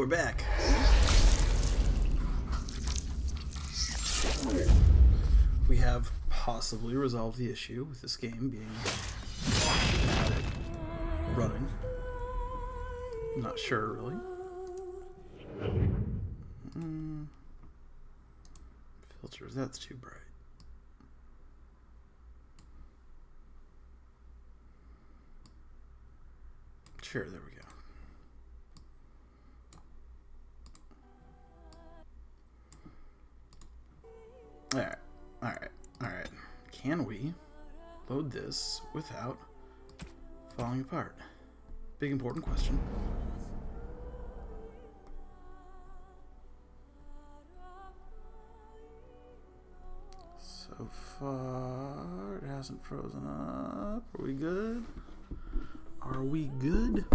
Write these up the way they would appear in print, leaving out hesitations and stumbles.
we're back. We have possibly resolved the issue with this game being bad at running. I'm not sure, really. Filters, that's too bright. Sure, there we go. Alright. Can we load this without falling apart? Big important question. So far, it hasn't frozen up. Are we good? Are we good?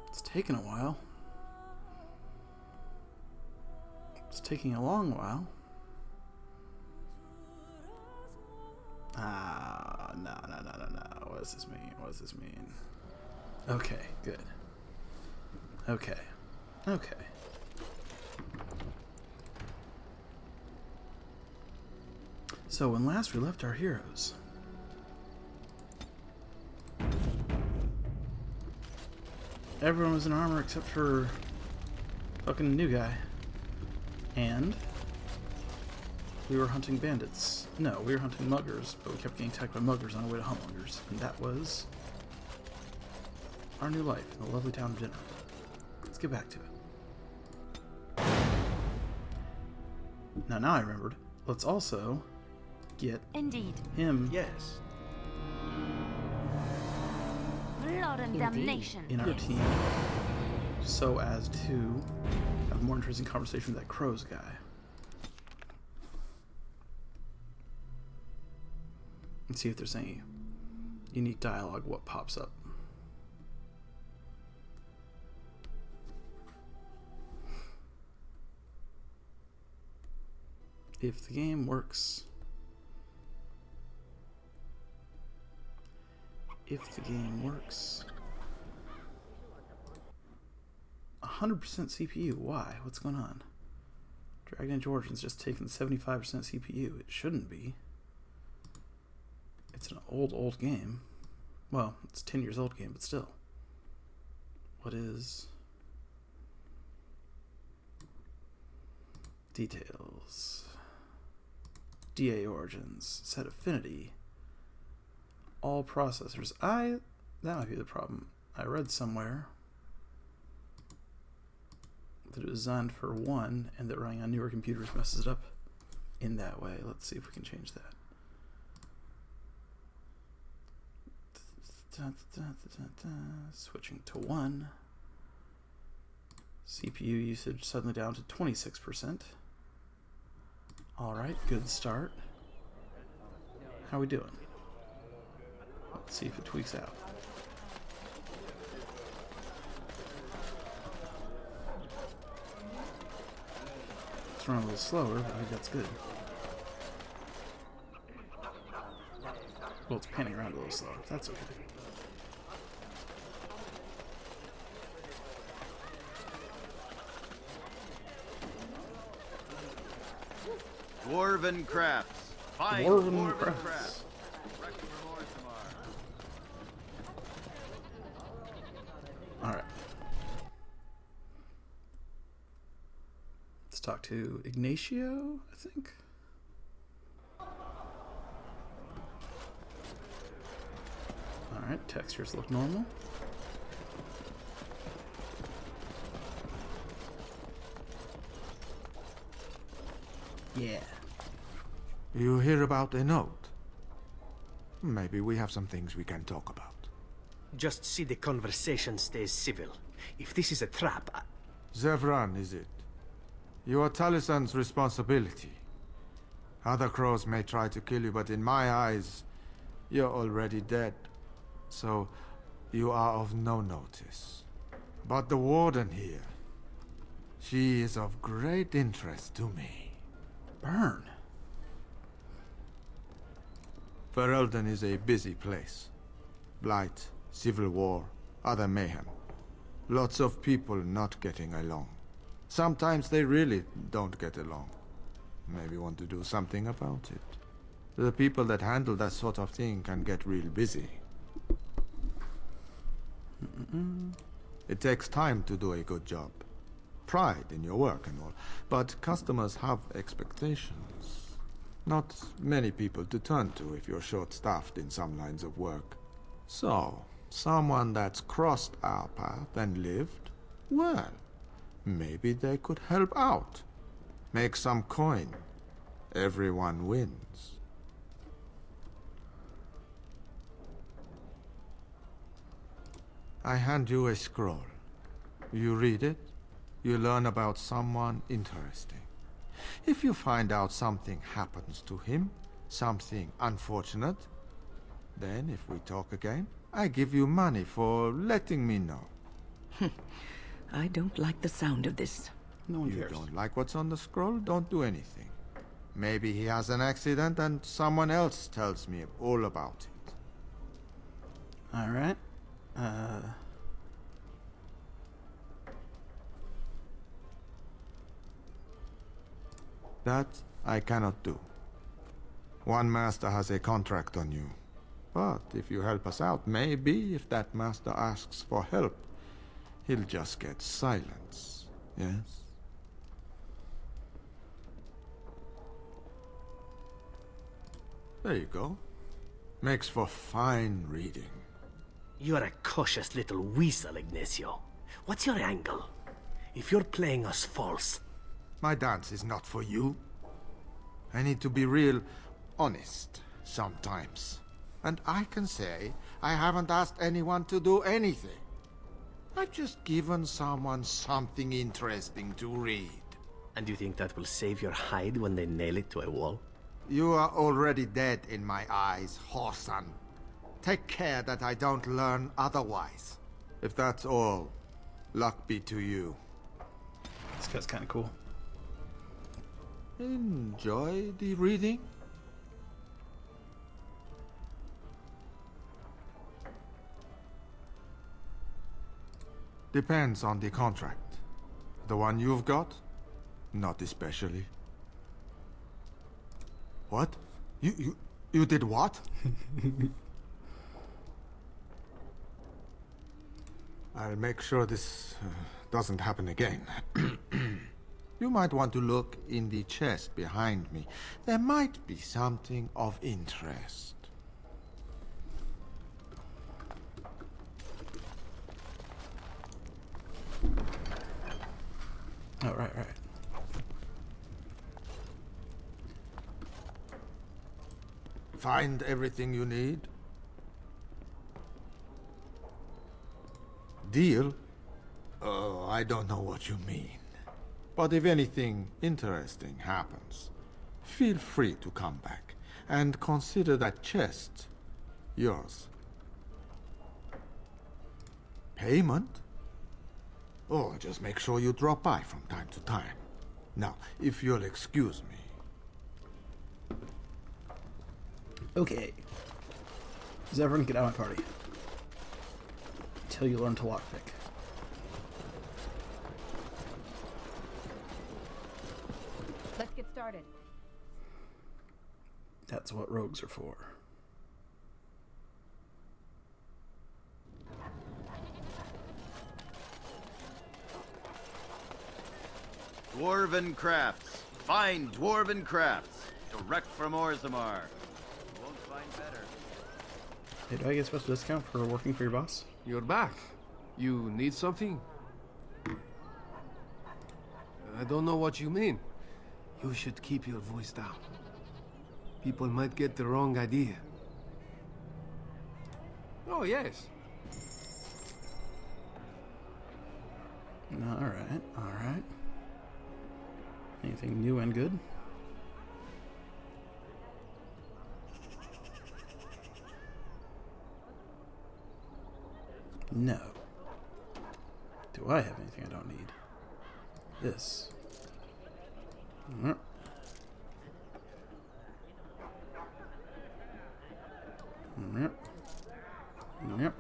It's taking a while. It's taking a long while. No. What does this mean? What does this mean? Okay, good. Okay. So when last we left our heroes, everyone was in armor except for fucking new guy. And we were hunting bandits. No, we were hunting muggers, but we kept getting attacked by muggers on our way to hunt muggers. And that was our new life in the lovely town of Dinner. Let's get back to it. Now I remembered. Let's also get him Yes. Blood and damnation. in our team so as to have a more interesting conversation with that crows guy. And see if there's any unique dialogue, what pops up. If the game works. 100% CPU. Why? What's going on? Dragon Age Origins just taking 75% CPU. It shouldn't be. It's an old game. Well, it's a 10 years old game, but still. What is... Details. DA Origins. Set affinity. All processors. That might be the problem. I read somewhere that it was designed for one and that running on newer computers messes it up in that way. Let's see if we can change that. Switching to 1. CPU usage suddenly down to 26%. Alright, good start. How we doing? Let's see if it tweaks out. It's running a little slower, but I think that's good. Well, it's panning around a little slow. That's okay. Dwarven crafts. Fine Dwarven crafts. Alright. Let's talk to Ignacio, I think. Alright, textures look normal. Yeah. You hear about a note? Maybe we have some things we can talk about. Just see the conversation stays civil. If this is a trap, Zevran, is it? You are Talisan's responsibility. Other crows may try to kill you, but in my eyes, you're already dead. So, you are of no notice. But the warden here, she is of great interest to me. Burn. Ferelden is a busy place. Blight, civil war, other mayhem. Lots of people not getting along. Sometimes they really don't get along. Maybe want to do something about it. The people that handle that sort of thing can get real busy. It takes time to do a good job. Pride in your work and all. But customers have expectations. Not many people to turn to if you're short-staffed in some lines of work. So, someone that's crossed our path and lived, well, maybe they could help out. Make some coin. Everyone wins. I hand you a scroll. You read it, you learn about someone interesting. If you find out something happens to him, something unfortunate, then if we talk again, I give you money for letting me know. I don't like the sound of this. No one You cares. don't like what's on the scroll? Don't do anything. Maybe he has an accident and someone else tells me all about it. Alright. That I cannot do. One master has a contract on you. But if you help us out, maybe if that master asks for help, he'll just get silence. Yes? There you go. Makes for fine reading. You're a cautious little weasel, Ignacio. What's your angle? If you're playing us false... My dance is not for you. I need to be real honest sometimes. And I can say I haven't asked anyone to do anything. I've just given someone something interesting to read. And you think that will save your hide when they nail it to a wall? You are already dead in my eyes, whoreson. Take care that I don't learn otherwise. If that's all, luck be to you. This guy's kind of cool. Enjoy the reading? Depends on the contract. The one you've got? Not especially. What? You did what? I'll make sure this doesn't happen again. You might want to look in the chest behind me. There might be something of interest. Oh, right. Find everything you need? Deal? Oh, I don't know what you mean. But if anything interesting happens, feel free to come back and consider that chest yours. Payment? Oh, just make sure you drop by from time to time. Now, if you'll excuse me. Okay. Zevran, get out of my party. Until you learn to lockpick. Let's get started. That's what rogues are for. Dwarven crafts. Fine dwarven crafts. Direct from Orzammar. You won't find better. Hey, do I get a special discount for working for your boss? You're back. You need something? I don't know what you mean. You should keep your voice down. People might get the wrong idea. Oh, yes. Alright. Anything new and good? No. Do I have anything I don't need? This. Yep. Yep.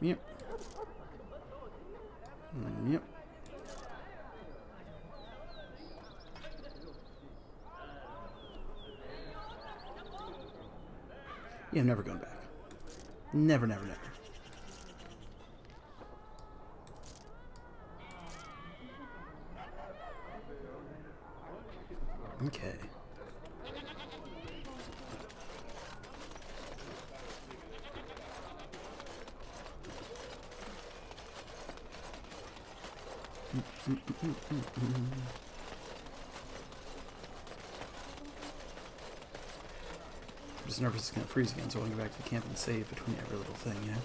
Yep. Yep. Yeah, I'm never going back. Never, never, never. Okay. I'm just nervous it's going to freeze again, so I want to go back to the camp and save between every little thing, you know?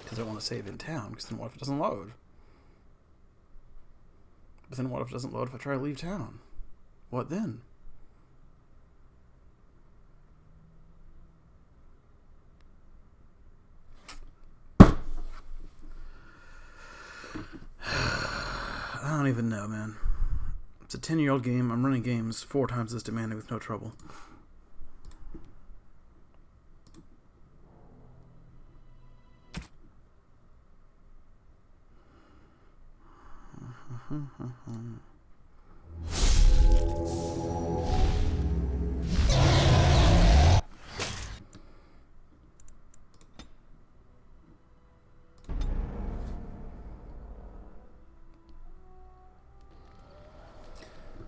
Because I want to save in town, because then what if it doesn't load? But then what if it doesn't load if I try to leave town? What then? I don't even know, man. It's a 10-year-old game. I'm running games 4 times as demanding with no trouble.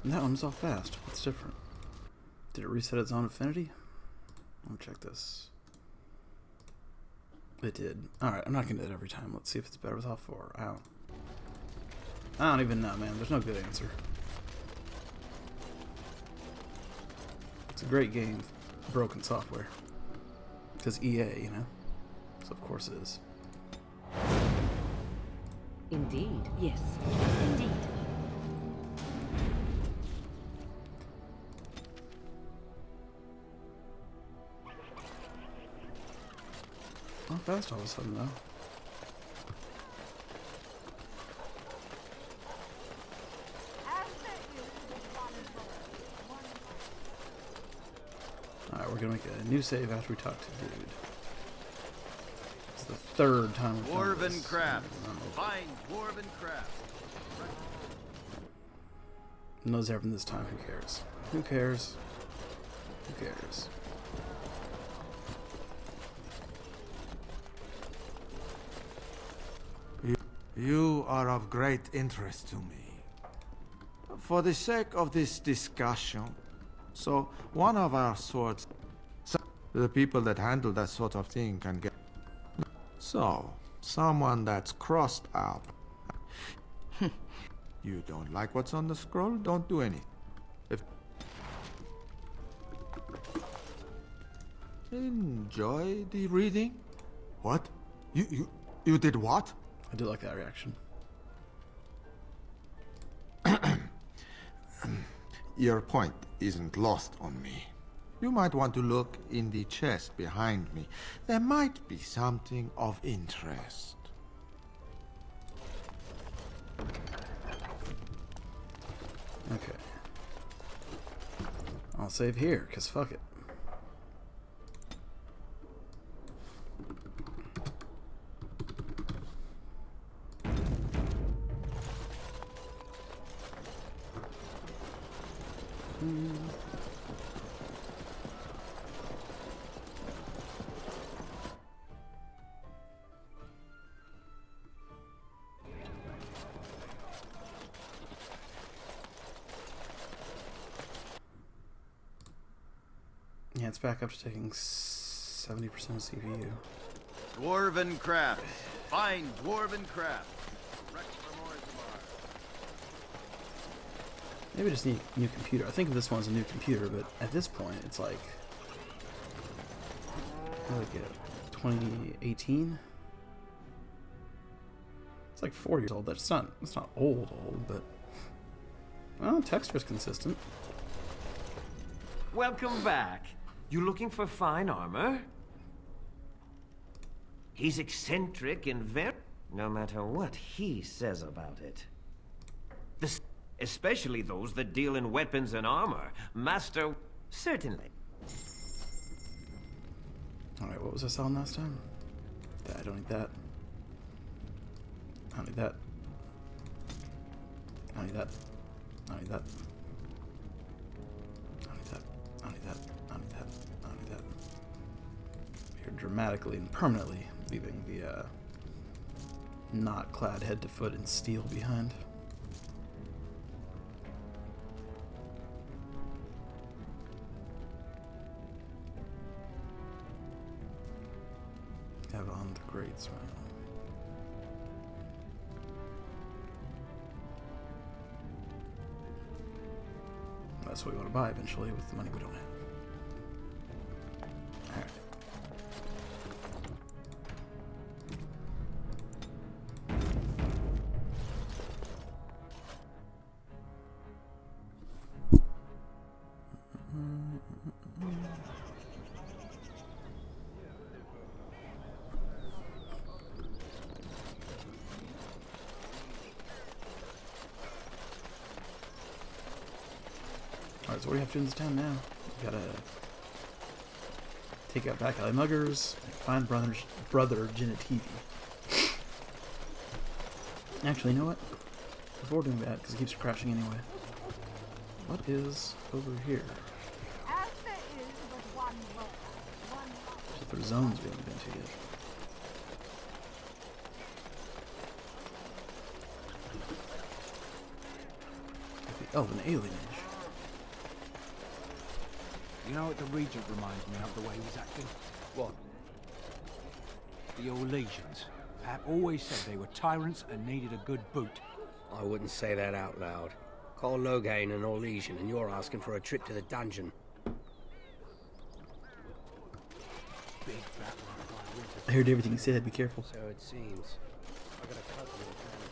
And that one's all fast. What's different? Did it reset its own affinity? I'll check this. It did. Alright, I'm not going to do it every time. Let's see if it's better with all 4. I don't even know, man. There's no good answer. It's a great game. Broken software. Because EA, you know? So of course it is. Indeed, yes. Indeed. Not fast all of a sudden, though. Alright, we're gonna make a new save after we talk to the dude. It's the 3rd time we've done Dwarven this. crafts. Find dwarven crafts. Knows everything this time. Who cares? Who cares? Who cares? You are of great interest to me. For the sake of this discussion, so one of our swords, the people that handle that sort of thing can get. So, someone that's crossed out. You don't like what's on the scroll? Don't do anything. If enjoy the reading? What? You did what? I do like that reaction. Your point isn't lost on me. You might want to look in the chest behind me. There might be something of interest. Okay. I'll save here, because fuck it. Yeah, it's back up to taking 70% of CPU. Dwarven crafts. Find dwarven crafts. Direct from Orzammar. Maybe I just need a new computer. I think this one's a new computer, but at this point, it's like... What did I get? 2018? It's like 4 years old. That's not, it's not old, but... Well, texture's consistent. Welcome back. You looking for fine armor? He's eccentric and very... No matter what he says about it. Especially those that deal in weapons and armor. Master... Certainly. Alright, what was I selling last time? I don't need that. I don't need that. I don't need that. I don't need that. I don't need that. I don't need that. I don't need that. I don't need that. You're dramatically and permanently leaving the not clad head to foot in steel behind. Have on the great smile. That's what we want to buy eventually with the money we don't have. Alright. Alright, so what do you have to do in this town now? You gotta take out back alley muggers and find brother Genitivi. Actually, you know what? Before doing that, because it keeps crashing anyway. What is over here? As there is but one world, one life. If there's zones we haven't been to yet. The Elven Alienage. You know what the Regent reminds me of, the way he's acting? What? The Orlesians. Pap always said they were tyrants and needed a good boot. I wouldn't say that out loud. Call Loghain an Orlesian and you're asking for a trip to the dungeon. Big fat one. I heard everything you said, be careful. So it seems. I got a cousin in town.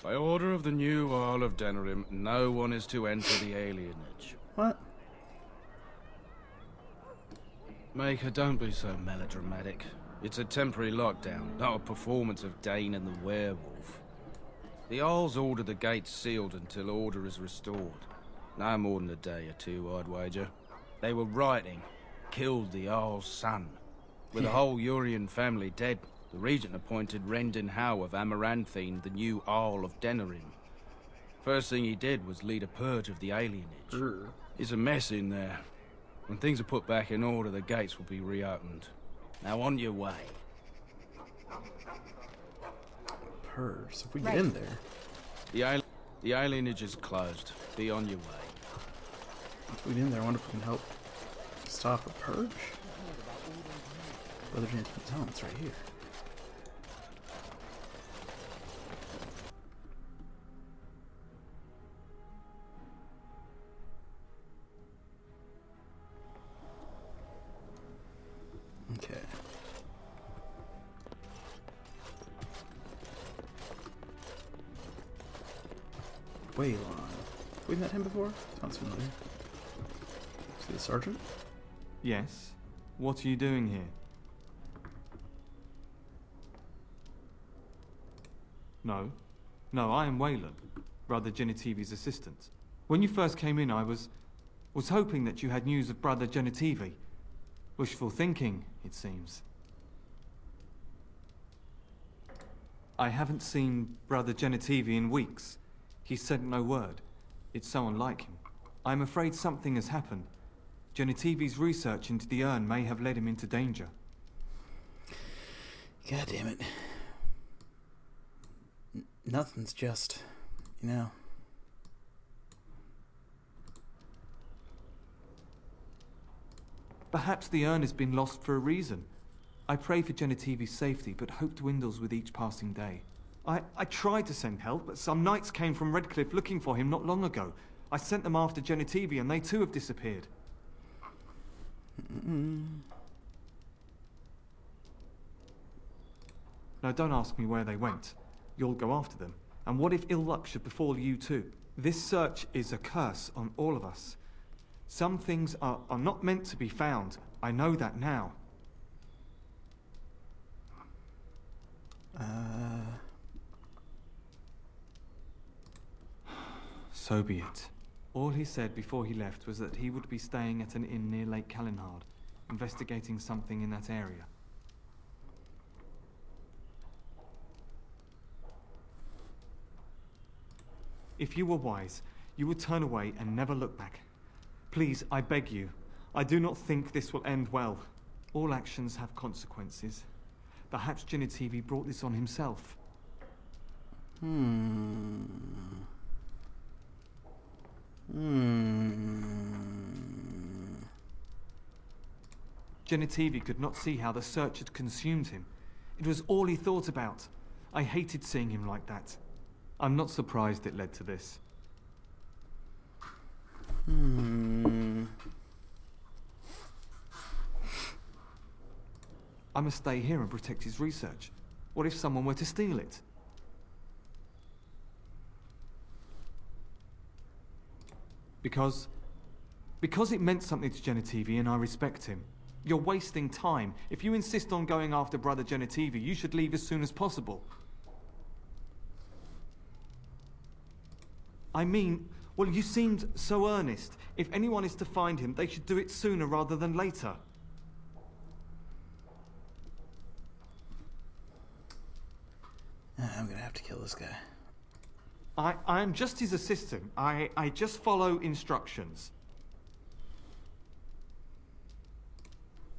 By order of the new Earl of Denerim, no one is to enter the alienage. What? Maker, don't be so melodramatic. It's a temporary lockdown, not a performance of Dane and the werewolf. The Earls order the gates sealed until order is restored. No more than a day or two, I'd wager. They were writing, killed the Earl's son. With the whole Urian family dead, the Regent appointed Rendon Howe of Amaranthine the new Earl of Denerim. First thing he did was lead a purge of the alienage. It's a mess in there. When things are put back in order, the gates will be reopened. Now on your way. Purge. So if we get in there... The alienage is closed. Be on your way. If we get in there, I wonder if we can help stop a purge? Brother Genitivi's home, it's right here. Okay. Waylon. We've met him before? Sounds familiar. See the sergeant? Yes. What are you doing here? No. No, I am Waylon, Brother Genitivi's assistant. When you first came in, I was hoping that you had news of Brother Genitivi. Wishful thinking, it seems. I haven't seen Brother Genitivi in weeks. He sent no word. It's so unlike him. I'm afraid something has happened. Genitivi's research into the urn may have led him into danger. God damn it. Nothing's just, you know. Perhaps the urn has been lost for a reason. I pray for Genitivi's safety, but hope dwindles with each passing day. I tried to send help, but some knights came from Redcliffe looking for him not long ago. I sent them after Genitivi, and they too have disappeared. Now don't ask me where they went. You'll go after them. And what if ill luck should befall you too? This search is a curse on all of us. Some things are not meant to be found. I know that now. So be it. All he said before he left was that he would be staying at an inn near Lake Calenhard. investigating something in that area. If you were wise, you would turn away and never look back. Please, I beg you. I do not think this will end well. All actions have consequences. Perhaps Genitivi brought this on himself. Genitivi could not see how the search had consumed him. It was all he thought about. I hated seeing him like that. I'm not surprised it led to this. I must stay here and protect his research. What if someone were to steal it? Because it meant something to Genitivi and I respect him. You're wasting time. If you insist on going after Brother Genitivi, you should leave as soon as possible. I mean, well, you seemed so earnest. If anyone is to find him, they should do it sooner rather than later. I'm gonna have to kill this guy. I am just his assistant. I just follow instructions.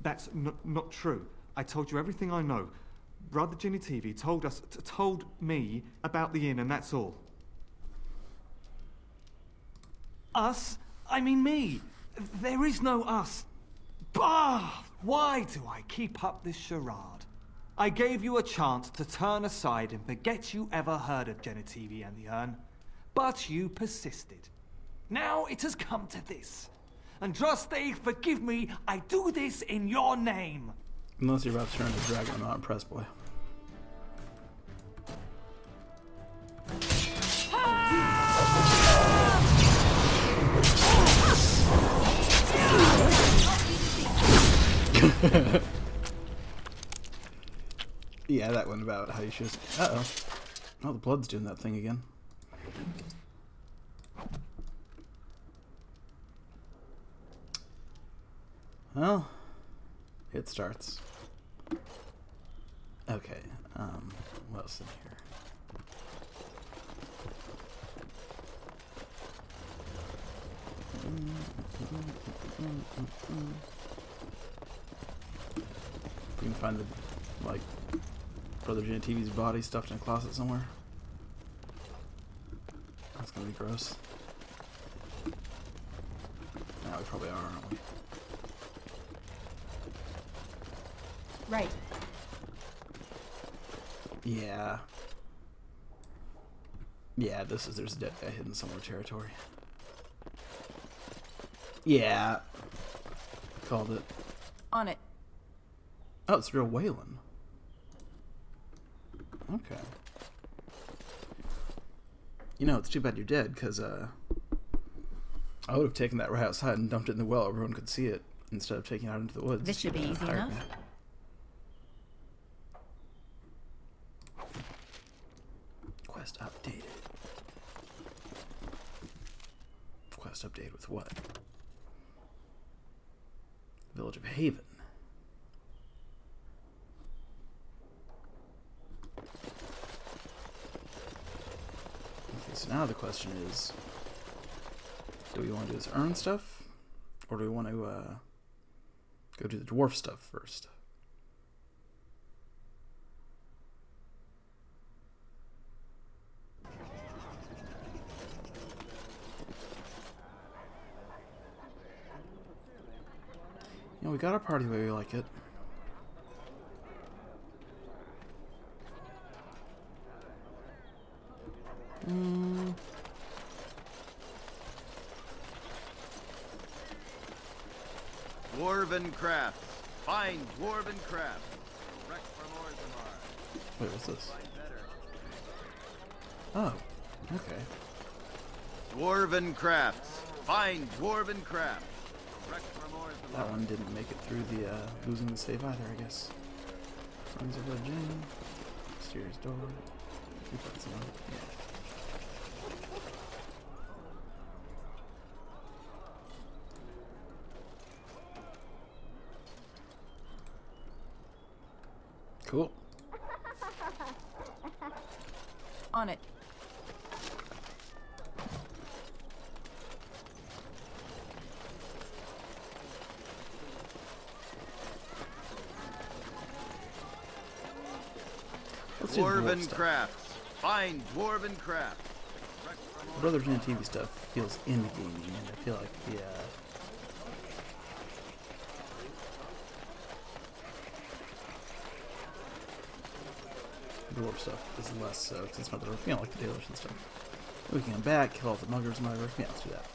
That's not true. I told you everything I know. Brother Genitivi told me about the inn, and that's all. Us? I mean me. There is no us. Bah! Why do I keep up this charade? I gave you a chance to turn aside and forget you ever heard of Genitivi and the urn, but you persisted. Now it has come to this. Andraste, forgive me, I do this in your name. Unless you're about to turn into a dragon, I'm not impressed, boy. Yeah, that one about how you should. Uh-oh. Oh, the blood's doing that thing again. Well, it starts. Okay, what else in here? We can find the, like, Brother Genitivi's body stuffed in a closet somewhere. That's gonna be gross. Now we probably are, aren't we? Right. Yeah. Yeah, there's a dead guy hidden somewhere territory. Yeah. Called it. On it. Oh, it's real Waylon. Okay. You know, it's too bad you're dead, because, I would have taken that right outside and dumped it in the well. Everyone could see it, instead of taking it out into the woods. This should be easy enough. Me. Quest updated. Quest updated with what? Village of Haven. Okay, so now the question is, do we want to do this urn stuff, or do we want to go do the dwarf stuff first? You know, we got our party the way we like it. Dwarven crafts. Find dwarven crafts. Direct from Orzammar. Wait, what's this? Oh, okay. Dwarven crafts. Find dwarven crafts. Direct from Orzammar. That one didn't make it through the losing the save either, I guess. Friends of the Jane. Mysterious door. Keep that someone. Yeah. Cool. On it. Let's do the dwarf Dwarven stuff. crafts. Find dwarven crafts. Brother Gen TV stuff feels in-gaming, and I feel like the dwarf stuff is less so, because it's not the, you know, like the dealers and stuff. We can come back, kill all the muggers and whatever. Yeah, let's do that.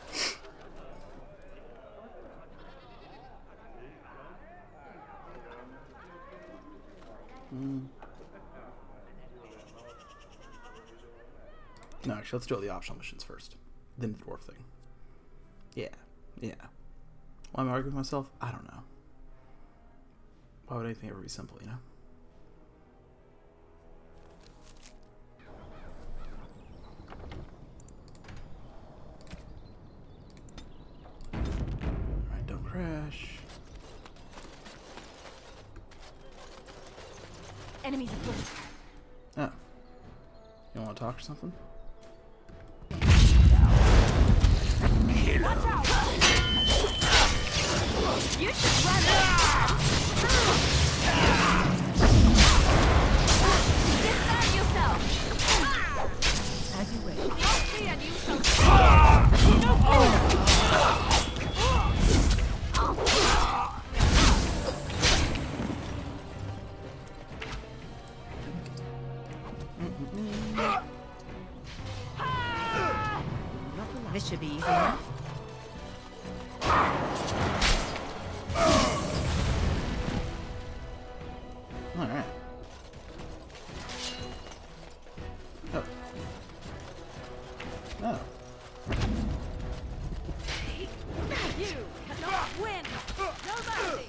No, actually, let's do all the optional missions first. Then the dwarf thing. Yeah. Why am I arguing with myself? I don't know. Why would anything ever be simple, you know? Alright, don't crash. Enemies approaching. Oh. You want to talk or something? Watch out! You should run Defend yourself! As you wish. Help me and you shall This should be easy enough. Alright. Oh. Oh. You cannot win! No mercy!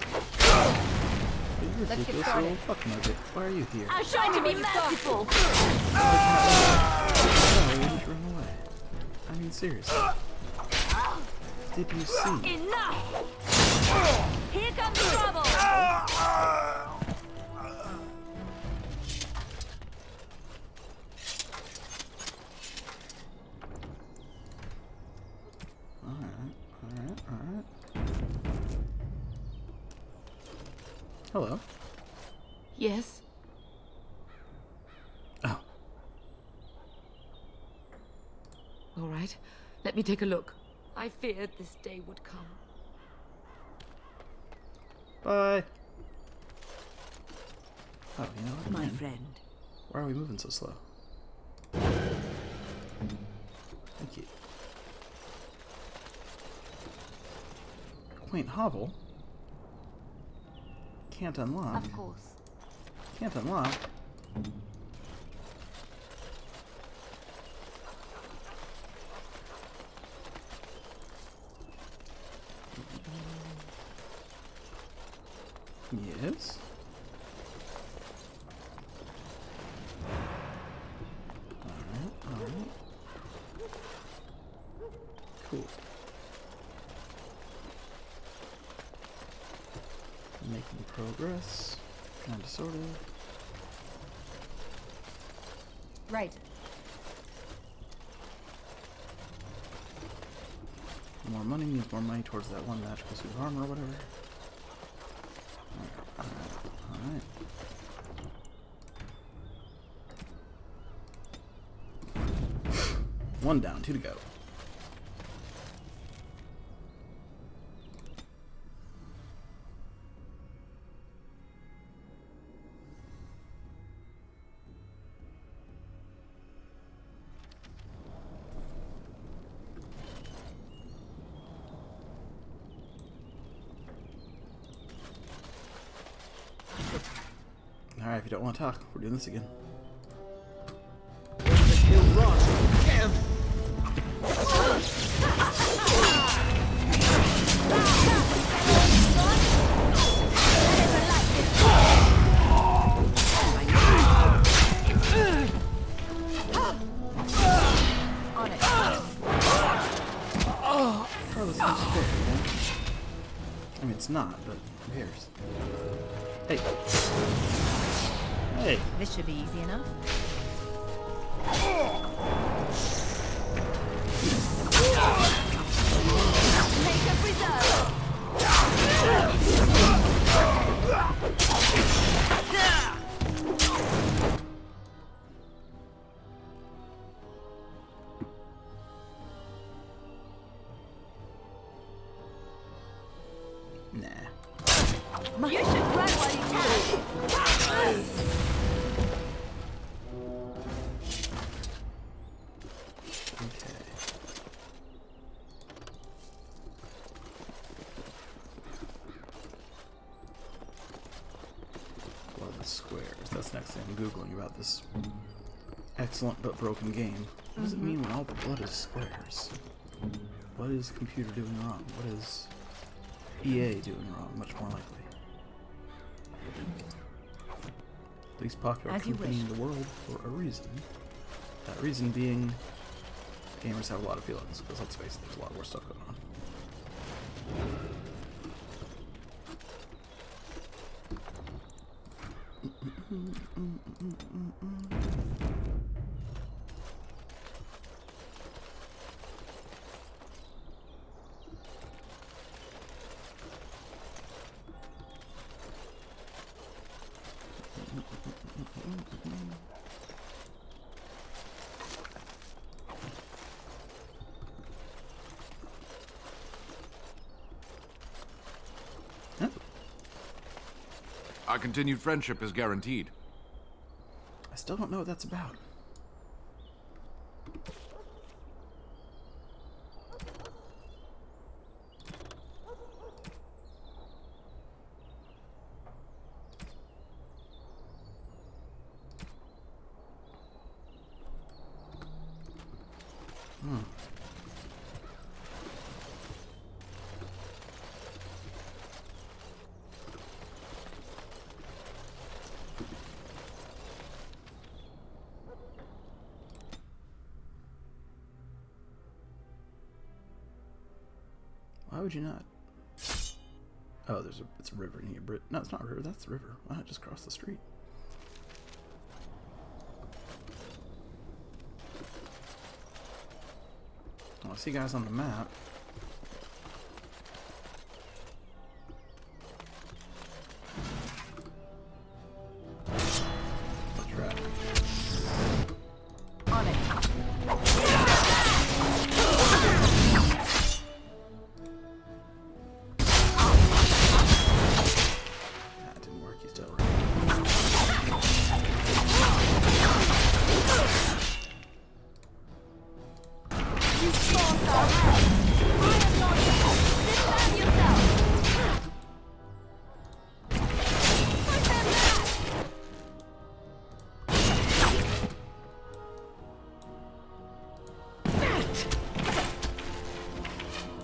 You're Let's get ridiculous started. little fuck nugget. Why are you here? I'm trying to be merciful! Oh, you just run away. I mean, seriously. Did you see? Enough! Here comes trouble! Alright. Hello. Yes? Oh. All right. Let me take a look. I feared this day would come. Bye. Oh, you know what? My Man, friend. why are we moving so slow? Thank you. Quaint hovel? Can't unlock. Of course. Can't unlock. Yes. Alright. Cool. Making progress. Kinda sorta. Right. More money means more money towards that one magical suit of armor or whatever. Alright. One down, 2 to go. Alright, if you don't want to talk, we're doing this again. On it. Oh, this is fair, you know? I mean, it's not, but who cares? Hey. Hey. This should be easy enough. Make a preserve. Nah. You should run while you can. Okay. Blood is squares. That's the next thing I'm Googling about this excellent but broken game. What does it mean when all the blood is squares? What is the computer doing wrong? What is EA doing wrong? Much more likely. Least popular As you company wish. in the world for a reason. That reason being gamers have a lot of feelings, because let's face it, there's a lot more stuff going on. Our continued friendship is guaranteed. I still don't know what that's about. Why would you not? Oh, it's a river near Brit. No, it's not a river. That's the river. Why not just cross the street? Oh, I see guys on the map. Let's try. On it. That didn't work. He's still right. You forced our hand. I am not defend yourself. Put them back.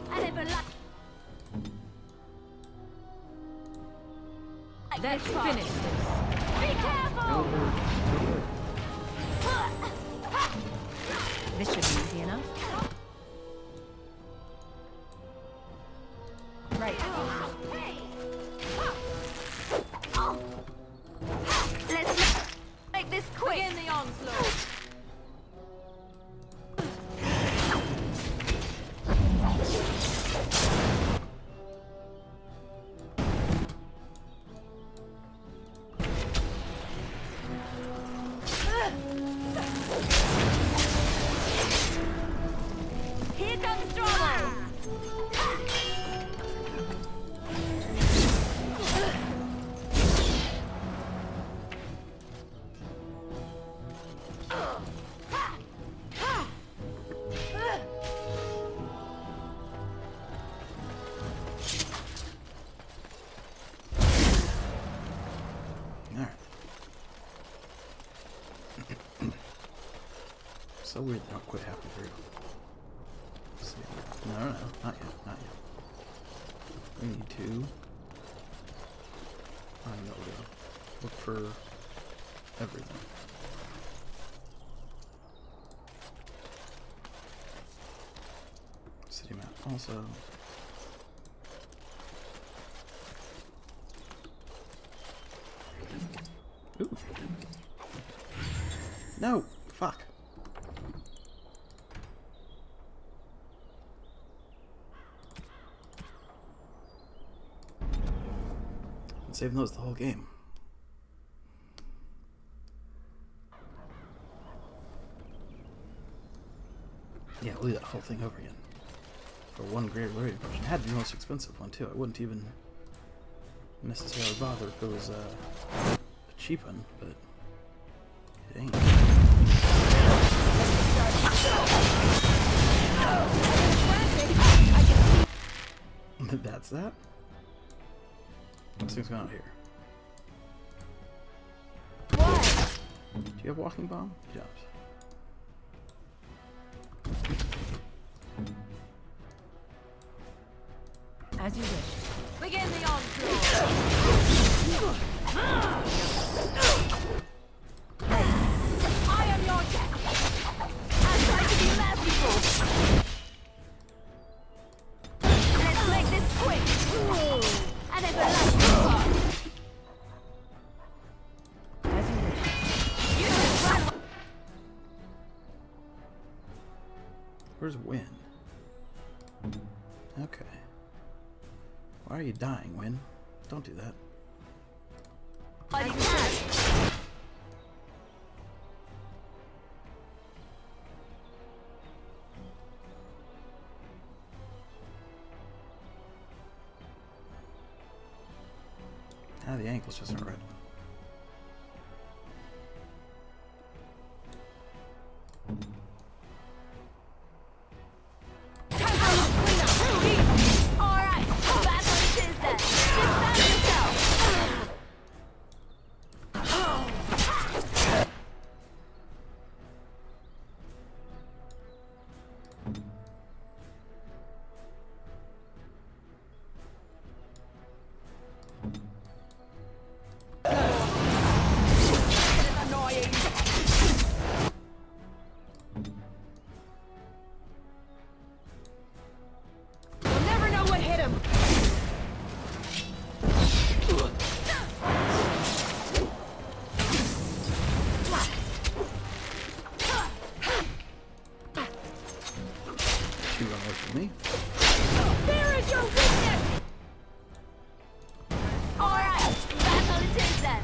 I never like. Let's finish this. Be careful. This should be easy enough. Right. Let's make this quick. Begin the onslaught. Here comes trouble. Alright. So weird they don't quit halfway through. Let's see. No, not yet, not yet. We need to find what we'll do. Look for everything. City map also. Ooh. No! Fuck. Been saving those the whole game. Yeah, we'll do that whole thing over again. For one great rating potion. It had to be the most expensive one too. I wouldn't even necessarily bother if it was a cheap one, but it ain't. That's that? What's things going on here? What? Do you have walking bomb? You don't. As you wish. Begin the onslaught. I am your death. I'll try to be merciful. Let's make this quick. And everlasting fun. As you wish. You just run. Where's Win? Okay. Why are you dying, Win? Don't do that. I can. Ah, the ankle's just alright. Alright, battle it is then. Defend yourself. Annoying. You'll never know what hit him. She run away from me. There is your weakness. Alright, battle it is then.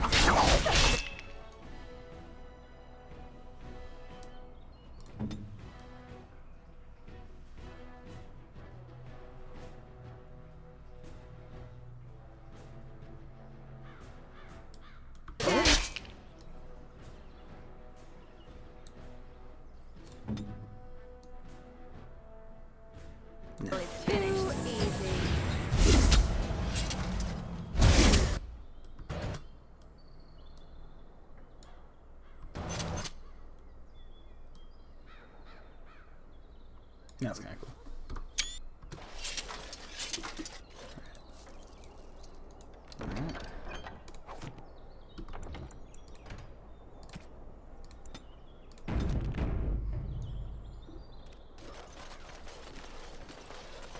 No. It's finished. Too easy. That's kind of cool. Alright.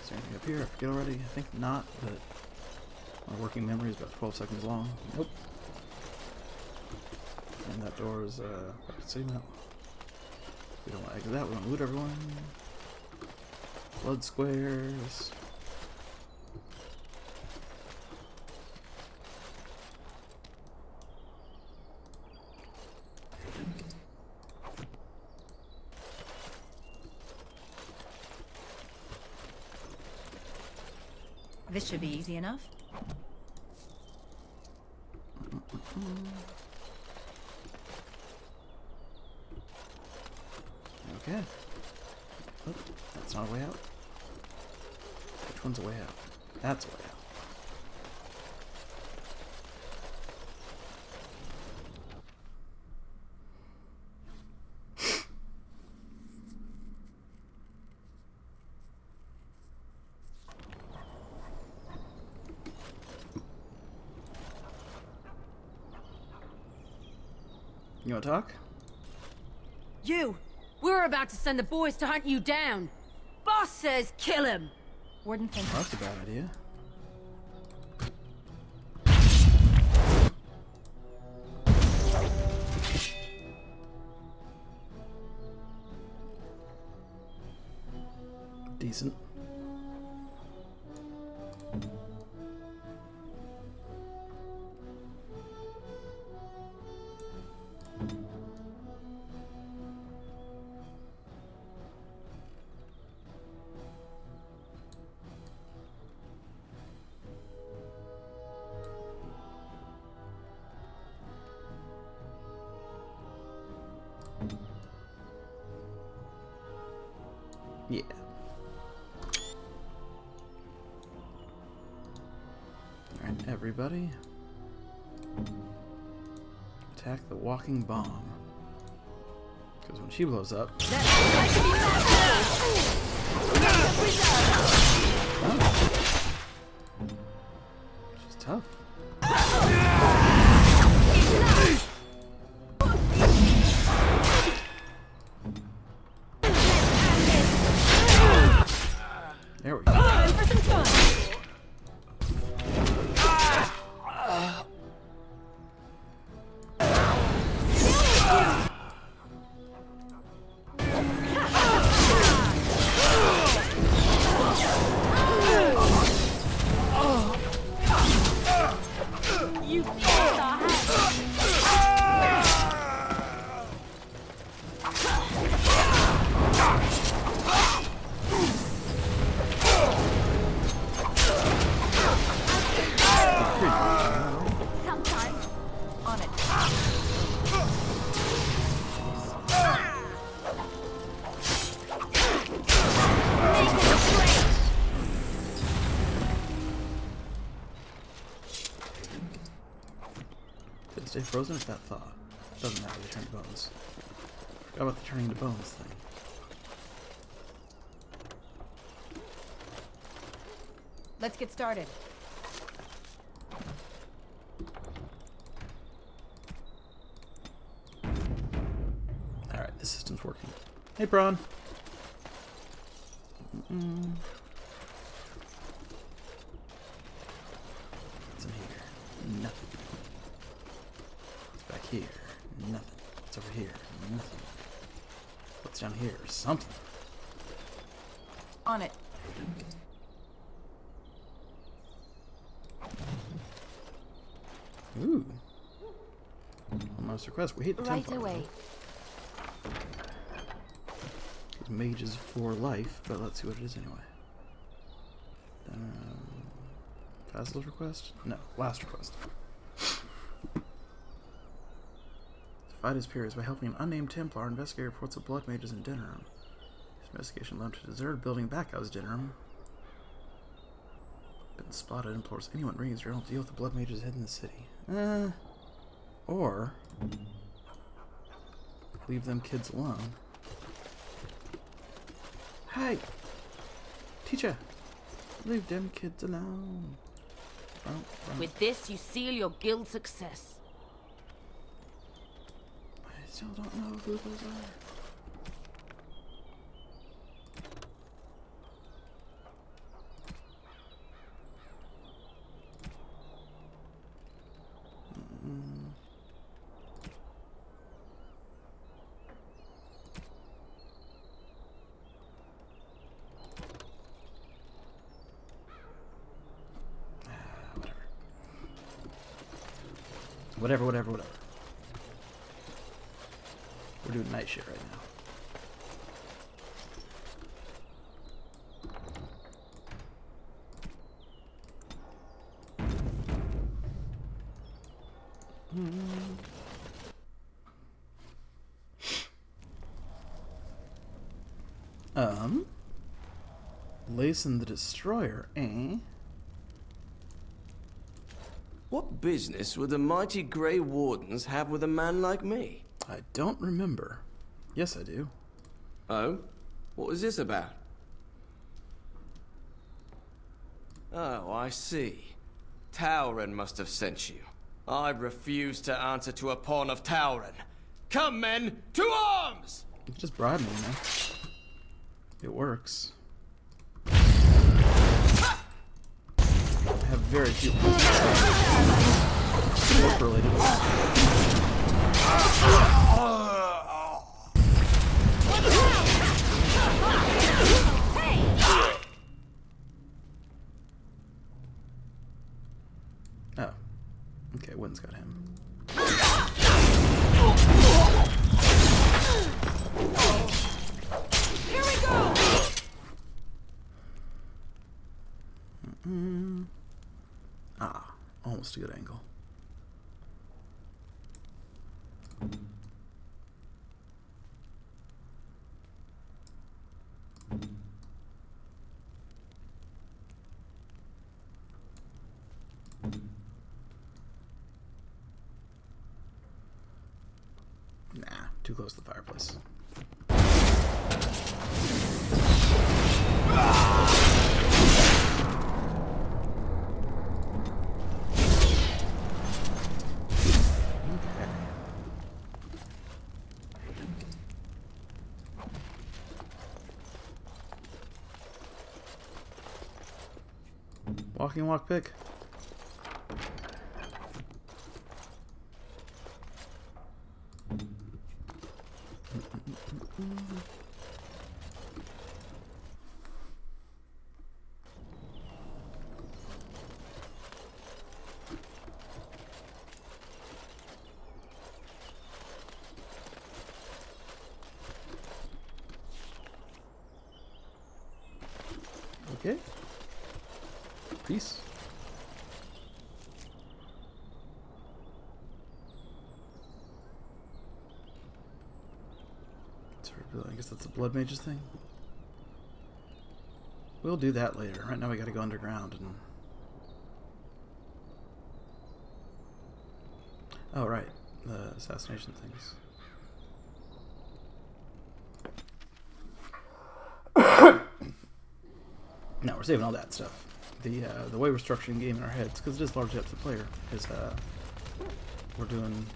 Is there anything up here? I forget already. I think not, but my working memory is about 12 seconds long. Nope. And that door is, I can see now. We don't want to exit that. We want to loot everyone. Blood squares. This should be easy enough. Okay. Oh, that's not a way out. Which one's a way out? That's a way out. You wanna talk? You! We're about to send the boys to hunt you down! Boss says kill him! Warden thinks Oh, that's a bad idea. decent. Yeah. Alright, everybody. Attack the walking bomb. Because when she blows up... She's tough. There we go. Time for some fun. You forced our hand. Sometimes. On it. Did it stay frozen if that thaw? Doesn't matter, they turn to bones. Forgot about the turning to bones thing. Let's get started. Alright, the system's working. Hey, Braun. What's in here? Nothing. What's back here? Nothing. What's over here? Nothing. What's down here? Something. On it. Ooh. Almost request. We hate the Right Templar, away. though. Mages for life, but let's see what it is anyway. Fastest request? No, last request. Fight his peers by helping an unnamed Templar investigate reports of blood mages in Dinnerum. His investigation led to a deserted building back out of Dinnerum. Been spotted, implores anyone bringing Israel to deal with the blood mages hidden in the city. Or leave them kids alone. Hey! Teacher! Leave them kids alone. With this, you seal your guild success. I still don't know who those are. Whatever. We're doing night shit right now. Lacen the Destroyer, eh? What business would the mighty Grey Wardens have with a man like me? I don't remember. Yes, I do. Oh? What was this about? Oh, I see. Tauren must have sent you. I refuse to answer to a pawn of Tauren. Come, men, to arms! You can just bribe me, man. It works. I have very few work related. Hey! Oh. Okay, Wynn's got him. Here we go! Ah, almost a good angle. Nah, too close to the fireplace. Walking walk pick. Okay. Peace. I guess that's the Blood Mages thing. We'll do that later. Right now we gotta go underground and... Oh, right. The assassination things. No, we're saving all that stuff. The way we're structuring the game in our heads, because it is largely up to the player, is we're doing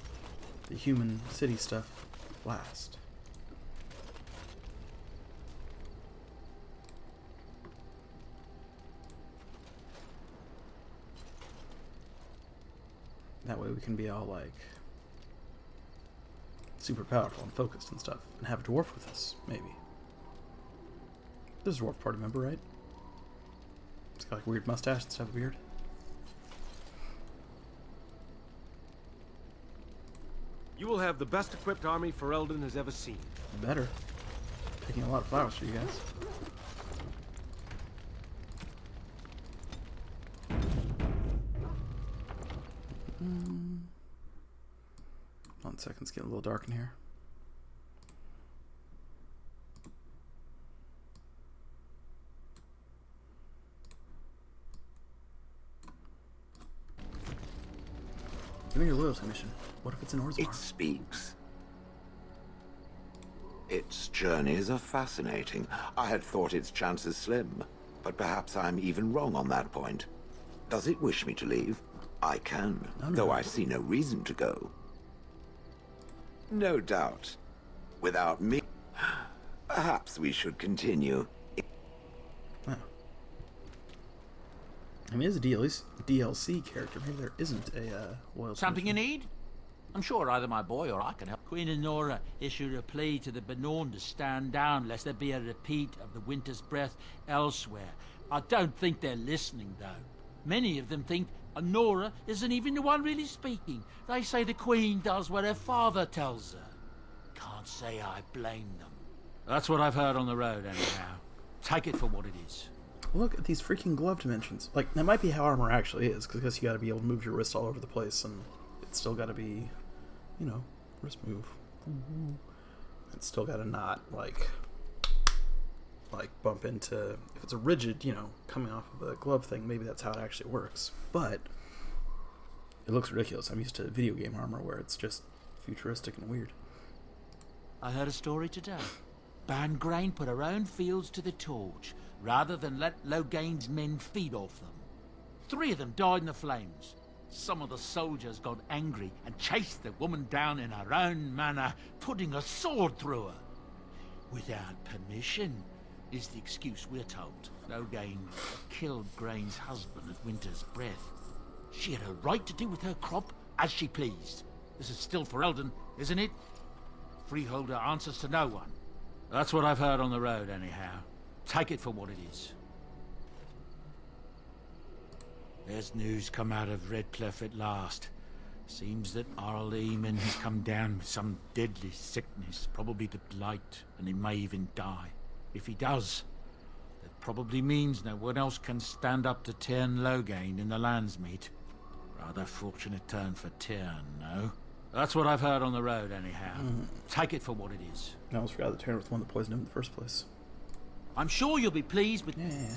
the human city stuff last. That way we can be all like super powerful and focused and stuff, and have a dwarf with us, maybe. This is a dwarf party member, right? It's got like a weird mustache instead of a beard. You will have the best equipped army Ferelden has ever seen. Better. Picking a lot of flowers for you guys. One second, it's getting a little dark in here. Give me your loyalty mission. What if it's in Orzammar? It speaks. Its journeys are fascinating. I had thought its chances slim, but perhaps I'm even wrong on that point. Does it wish me to leave? I can, though I see no reason to go. No doubt. Without me, perhaps we should continue. Oh. I mean, as a DLC character, maybe there isn't a loyalty Something mission. you need? I'm sure either my boy or I can help. Queen Anora issued a plea to the Benorn to stand down, lest there be a repeat of the Winter's Breath elsewhere. I don't think they're listening, though. Many of them think Anora isn't even the one really speaking. They say the Queen does what her father tells her. Can't say I blame them. That's what I've heard on the road, anyhow. Take it for what it is. Look at these freaking glove dimensions. Like, that might be how armor actually is, because you gotta be able to move your wrist all over the place, and it's still gotta be, you know, wrist move. It's still gotta not, like bump into, if it's a rigid, you know, coming off of the glove thing, maybe that's how it actually works. But it looks ridiculous. I'm used to video game armor where it's just futuristic and weird. I heard a story today. Bangrain put her own fields to the torch, rather than let Loghain's men feed off them. 3 of them died in the flames. Some of the soldiers got angry and chased the woman down in her own manner, putting a sword through her. Without permission, is the excuse we're told. Loghain killed Grain's husband at Winter's Breath. She had a right to do with her crop as she pleased. This is still Ferelden, isn't it? Freeholder answers to no one. That's what I've heard on the road, anyhow. Take it for what it is. There's news come out of Redcliffe at last. Seems that Arl Eamon has come down with some deadly sickness, probably the blight, and he may even die. If he does, that probably means no one else can stand up to Tyrn Loghain in the Landsmeet. Rather fortunate turn for Tyrn, no? That's what I've heard on the road, anyhow. Take it for what it is. I almost forgot that Tyrn was the one that poisoned him in the first place. I'm sure you'll be pleased with... Yeah.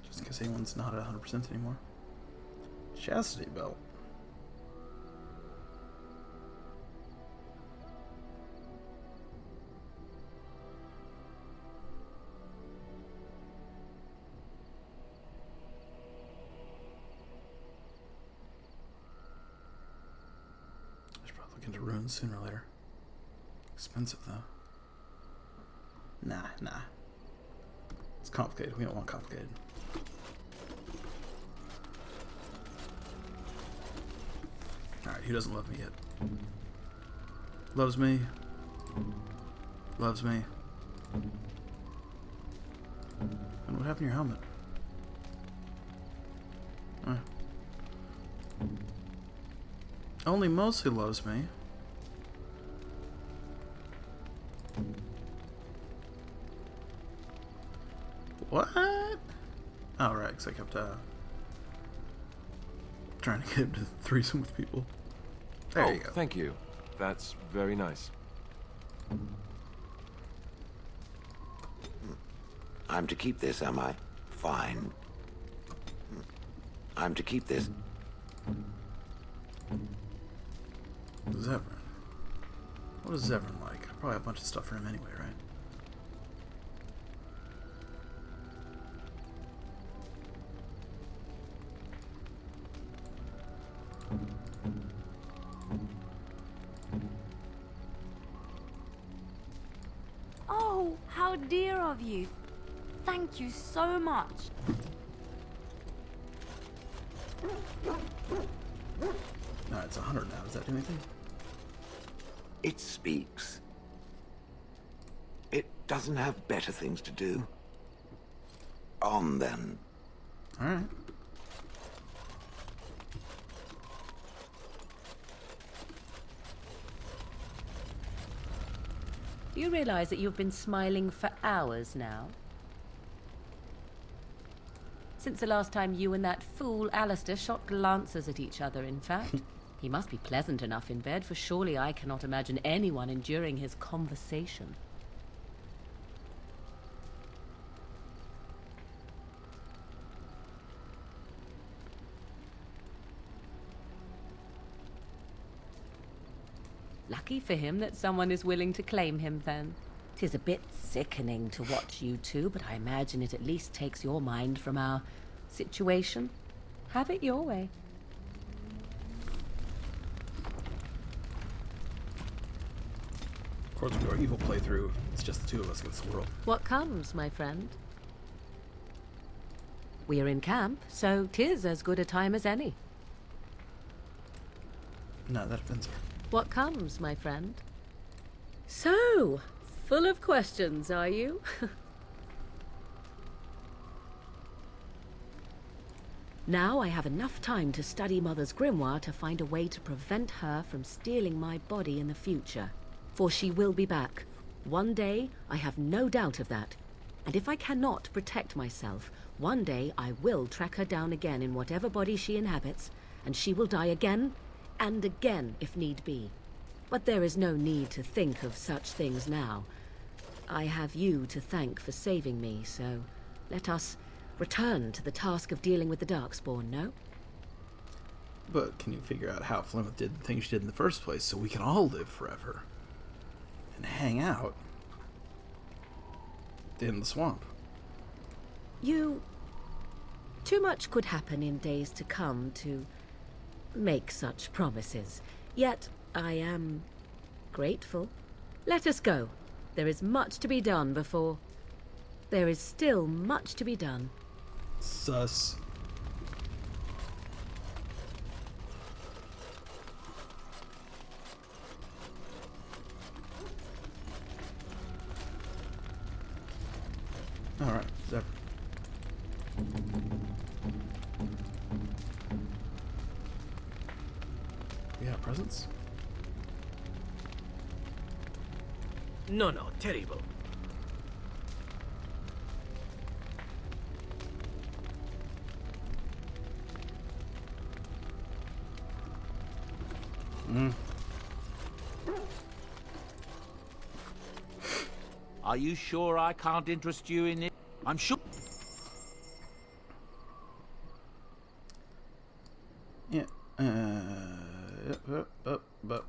Just in case anyone's not at 100% anymore. Chastity belt. I should probably look into runes sooner or later. Expensive though. Nah. It's complicated. We don't want complicated. Alright, who doesn't love me yet? Loves me. Loves me. And what happened to your helmet? Only mostly loves me. What? Oh, right, because I kept trying to get him to threesome with people. There you go. Thank you. That's very nice. I'm to keep this, am I? Fine. I'm to keep this. Zevran. What is Zevran like? I probably have a bunch of stuff for him anyway, right? Oh, how dear of you. Thank you so much. No, it's 100 now. Does that do anything? It speaks. It doesn't have better things to do. On then. Alright. Do you realize that you've been smiling for hours now? Since the last time you and that fool Alistair shot glances at each other, in fact. He must be pleasant enough in bed, for surely I cannot imagine anyone enduring his conversation. Lucky for him that someone is willing to claim him, then. 'Tis a bit sickening to watch you two, but I imagine it at least takes your mind from our situation. Have it your way. Of course, with our evil playthrough, it's just the two of us against the world. What comes, my friend? We are in camp, so 'tis as good a time as any. No, that offends her. What comes, my friend? So, full of questions, are you? Now I have enough time to study Mother's grimoire to find a way to prevent her from stealing my body in the future. For she will be back. One day, I have no doubt of that. And if I cannot protect myself, one day I will track her down again in whatever body she inhabits, and she will die again and again if need be. But there is no need to think of such things now. I have you to thank for saving me, so let us return to the task of dealing with the Darkspawn, no? But can you figure out how Flemeth did the things she did in the first place so we can all live forever? And hang out in the swamp. Too much could happen in days to come to make such promises. Yet I am grateful. Let us go. There is much to be done before... There is still much to be done. Sus. Alright, Zephyr. We have presents? No, terrible. Are you sure I can't interest you in it? I'm sure. Yeah. But.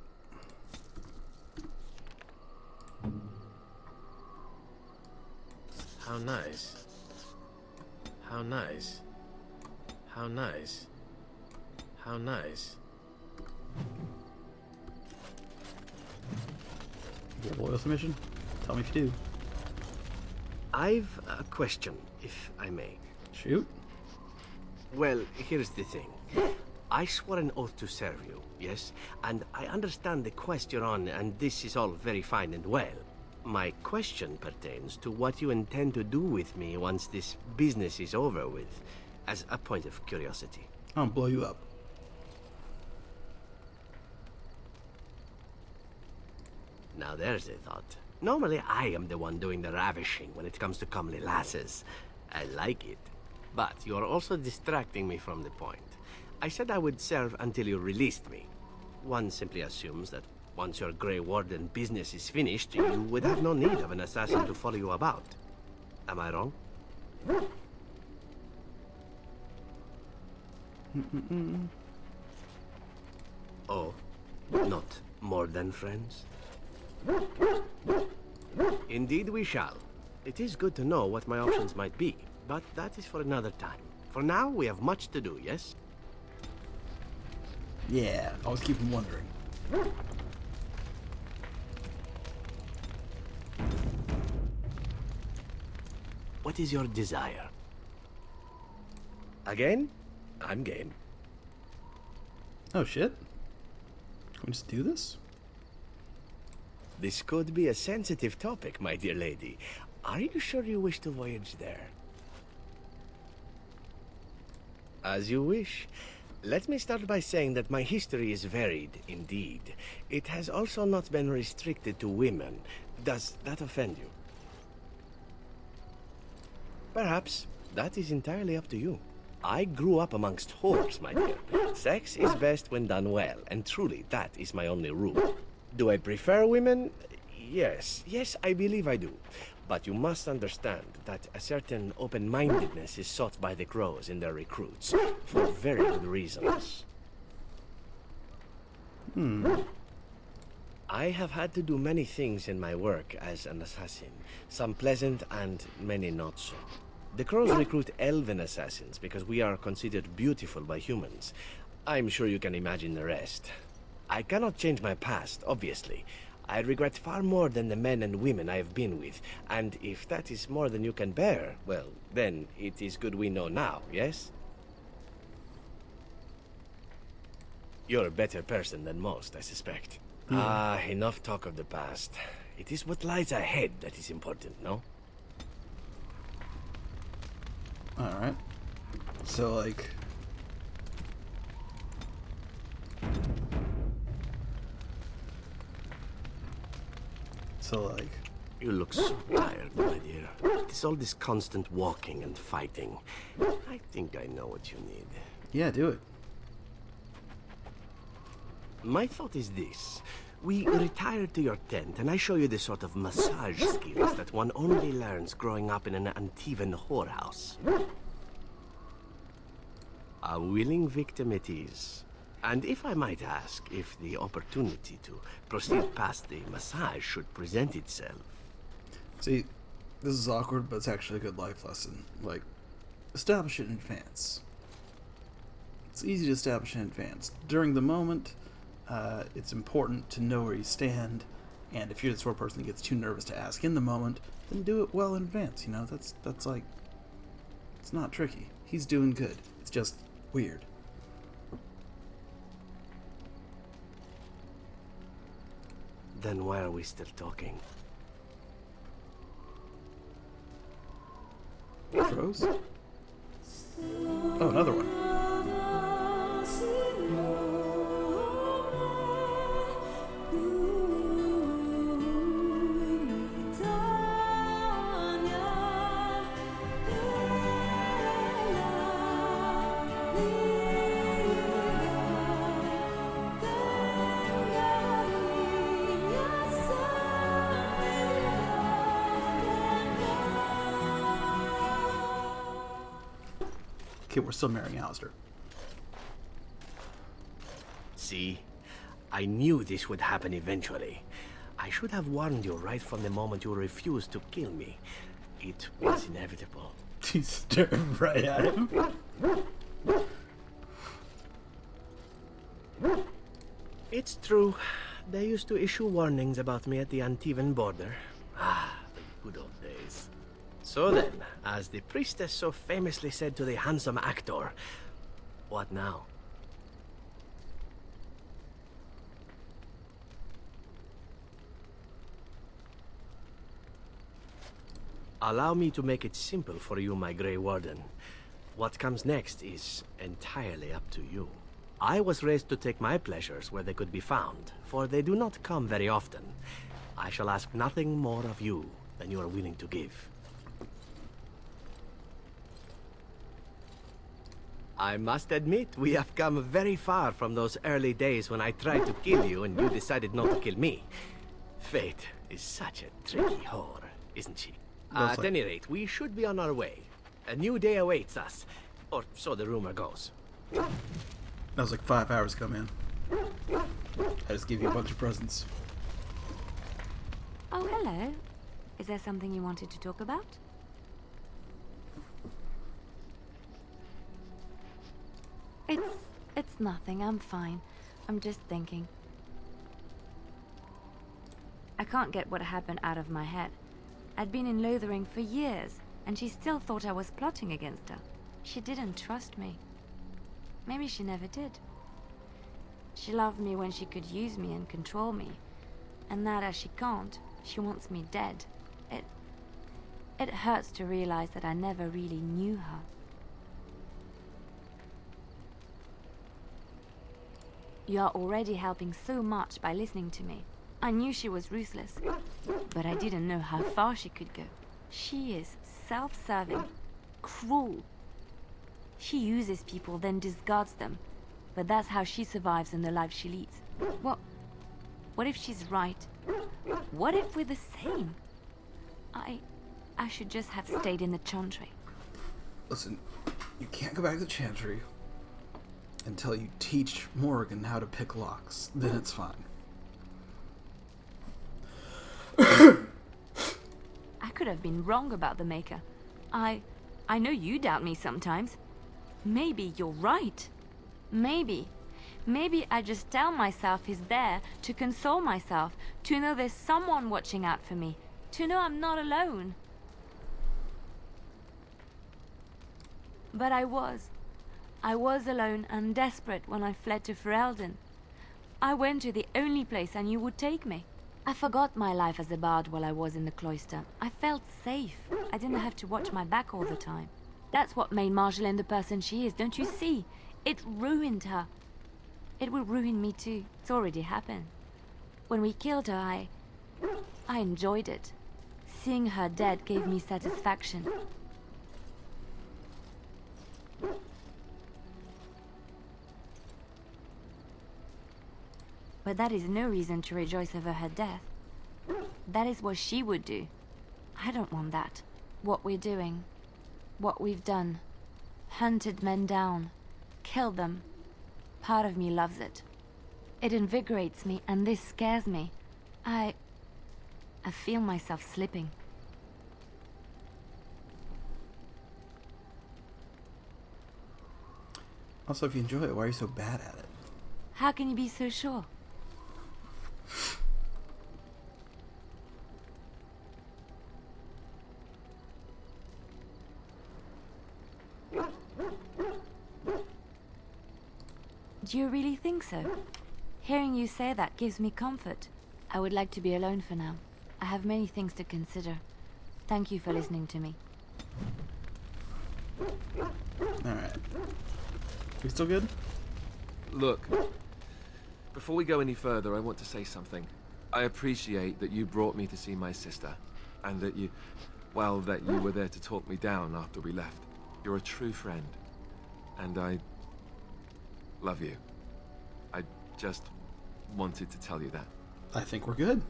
How nice. How nice. How nice. How nice. You have a loyalty mission? Tell me if you do. I've a question, if I may. Shoot. Well, here's the thing. I swore an oath to serve you, yes? And I understand the quest you're on, and this is all very fine and well. My question pertains to what you intend to do with me once this business is over with, as a point of curiosity. I'll blow you up. Now there's a thought. Normally I am the one doing the ravishing when it comes to comely lasses. I like it. But you're also distracting me from the point. I said I would serve until you released me. One simply assumes that once your Grey Warden business is finished, you would have no need of an assassin to follow you about. Am I wrong? Oh, not more than friends? Indeed we shall. It is good to know what my options might be, but that is for another time. For now, we have much to do, yes? Yeah, always keep them wondering. What is your desire? Again? I'm game. Oh shit. Can we just do this? This could be a sensitive topic, my dear lady. Are you sure you wish to voyage there? As you wish. Let me start by saying that my history is varied, indeed. It has also not been restricted to women. Does that offend you? Perhaps. That is entirely up to you. I grew up amongst whores, my dear. Sex is best when done well, and truly, that is my only rule. Do I prefer women? Yes, I believe I do. But you must understand that a certain open-mindedness is sought by the crows in their recruits, for very good reasons. I have had to do many things in my work as an assassin, some pleasant and many not so. The crows recruit elven assassins because we are considered beautiful by humans. I'm sure you can imagine the rest. I cannot change my past, obviously. I regret far more than the men and women I have been with, and if that is more than you can bear, well, then it is good we know now, yes? You're a better person than most, I suspect. Enough talk of the past. It is what lies ahead that is important, no? Alright. So, like... You look so tired, my dear. It is all this constant walking and fighting. I think I know what you need. Yeah, do it. My thought is this. We retire to your tent, and I show you the sort of massage skills that one only learns growing up in an Antivan whorehouse. A willing victim it is. And if I might ask, if the opportunity to proceed past the massage should present itself. See, this is awkward, but it's actually a good life lesson. Like, establish it in advance. It's easy to establish in advance. During the moment, it's important to know where you stand, and if you're the sort of person that gets too nervous to ask in the moment, then do it well in advance, you know? That's like, it's not tricky. He's doing good. It's just weird. Then why are we still talking? Froze? Oh, another one. Okay, we're still marrying Alistair. See? I knew this would happen eventually. I should have warned you right from the moment you refused to kill me. It was inevitable. He's staring right at him. It's true. They used to issue warnings about me at the Antivan border. Ah, the good old days. So then, as the priestess so famously said to the handsome actor, what now? Allow me to make it simple for you, my Grey Warden. What comes next is entirely up to you. I was raised to take my pleasures where they could be found, for they do not come very often. I shall ask nothing more of you than you are willing to give. I must admit, we have come very far from those early days when I tried to kill you and you decided not to kill me. Fate is such a tricky whore, isn't she? At any rate, we should be on our way. A new day awaits us, or so the rumor goes. That was like 5 hours ago, man. I just gave you a bunch of presents. Oh, hello. Is there something you wanted to talk about? It's nothing. I'm fine. I'm just thinking. I can't get what happened out of my head. I'd been in Lothering for years, and she still thought I was plotting against her. She didn't trust me. Maybe she never did. She loved me when she could use me and control me. And now that she can't, she wants me dead. It hurts to realize that I never really knew her. You are already helping so much by listening to me. I knew she was ruthless, but I didn't know how far she could go. She is self-serving, cruel. She uses people, then discards them. But that's how she survives in the life she leads. What if she's right? What if we're the same? I should just have stayed in the Chantry. Listen, you can't go back to the Chantry until you teach Morgan how to pick locks. Then it's fine. I could have been wrong about the Maker. I know you doubt me sometimes. Maybe you're right. Maybe I just tell myself he's there to console myself, to know there's someone watching out for me, to know I'm not alone. But I was alone and desperate when I fled to Ferelden. I went to the only place I knew would take me. I forgot my life as a bard while I was in the cloister. I felt safe. I didn't have to watch my back all the time. That's what made Marjolaine the person she is, don't you see? It ruined her. It will ruin me too. It's already happened. When we killed her, I enjoyed it. Seeing her dead gave me satisfaction. But that is no reason to rejoice over her death. That is what she would do. I don't want that. What we're doing, what we've done, hunted men down, killed them. Part of me loves it. It invigorates me, and this scares me. I feel myself slipping. Also, if you enjoy it, why are you so bad at it? How can you be so sure? Do you really think so? Hearing you say that gives me comfort. I would like to be alone for now. I have many things to consider. Thank you for listening to me. Alright. We still good? Look, before we go any further, I want to say something. I appreciate that you brought me to see my sister, and that you were there to talk me down after we left. You're a true friend, and I love you. I just wanted to tell you that. I think we're good.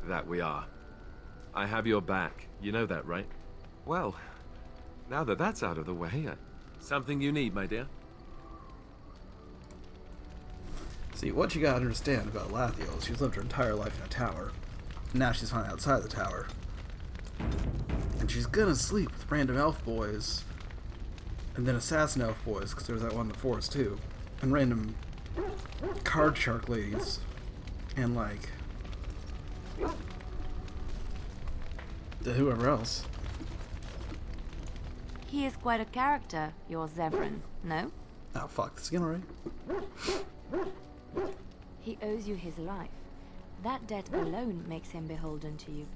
That we are. I have your back. You know that, right? Well, now that that's out of the way, something you need, my dear. See, what you gotta understand about Lathiel is she's lived her entire life in a tower. Now she's finally outside the tower. And she's gonna sleep with random elf boys. And then assassin elf boys, because there's that one in the forest too. And random card shark ladies. And like... whoever else. He is quite a character, your Zevran, no? Oh fuck, this is getting right. He owes you his life. That debt alone makes him beholden to you.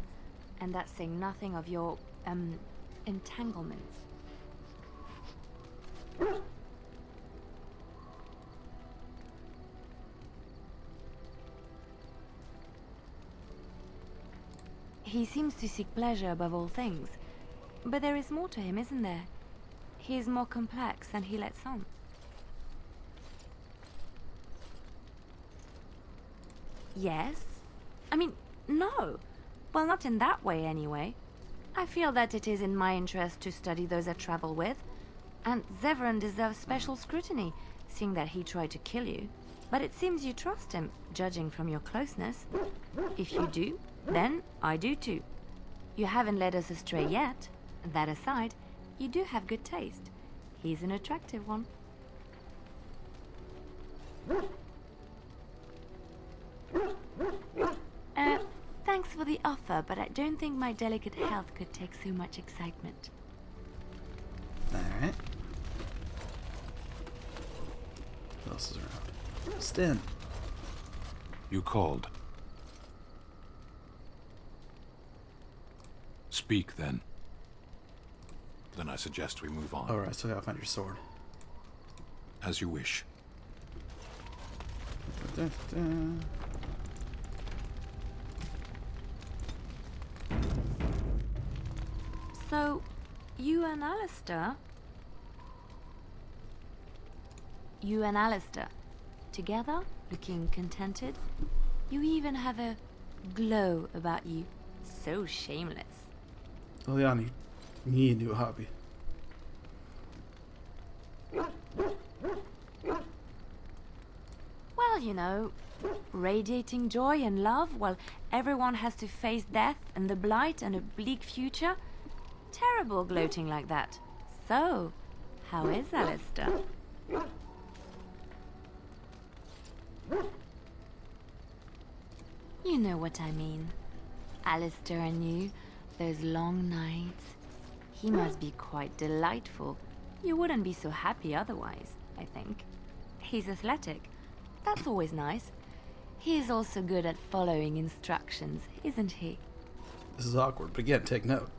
And that's saying nothing of your, entanglements. He seems to seek pleasure above all things. But there is more to him, isn't there? He is more complex than he lets on. Yes? I mean, no. Well, not in that way, anyway. I feel that it is in my interest to study those I travel with. And Zevran deserves special scrutiny, seeing that he tried to kill you. But it seems you trust him, judging from your closeness. If you do, then I do too. You haven't led us astray yet. That aside, you do have good taste. He's an attractive one. Thanks for the offer, but I don't think my delicate health could take so much excitement. Alright. What else is around? Sten. You called. Speak, then. Then I suggest we move on. Alright, so I gotta find your sword. As you wish. So, you and Alistair, together, looking contented. You even have a glow about you. So shameless. Well, yeah, I need a new hobby. Well, you know, radiating joy and love while everyone has to face death and the blight and a bleak future. Terrible gloating like that. So, how is Alistair? You know what I mean. Alistair and you, those long nights. He must be quite delightful. You wouldn't be so happy otherwise, I think. He's athletic. That's always nice. He is also good at following instructions, isn't he? This is awkward, but again, take note.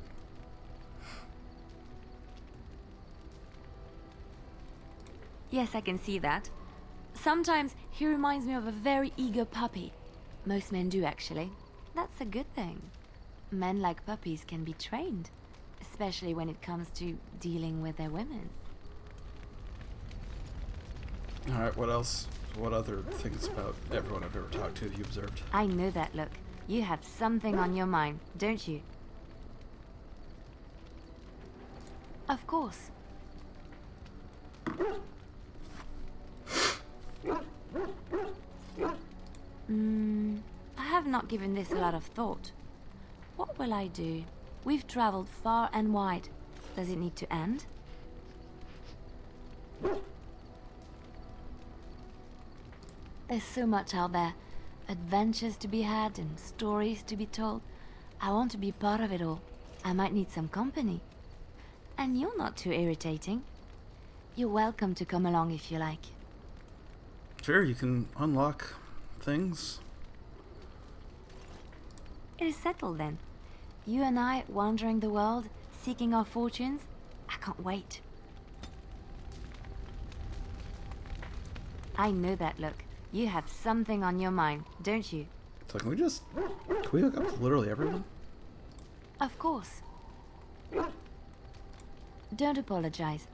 Yes, I can see that. Sometimes he reminds me of a very eager puppy. Most men do, actually. That's a good thing. Men like puppies can be trained, especially when it comes to dealing with their women. Alright, what else? What other things about everyone I've ever talked to have you observed? I know that look. You have something on your mind, don't you? Of course. I have not given this a lot of thought. What will I do? We've traveled far and wide. Does it need to end? There's so much out there. Adventures to be had and stories to be told. I want to be part of it all. I might need some company. And you're not too irritating. You're welcome to come along if you like. Sure, you can unlock things. It is settled then. You and I wandering the world, seeking our fortunes. I can't wait. I know that look. You have something on your mind, don't you? So can we hook up with literally everyone? Of course. Don't apologize.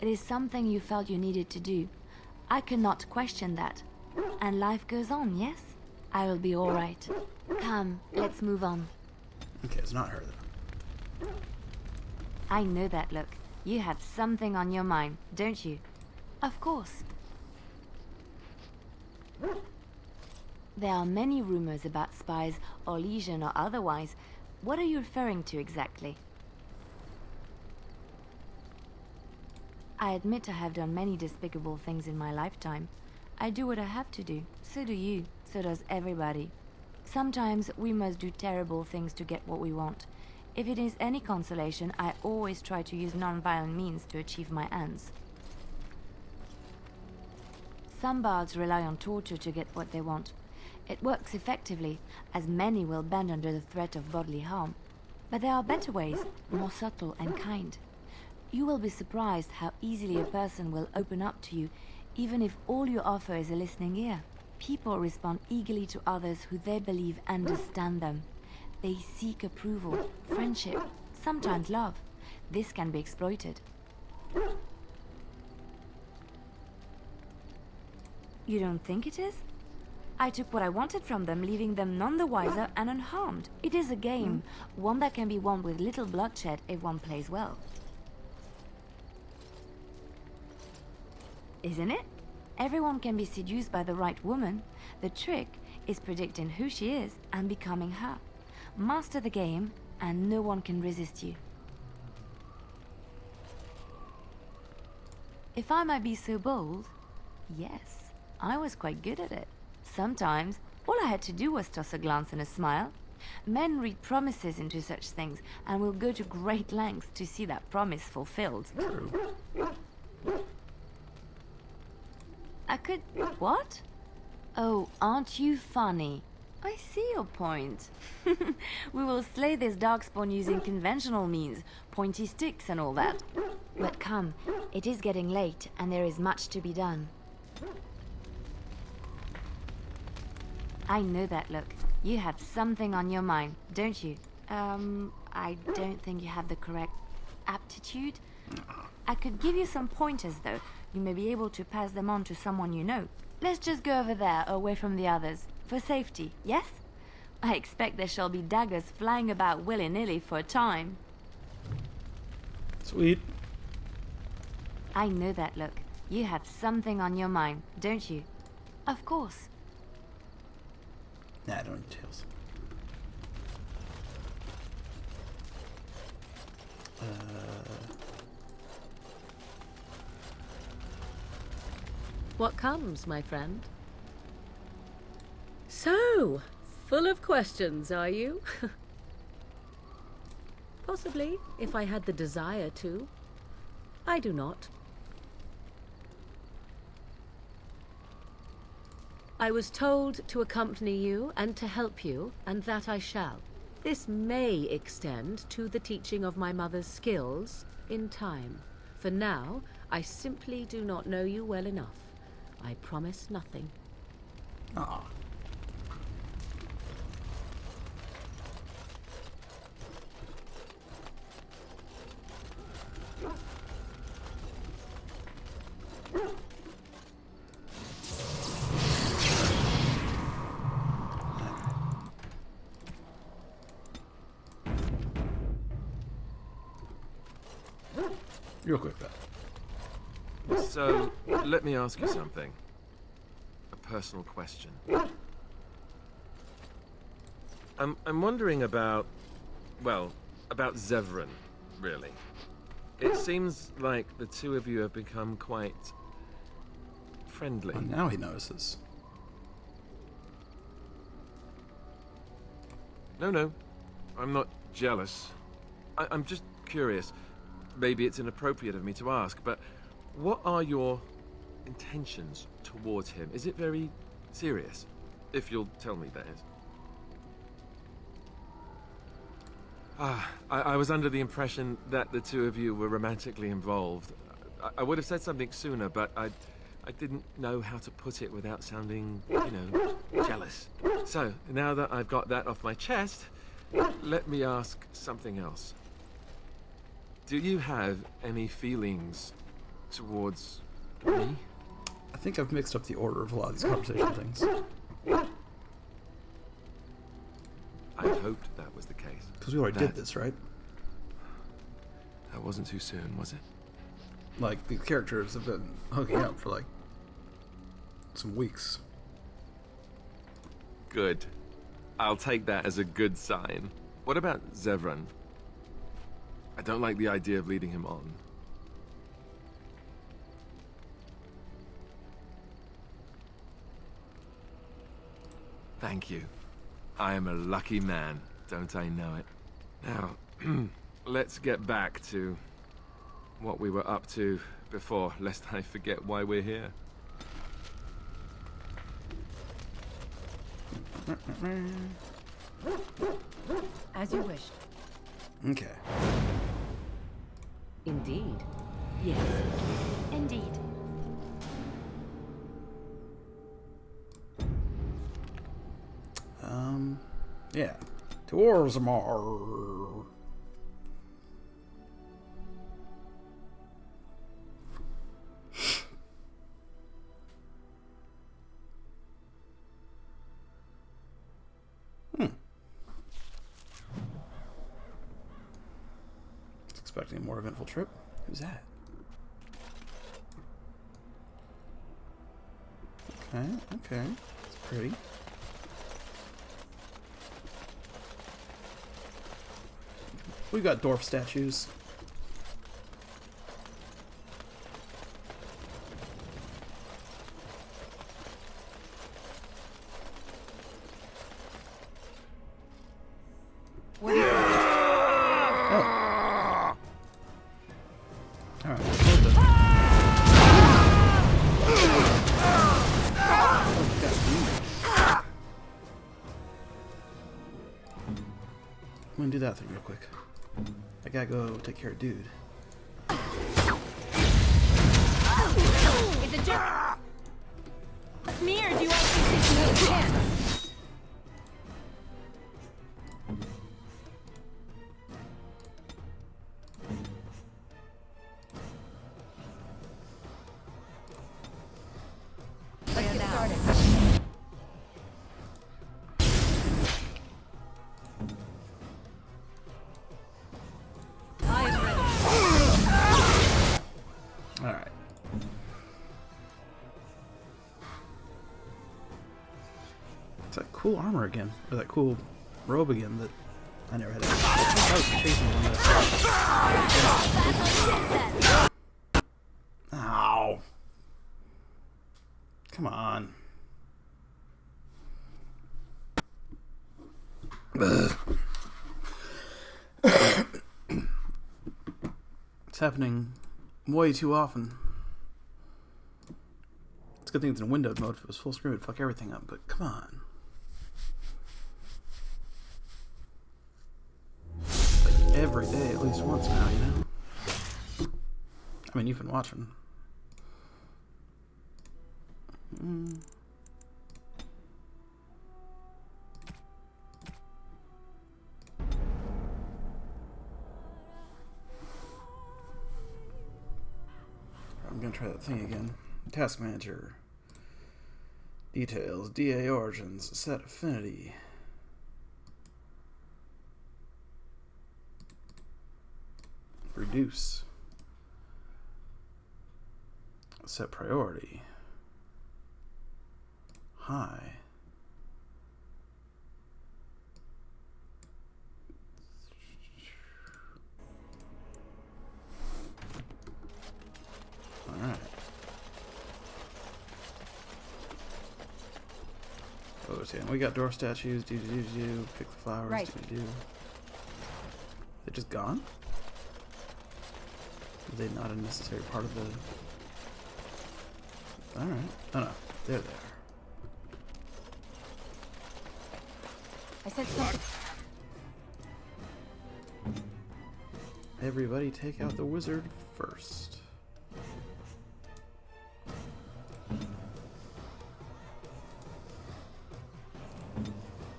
It is something you felt you needed to do. I cannot question that. And life goes on, yes? I will be all right. Come, let's move on. Okay, it's not her though. I know that look. You have something on your mind, don't you? Of course. There are many rumors about spies, or legion or otherwise. What are you referring to exactly? I admit I have done many despicable things in my lifetime. I do what I have to do. So do you. So does everybody. Sometimes we must do terrible things to get what we want. If it is any consolation, I always try to use non-violent means to achieve my ends. Some bards rely on torture to get what they want. It works effectively, as many will bend under the threat of bodily harm. But there are better ways, more subtle and kind. You will be surprised how easily a person will open up to you, even if all you offer is a listening ear. People respond eagerly to others who they believe understand them. They seek approval, friendship, sometimes love. This can be exploited. You don't think it is? I took what I wanted from them, leaving them none the wiser and unharmed. It is a game, one that can be won with little bloodshed if one plays well. Isn't it? Everyone can be seduced by the right woman. The trick is predicting who she is and becoming her. Master the game, and no one can resist you. If I might be so bold, yes, I was quite good at it. Sometimes, all I had to do was toss a glance and a smile. Men read promises into such things, and will go to great lengths to see that promise fulfilled. True. I could... what? Oh, aren't you funny? I see your point. We will slay this darkspawn using conventional means, pointy sticks and all that. But come, it is getting late, and there is much to be done. I know that look. You have something on your mind, don't you? I don't think you have the correct aptitude. I could give you some pointers, though. You may be able to pass them on to someone you know. Let's just go over there, away from the others. For safety, yes? I expect there shall be daggers flying about willy-nilly for a time. Sweet. I know that look. You have something on your mind, don't you? Of course. Nah, I don't need details. What comes, my friend? So, full of questions, are you? Possibly, if I had the desire to. I do not. I was told to accompany you and to help you, and that I shall. This may extend to the teaching of my mother's skills in time. For now, I simply do not know you well enough. I promise nothing. Ah. Real quick, though. So, let me ask you something. A personal question. I'm wondering about, well, about Zevran, really. It seems like the two of you have become quite friendly. And now he notices. No, I'm not jealous. I'm just curious. Maybe it's inappropriate of me to ask, but what are your intentions towards him? Is it very serious? If you'll tell me, that is. I was under the impression that the two of you were romantically involved. I would have said something sooner, but I didn't know how to put it without sounding, jealous. So, now that I've got that off my chest, let me ask something else. Do you have any feelings towards me? I think I've mixed up the order of a lot of these conversation things. I hoped that was the case. Because we already did this, right? That wasn't too soon, was it? Like, the characters have been hooking up for, like, some weeks. Good. I'll take that as a good sign. What about Zevran? I don't like the idea of leading him on. Thank you. I am a lucky man, don't I know it? Now, let's get back to what we were up to before, lest I forget why we're here. As you wish. Okay. Indeed. Yes. Indeed. Yeah. To Orzammar. Expecting a more eventful trip. Who's that? Okay. It's pretty. We've got dwarf statues. What do you think? I'm gonna do that thing real quick. I gotta go take care of dude. Is it just me, or do you actually think you have a chance? Let's get started. Alright. It's that cool armor again. Or that cool robe again that I never had. I was chasing one that. Ow. Come on. It's happening way too often. It's a good thing it's in windowed mode. If it was full screen, it would fuck everything up, but come on. Like every day, at least once now, you know? I mean, you've been watching. I'm gonna try that thing again. Task manager. Details. DA origins. Set affinity. Reduce. Set priority. High. Alright. Oh, so we got door statues. Do. Pick the flowers. Right. Do. They're just gone? Are they not a necessary part of the... Alright. Oh no. There they are. I said something. Everybody take out the wizard first.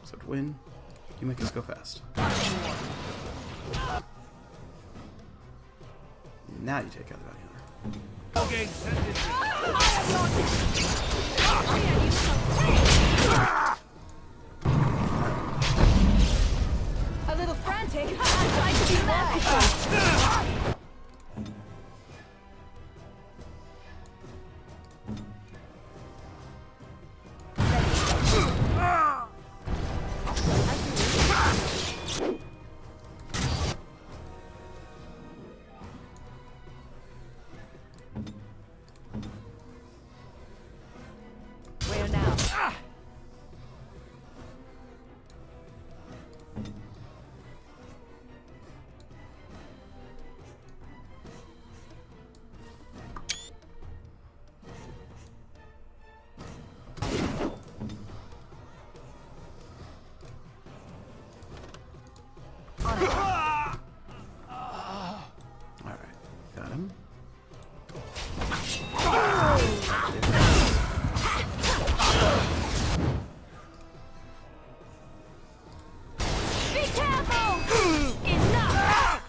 Except Win, you make us go fast. Now you take out the bounty hunter. Okay, send it. A little frantic. I'm trying to be merciful. Where now? Alright, got him. Be careful! Enough!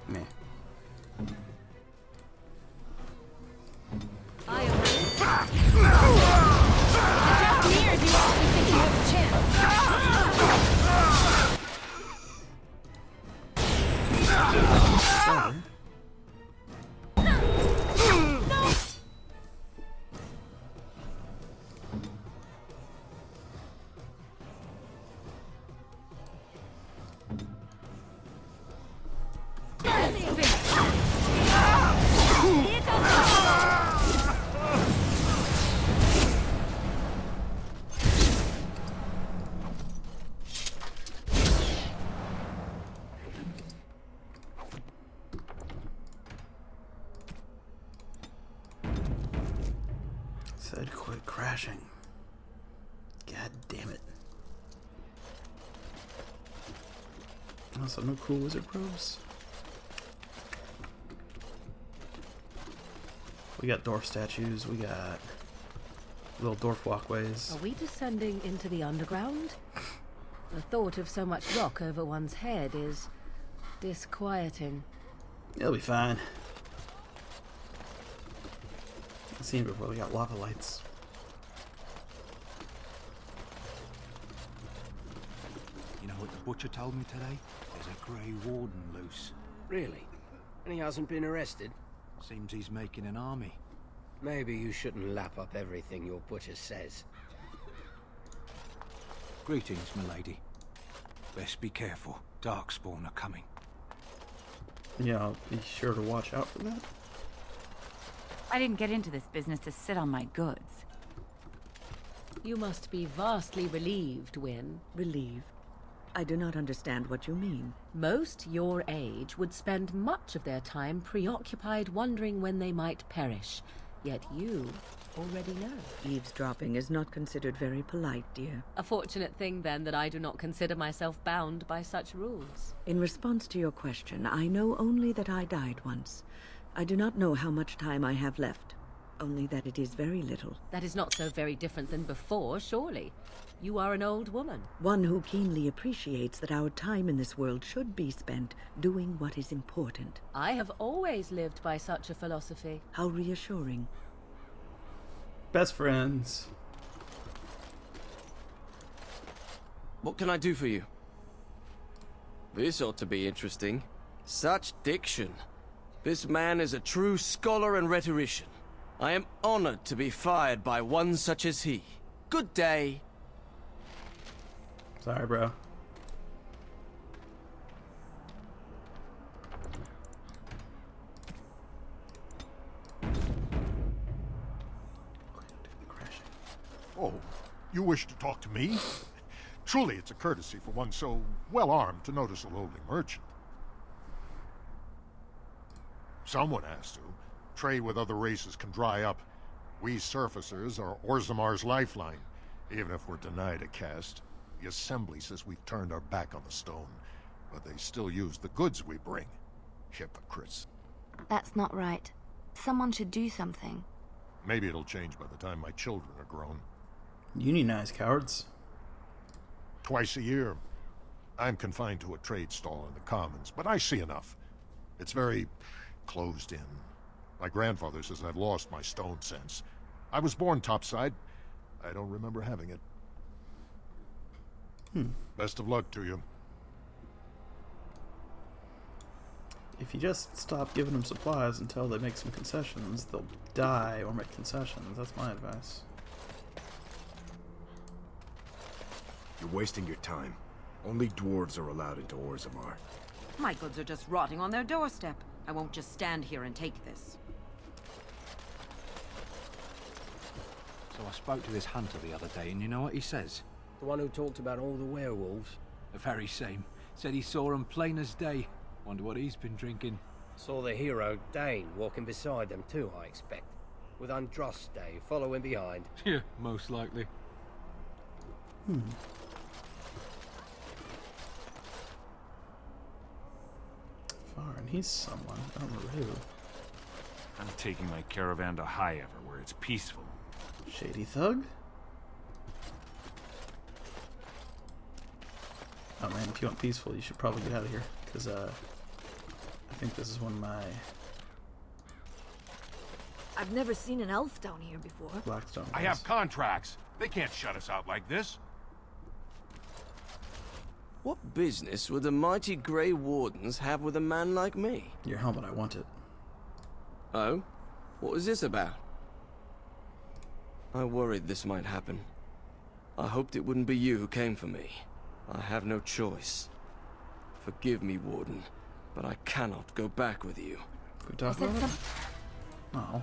Meh. I am ready. Just neared you all to think you have a chance. Sorry. Here comes Said quit crashing. God damn it. Also, no cool wizard probes. We got dwarf statues, we got little dwarf walkways. Are we descending into the underground? The thought of so much rock over one's head is disquieting. It'll be fine. I've seen it before, we got lava lights. You know what the butcher told me today? There's a Grey Warden loose. Really? And he hasn't been arrested? Seems he's making an army. Maybe you shouldn't lap up everything your butcher says. Greetings, milady. Best be careful. Darkspawn are coming. Yeah, I'll be sure to watch out for that. I didn't get into this business to sit on my goods. You must be vastly relieved, Wynne. Relieved? I do not understand what you mean. Most your age would spend much of their time preoccupied wondering when they might perish. Yet you already know. Eavesdropping is not considered very polite, dear. A fortunate thing, then, that I do not consider myself bound by such rules. In response to your question, I know only that I died once. I do not know how much time I have left. Only that it is very little. That is not so very different than before, surely. You are an old woman. One who keenly appreciates that our time in this world should be spent doing what is important. I have always lived by such a philosophy. How reassuring. Best friends. What can I do for you? This ought to be interesting. Such diction. This man is a true scholar and rhetorician. I am honored to be fired by one such as he. Good day. Sorry, bro. Oh, you wish to talk to me? Truly, it's a courtesy for one so well-armed to notice a lowly merchant. Someone has to. Trade with other races can dry up. We surfacers are Orzamar's lifeline, even if we're denied a caste. The Assembly says we've turned our back on the stone, but they still use the goods we bring. Hypocrites. That's not right. Someone should do something. Maybe it'll change by the time my children are grown. Unionize, cowards. Twice a year. I'm confined to a trade stall in the Commons, but I see enough. It's very closed in. My grandfather says I've lost my stone sense. I was born topside. I don't remember having it. Best of luck to you. If you just stop giving them supplies until they make some concessions, they'll die or make concessions. That's my advice. You're wasting your time. Only dwarves are allowed into Orzammar. My goods are just rotting on their doorstep. I won't just stand here and take this. So I spoke to this hunter the other day, and you know what he says? The one who talked about all the werewolves? The very same. Said he saw 'em plain as day. Wonder what he's been drinking. Saw the hero, Dane, walking beside them too, I expect. With Andraste following behind. Yeah, most likely. Foreign, he's someone. I don't remember who. I'm taking my caravan to Highever, where it's peaceful. Shady thug? Oh man, if you want peaceful, you should probably get out of here. Because, I think this is one of my I've never seen an elf down here before. Blackstone. I have contracts. They can't shut us out like this. What business would the mighty Grey Wardens have with a man like me? Your helmet, I want it. Oh? What was this about? I worried this might happen. I hoped it wouldn't be you who came for me. I have no choice. Forgive me, Warden, but I cannot go back with you. Can we talk about it? Oh.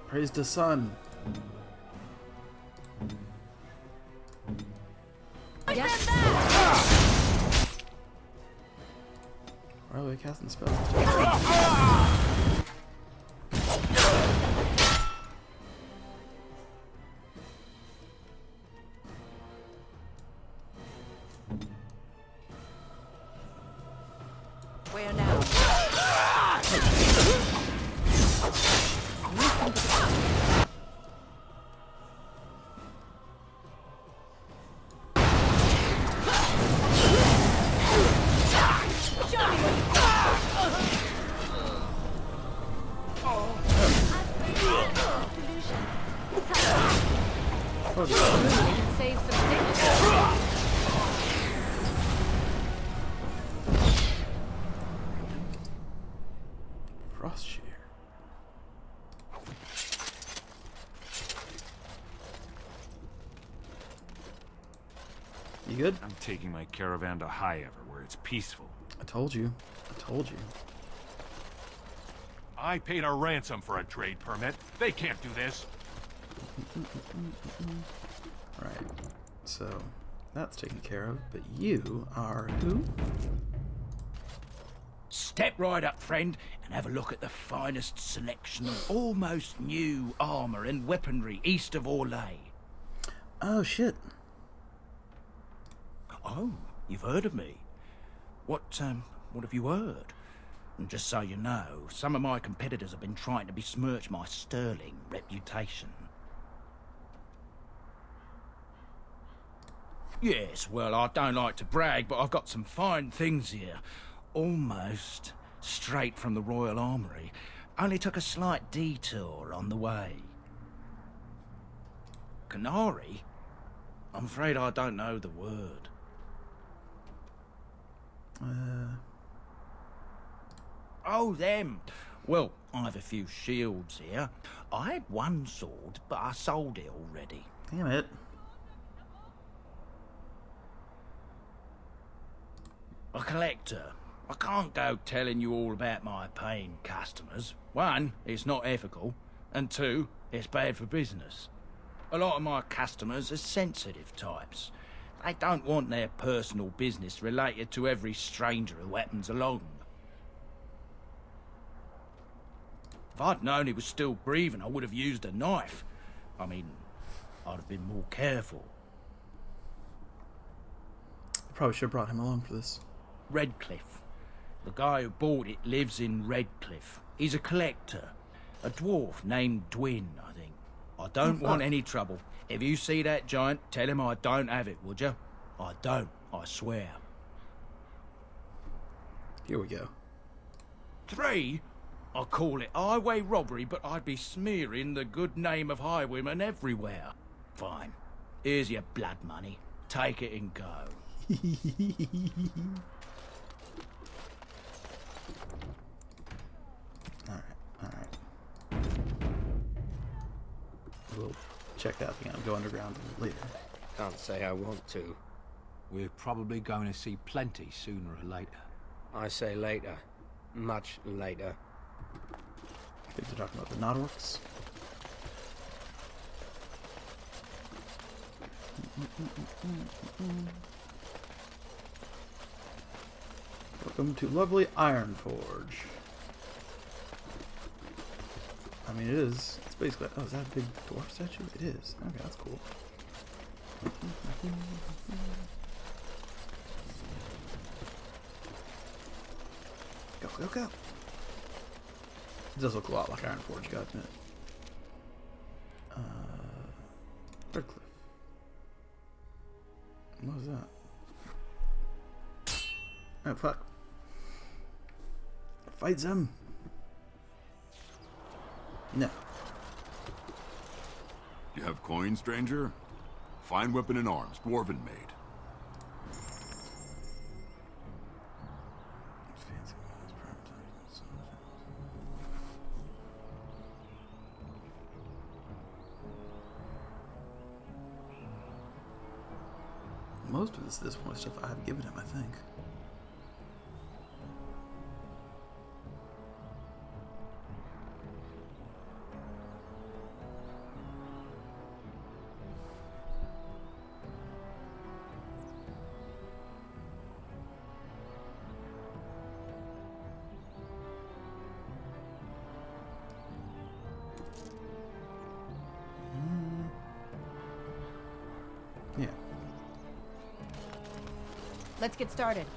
Praise the sun. Why are they casting spells? Where now? Save some dignity. Frost shear. You good? I'm taking my caravan to Highever, where it's peaceful. I told you. I told you. I paid a ransom for a trade permit. They can't do this. Right. So, that's taken care of, but you are who? Step right up, friend, and have a look at the finest selection of almost new armor and weaponry east of Orlais. Oh, shit. Oh, you've heard of me. What have you heard? And just so you know, some of my competitors have been trying to besmirch my sterling reputation. Yes, well, I don't like to brag, but I've got some fine things here. Almost straight from the Royal Armoury. Only took a slight detour on the way. Canary? I'm afraid I don't know the word. Oh, them. Well, I have a few shields here. I had one sword, but I sold it already. Damn it. A collector. I can't go telling you all about my paying customers. One, it's not ethical, and two, it's bad for business. A lot of my customers are sensitive types. They don't want their personal business related to every stranger who happens along. If I'd known he was still breathing, I would have used a knife. I mean, I'd have been more careful. Probably should have brought him along for this. Redcliffe. The guy who bought it lives in Redcliffe. He's a collector. A dwarf named Dwin, I think. I don't want any trouble. If you see that giant, tell him I don't have it, would you? I don't, I swear. Here we go. 3? I call it highway robbery, but I'd be smearing the good name of highwaymen everywhere. Fine. Here's your blood money. Take it and go. Alright. We'll check out the Go Underground later. Can't say I want to. We're probably going to see plenty sooner or later. I say later. Much later. I think they're talking about the Nautorks. Welcome to lovely Ironforge. I mean, it is. It's basically. Oh, is that a big dwarf statue? It is. Okay, that's cool. Go, go, go! It does look a lot like Ironforge, you gotta admit. Redcliffe. What was that? Oh, fuck. Fight them! No. You have coin, stranger? Fine weapon and arms, dwarven made. Most of this point stuff I have given him, I think. Yeah. Let's get started.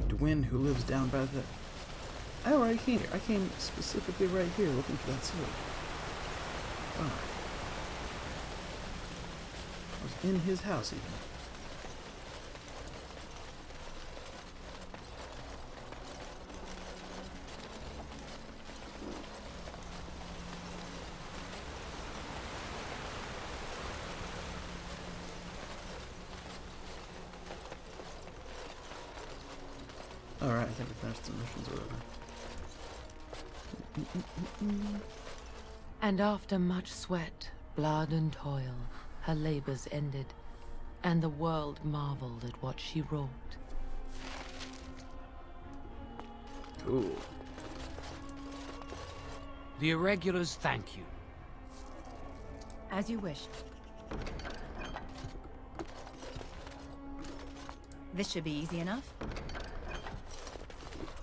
Dwin, who lives down by the... Oh, right here. I came specifically right here looking for that sword. Oh. I was in his house even. Alright, I think we finished some missions or whatever. And after much sweat, blood and toil, her labors ended, and the world marveled at what she wrought. Cool. The irregulars thank you. As you wish. This should be easy enough.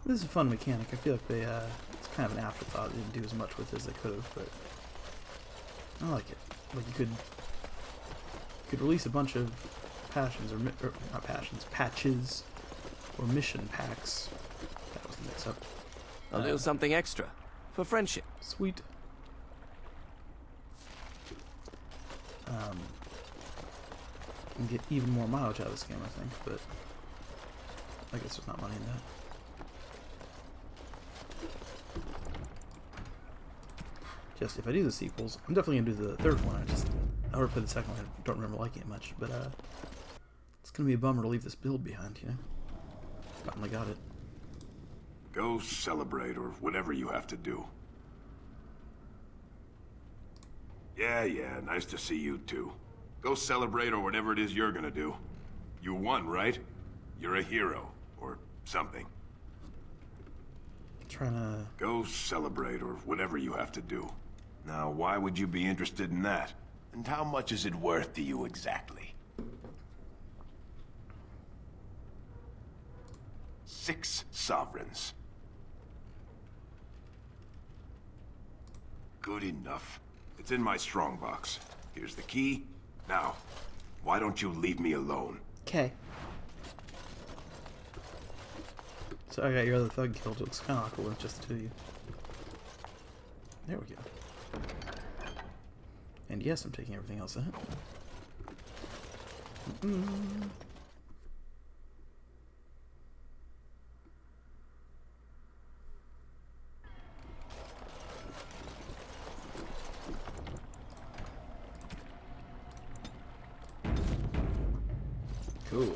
This is a fun mechanic. I feel like they, it's kind of an afterthought. They didn't do as much with it as they could have, but I like it. Like you could release a bunch of passions, or not passions, patches, or mission packs. That was the mix-up. A little something extra for friendship. Sweet. And get even more mileage out of this game, I think, but I guess there's not money in that. Just if I do the sequels, I'm definitely gonna do the third one. I already played the second one. I don't remember liking it much, but it's gonna be a bummer to leave this build behind. You know, finally got it. Go celebrate, or whatever you have to do. Yeah, nice to see you too. Go celebrate, or whatever it is you're gonna do. You won, right? You're a hero, or something. Trying to... Go celebrate, or whatever you have to do. Now, why would you be interested in that? And how much is it worth to you exactly? 6 sovereigns. Good enough. It's in my strongbox. Here's the key. Now, why don't you leave me alone? Okay. So I got your other thug killed. It looks kind of awkward with just the two of you. There we go. And yes, I'm taking everything else out. Cool.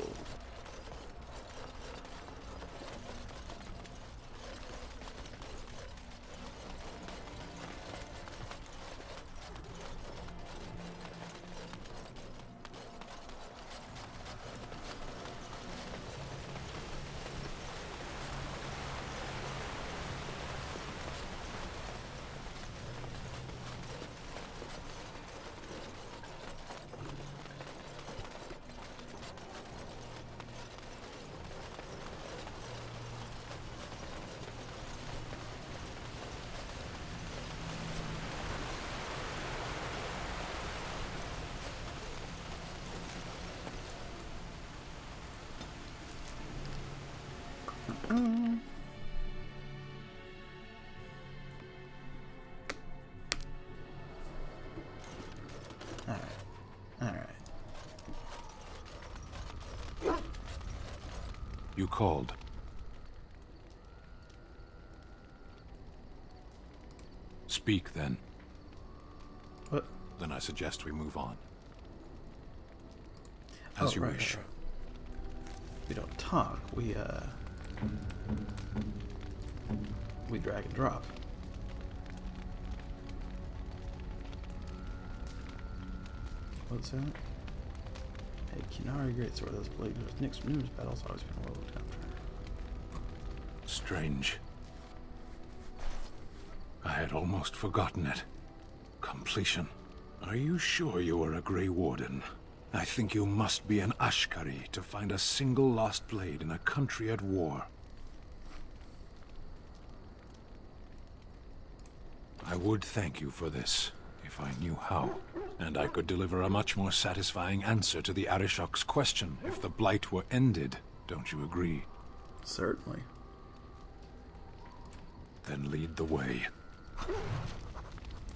Alright. You called. Speak, then. What? Then I suggest we move on. As you wish. Right. We don't talk, we drag and drop. What's that? Hey, Kinari Greatsword, those blades with Nick's numerous battles always been well looked after. Strange. I had almost forgotten it. Completion. Are you sure you are a Grey Warden? I think you must be an Ashkari to find a single lost blade in a country at war. I would thank you for this, if I knew how. And I could deliver a much more satisfying answer to the Arishok's question if the Blight were ended. Don't you agree? Certainly. Then lead the way.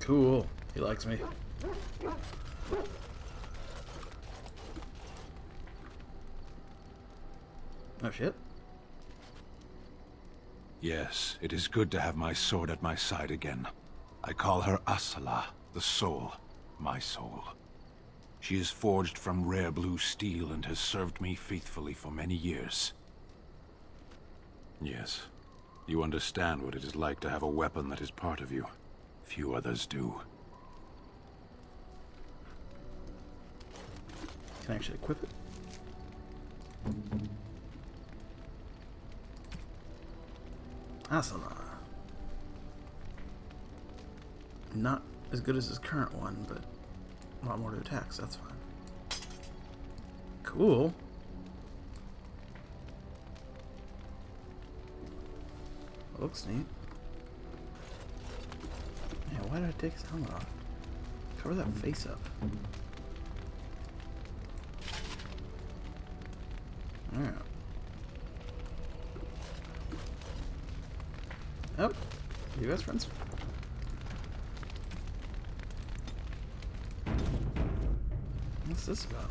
Cool. He likes me. Oh shit. Yes, it is good to have my sword at my side again. I call her Asala, the soul, my soul. She is forged from rare blue steel and has served me faithfully for many years. Yes, you understand what it is like to have a weapon that is part of you. Few others do. Can I actually equip it? Asala. Not as good as his current one, but a lot more to attack, so that's fine. Cool. Looks neat. Yeah, why did I take his helmet off? Cover that face up. Alright. Oh, you guys friends? What's this about?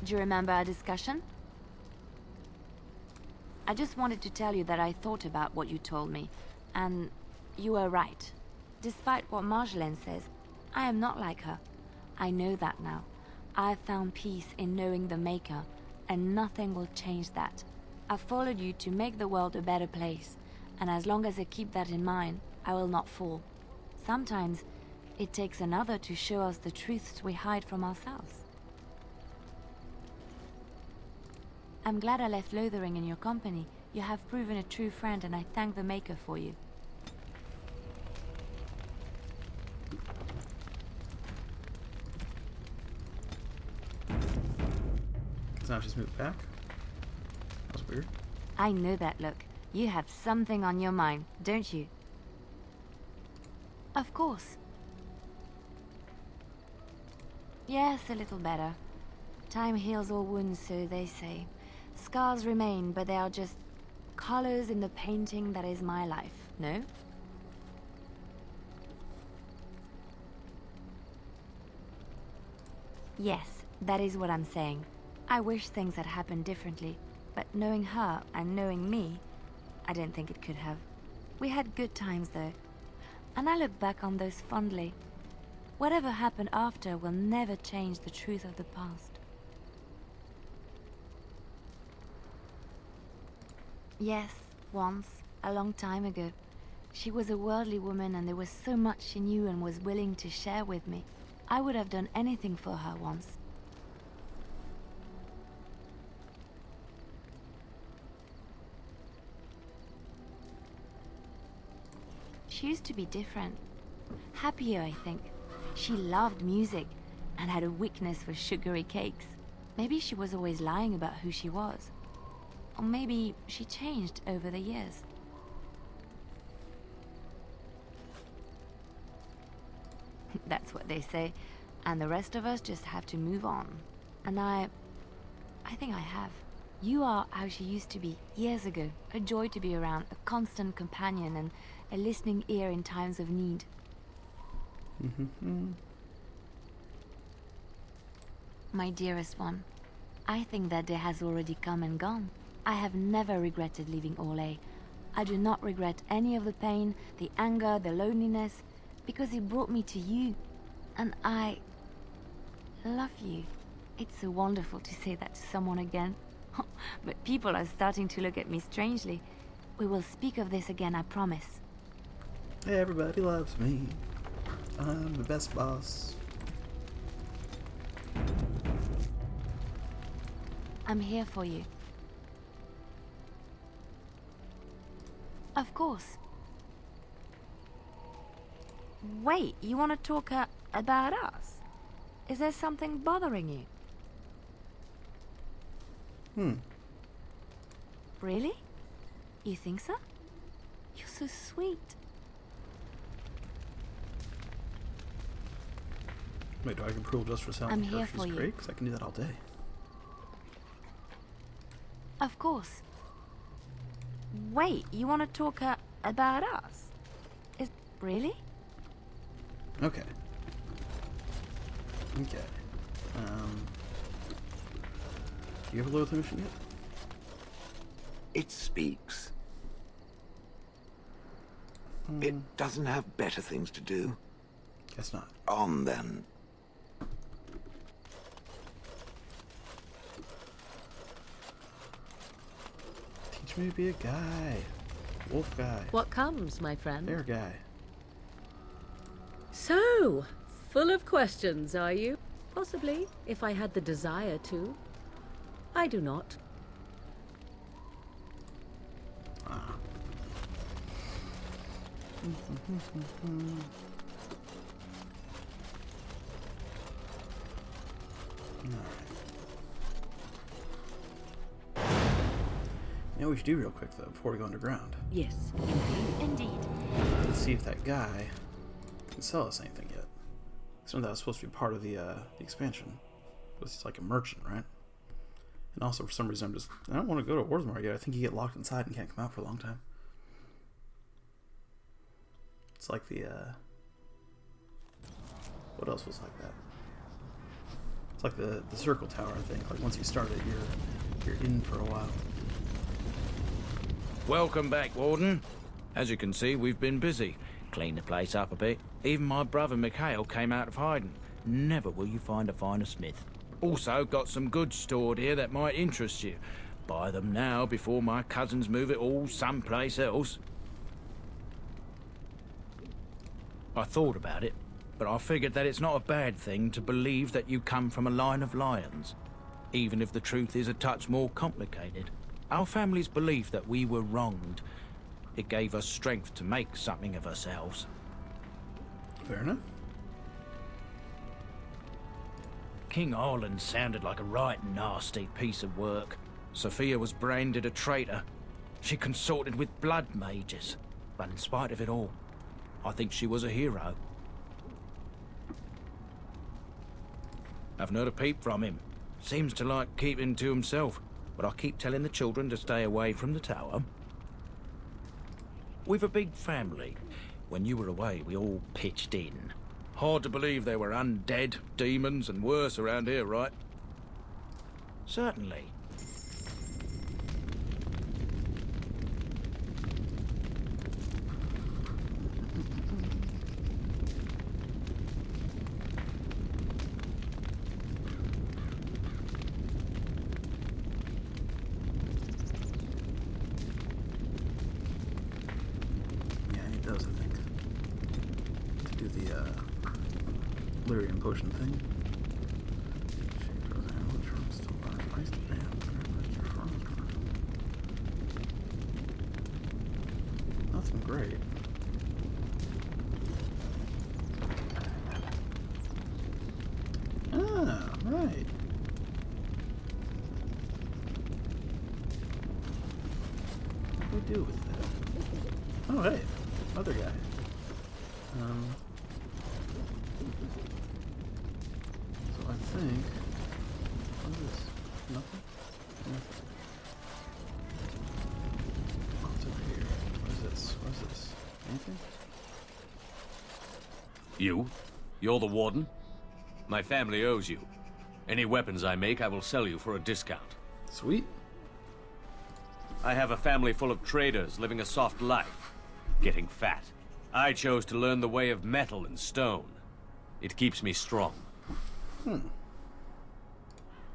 Do you remember our discussion? I just wanted to tell you that I thought about what you told me, and you were right. Despite what Marjolaine says, I am not like her. I know that now. I've found peace in knowing the Maker, and nothing will change that. I've followed you to make the world a better place, and as long as I keep that in mind, I will not fall. Sometimes, it takes another to show us the truths we hide from ourselves. I'm glad I left Lothering in your company. You have proven a true friend, and I thank the Maker for you. So now she's moved back? That was weird. I know that look. You have something on your mind, don't you? Of course. Yes, a little better. Time heals all wounds, so they say. Scars remain, but they are just colors in the painting that is my life, no? Yes, that is what I'm saying. I wish things had happened differently, but knowing her and knowing me, I don't think it could have. We had good times though, and I look back on those fondly. Whatever happened after will never change the truth of the past. Yes, once, a long time ago. She was a worldly woman and there was so much she knew and was willing to share with me. I would have done anything for her once. She used to be different. Happier, I think. She loved music and had a weakness for sugary cakes. Maybe she was always lying about who she was. Or maybe she changed over the years. That's what they say. And the rest of us just have to move on. And I think I have. You are how she used to be years ago. A joy to be around, a constant companion and a listening ear in times of need. My dearest one, I think that day has already come and gone. I have never regretted leaving Orlais. I do not regret any of the pain, the anger, the loneliness, because it brought me to you. And I love you. It's so wonderful to say that to someone again. But people are starting to look at me strangely. We will speak of this again, I promise. Everybody loves me. I'm the best boss. I'm here for you. Of course. Wait, you want to talk about us? Is there something bothering you? Really? You think so? You're so sweet. Wait, do I get approval just for selling I'm here for you. Great, because I can do that all day. Of course. Wait, you want to talk about us? Is really? Okay. Okay. Do you have a loyalty mission yet? It speaks. It doesn't have better things to do. Guess not. On then. Teach me to be a guy. Wolf guy. What comes, my friend? Bear guy. So, full of questions, are you? Possibly, if I had the desire to. I do not. You know what we should do real quick, though, before we go underground? Yes, Indeed. Let's see if that guy can sell us anything yet. Some of that was supposed to be part of the expansion. But he's like a merchant, right? And also, for some reason, I don't want to go to Orzammar yet. I think you get locked inside and can't come out for a long time. It's like the, what else was like that? It's like the Circle Tower, I think. Like, once you start it, you're in for a while. Welcome back, Warden. As you can see, we've been busy. Cleaned the place up a bit. Even my brother Mikhail came out of hiding. Never will you find a finer smith. Also, got some goods stored here that might interest you. Buy them now before my cousins move it all someplace else. I thought about it, but I figured that it's not a bad thing to believe that you come from a line of lions. Even if the truth is a touch more complicated. Our family's belief that we were wronged. It gave us strength to make something of ourselves. Fair enough. King Arlen sounded like a right nasty piece of work. Sophia was branded a traitor. She consorted with blood mages. But in spite of it all, I think she was a hero. Haven't heard a peep from him. Seems to like keeping to himself. But I keep telling the children to stay away from the tower. We've a big family. When you were away, we all pitched in. Hard to believe there were undead, demons, and worse around here, right? Certainly. Lyrium potion thing. Nothing great. Ah, right. What do we do with that? Oh, hey, other guy. So I think, what is this? Nothing? Nothing. What's over here? What is this? What is this? Anything? You? You're the warden? My family owes you. Any weapons I make, I will sell you for a discount. Sweet. I have a family full of traders living a soft life, getting fat. I chose to learn the way of metal and stone. It keeps me strong.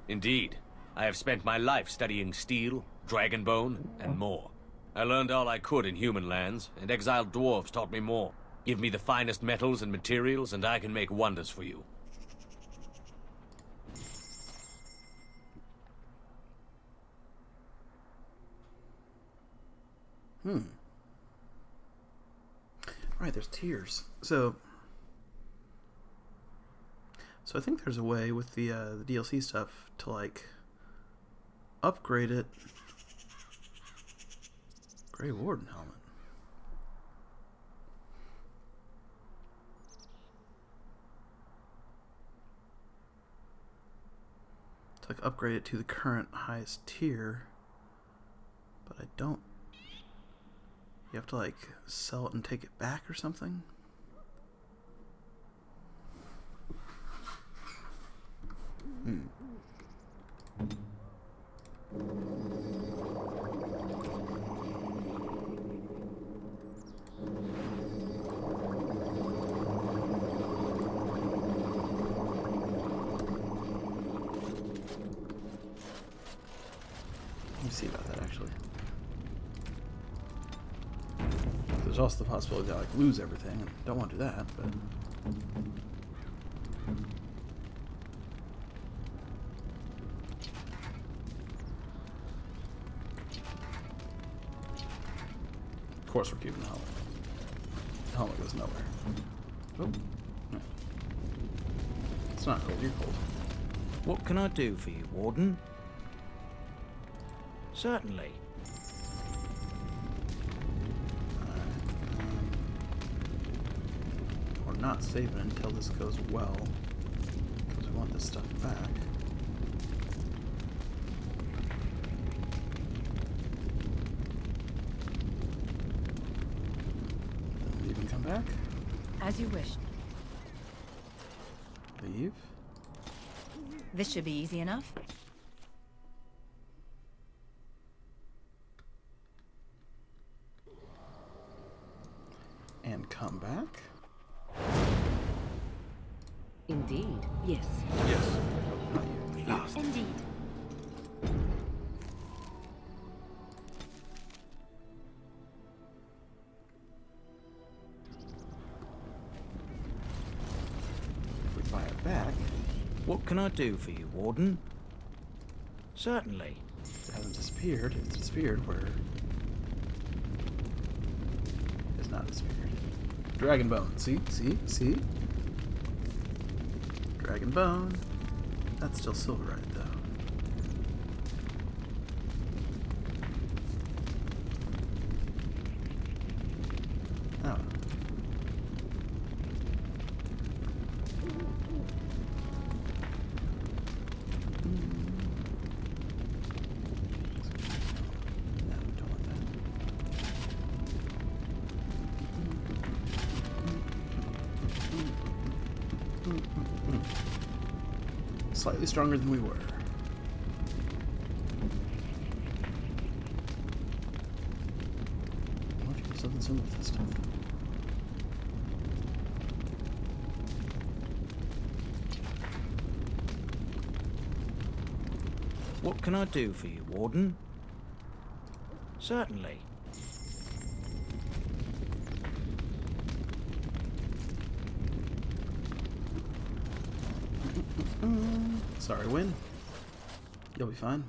Indeed, I have spent my life studying steel, dragonbone, and more. I learned all I could in human lands, and exiled dwarves taught me more. Give me the finest metals and materials, and I can make wonders for you. Right, there's tiers. So I think there's a way with the DLC stuff to like upgrade it. Grey Warden helmet. To like upgrade it to the current highest tier, but I don't. You have to like sell it and take it back or something? Let me see about that actually. There's also the possibility that I like lose everything, and don't want to do that, but of course we're keeping the helmet. helmet goes nowhere. Oh. No. It's not cold, you're cold. What can I do for you, Warden? Certainly. We're not saving until this goes well, because we want this stuff back. Then leave and come back. As you wish. Leave. This should be easy enough. And come back. Indeed, yes. Yes. Not you. Last. Indeed. If we buy it back. What can I do for you, Warden? Certainly. It hasn't disappeared. It's disappeared where? It's not disappeared. Dragon bone. See? See? See? Dragon bone. That's still silverite, though. Oh. No, don't want that. Slightly stronger than we were. I wonder if you do something similar with this stuff. What can I do for you, Warden? Certainly. Sorry, Win. You'll be fine.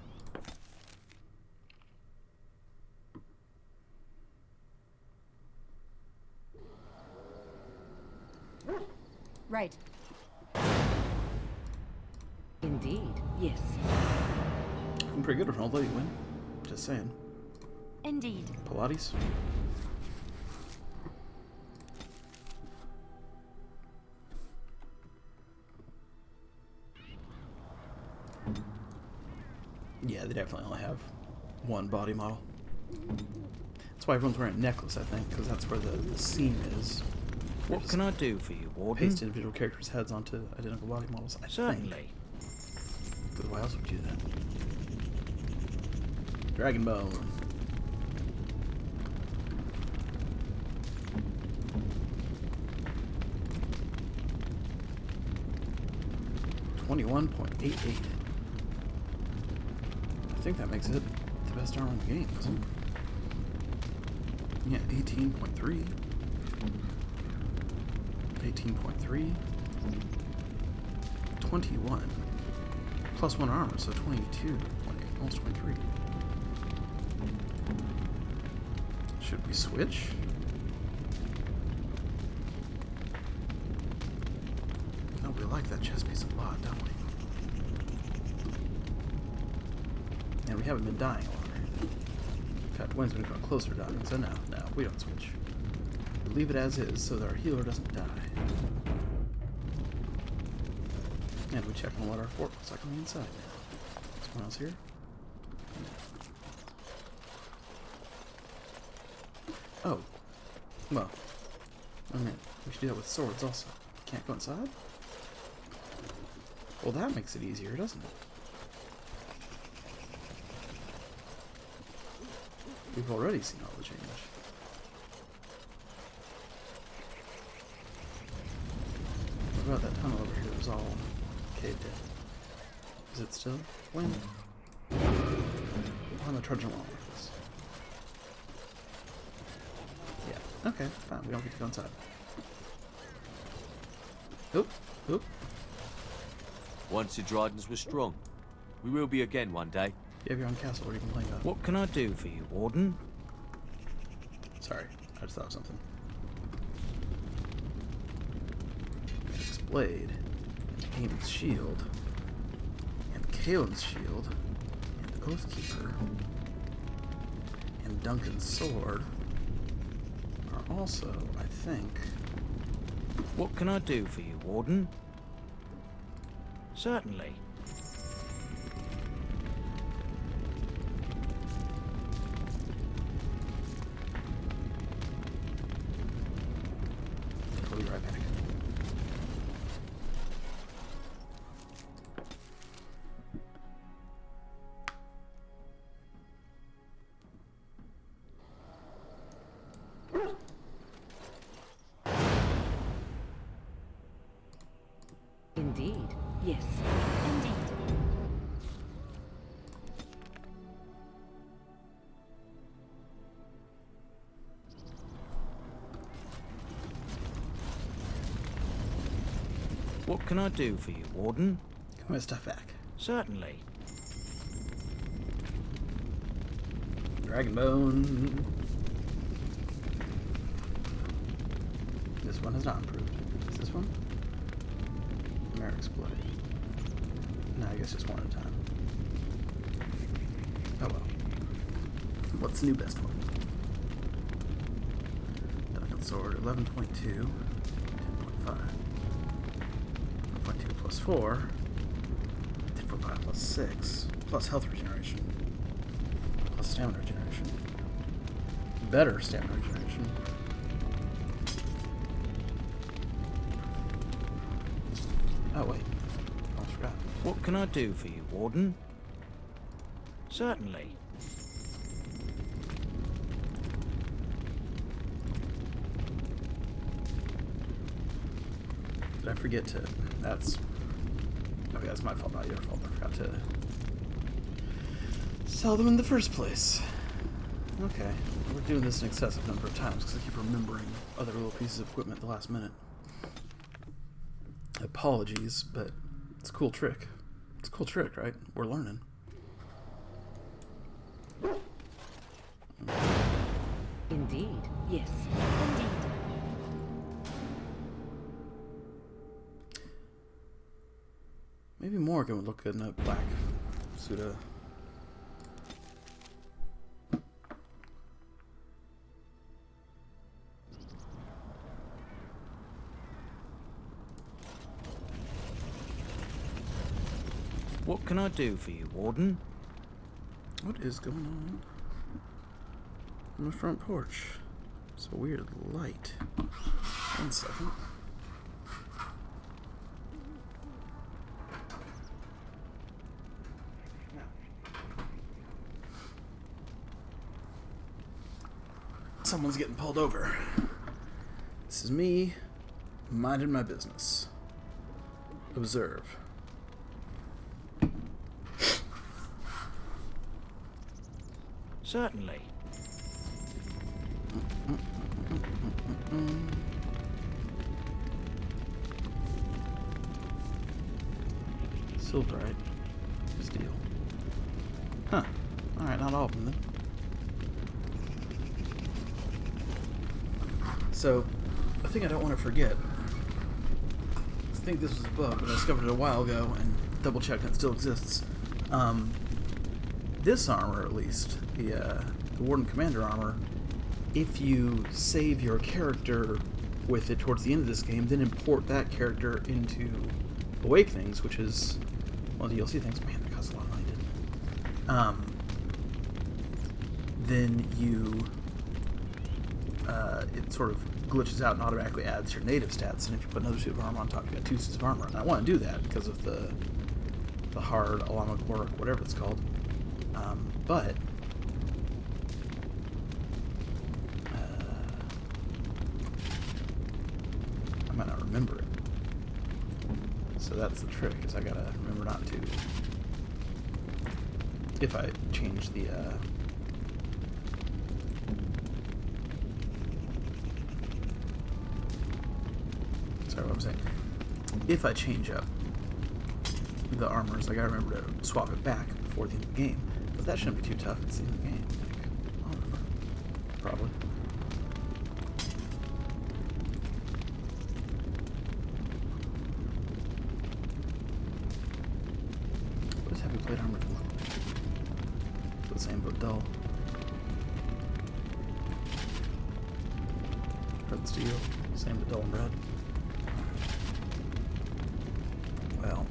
Right. Indeed, yes. I'm pretty good with an old lady, Win. Just saying. Indeed. Pilates. Yeah, they definitely only have one body model. That's why everyone's wearing a necklace, I think, because that's where the seam is. What can I do for you, Warden? Paste individual characters' heads onto identical body models, I Certainly. think. Because why else would you do that? Dragon bone. $21.88. I think that makes it the best armor in the game, doesn't it? Yeah, 18.3. 18.3. 21. Plus 1 armor, so 22. Almost 23. Should we switch? No, we like that chess piece a lot, don't we? And we haven't been dying a lot or anything. In fact, Wynn's been coming closer to dying, so no, we don't switch. We leave it as is so that our healer doesn't die. And we check on what our fort looks like on the inside now. Someone else here? No. Oh. Well. I mean, we should do that with swords also. Can't go inside? Well, that makes it easier, doesn't it? We've already seen all the change. What about that tunnel over here that was all caved in? Is it still? When? On the trudging along with this. Yeah, okay, fine. We don't get to go inside. Oop, oop. Once the Dryden's were strong. We will be again one day. You have your own castle. What are you complaining about? What can I do for you, Warden? Sorry, I just thought of something. blade, and Eamon's shield, and Kaelin's shield, and Oathkeeper, and Duncan's sword are also, I think... What can I do for you, Warden? Certainly. I'll be right back. Indeed. Yes. Indeed. What can I do for you, Warden? Give my stuff back. Certainly. Dragon Bone. This one has not improved. Is this one? Merrick's Blade. No, I guess just one at a time. Oh well. What's the new best one? Duncan Sword 11.2, 10.5. 1.2 plus 4, 10.5 plus 6, plus health regeneration, plus stamina regeneration. Better stamina regeneration. Oh wait, I forgot. What can I do for you, Warden? Certainly. Did I forget to... That's... Okay, that's my fault, not your fault. I forgot to sell them in the first place. Okay, we're doing this an excessive number of times because I keep remembering other little pieces of equipment at the last minute. Apologies, but it's a cool trick. It's a cool trick, right? We're learning. Indeed. Yes. Indeed. Maybe Morgan would look good in a black suit of... What can I do for you, Warden? What is going on the front porch? It's a weird light. 1 second. Someone's getting pulled over. This is me, minding my business. Observe. Certainly. Silverite. Steel. Huh. Alright, not all of them then. So, a thing I don't want to forget. I think this was a bug, but I discovered it a while ago and double checked it still exists. This armor, at least, the Warden Commander armor, if you save your character with it towards the end of this game, then import that character into Awakenings, which is one of the DLC things. Man, that costs a lot of money, didn't it? Then you... it sort of glitches out and automatically adds your native stats, and if you put another suit of armor on top, you got 2 suits of armor. And I want to do that because of the hard Alama Work, whatever it's called. But I might not remember it. So that's the trick, is I gotta remember not to. If I change the sorry, what I'm saying. If I change up the armors, I gotta remember to swap it back before the end of the game. But that shouldn't be too tough. It's the end of the game. Like, I'll remember. Probably. red steel. Same with dull and red. Well.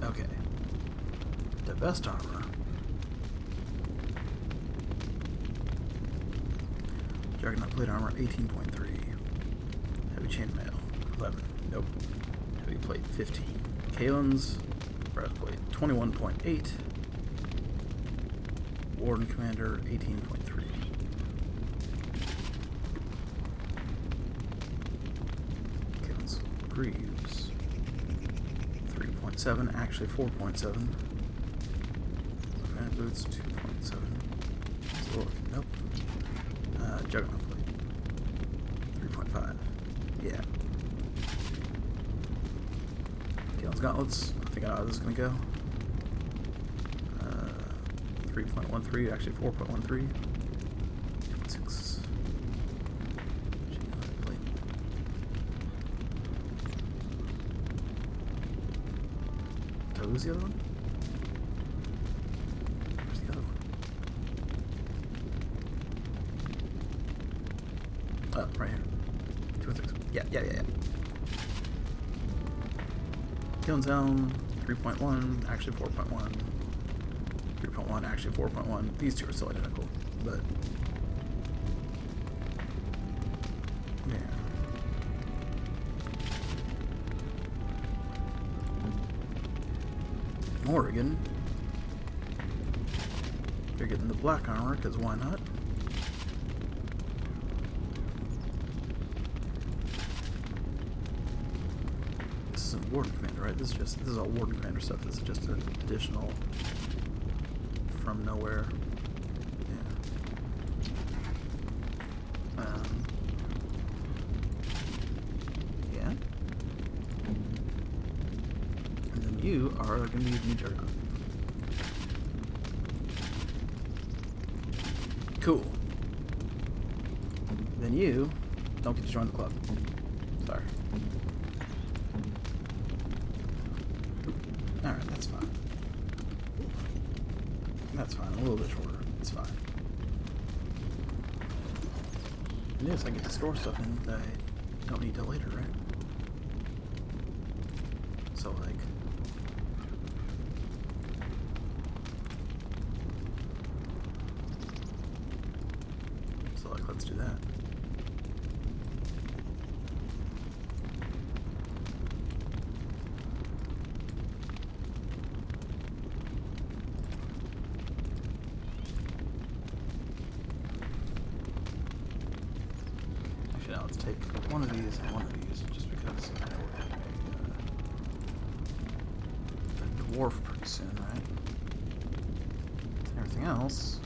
Okay. The best armor. Juggernaut plate armor 18.3. Heavy chainmail 11. Nope. Heavy plate 15. Kalen's breastplate 21.8. Warden Commander 18.3. Kalen's Greaves 3.7. Actually 4.7. Granite boots 2.7. Sword. Nope. Juggernaut plate 3.5. Yeah. Kalen's gauntlets. I think I know how this is gonna go. 3.13. Actually 4.13. 2.6. Juggernaut plate. So who's the other one? Where's the other one? Oh, right here. 2.6. Yeah. Kalen's helm, 3.1, actually 4.1. 3.1, actually 4.1. These two are still identical, but yeah. Morrigan. They're getting the black armor, because why not? This isn't Warden Commander, right? This is all Warden Commander stuff. This is just an additional from nowhere. Yeah. Yeah. And then you are going to be using Juggernaut. Cool. Then you don't get to join the club. Sorry. Alright, that's fine. That's fine. A little bit shorter. It's fine. And yes, I get to store stuff in that I don't need till later, right? So, like... let's do that. Actually, now let's take one of these and one of these, just because I know we're having a dwarf pretty soon, right? And everything else.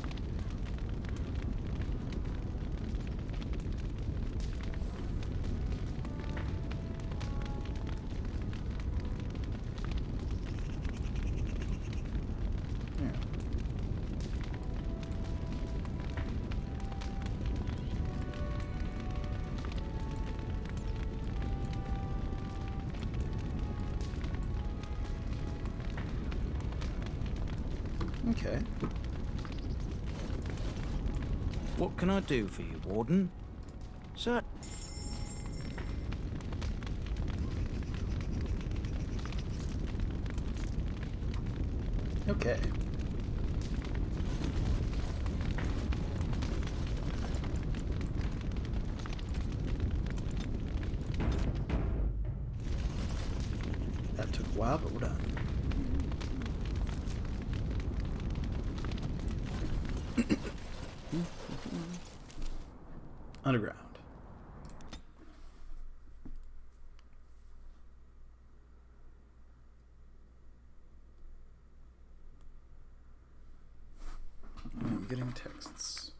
Okay. What can I do for you, Warden? Sir? Okay. That took a while, but we're done. Underground. I'm getting texts.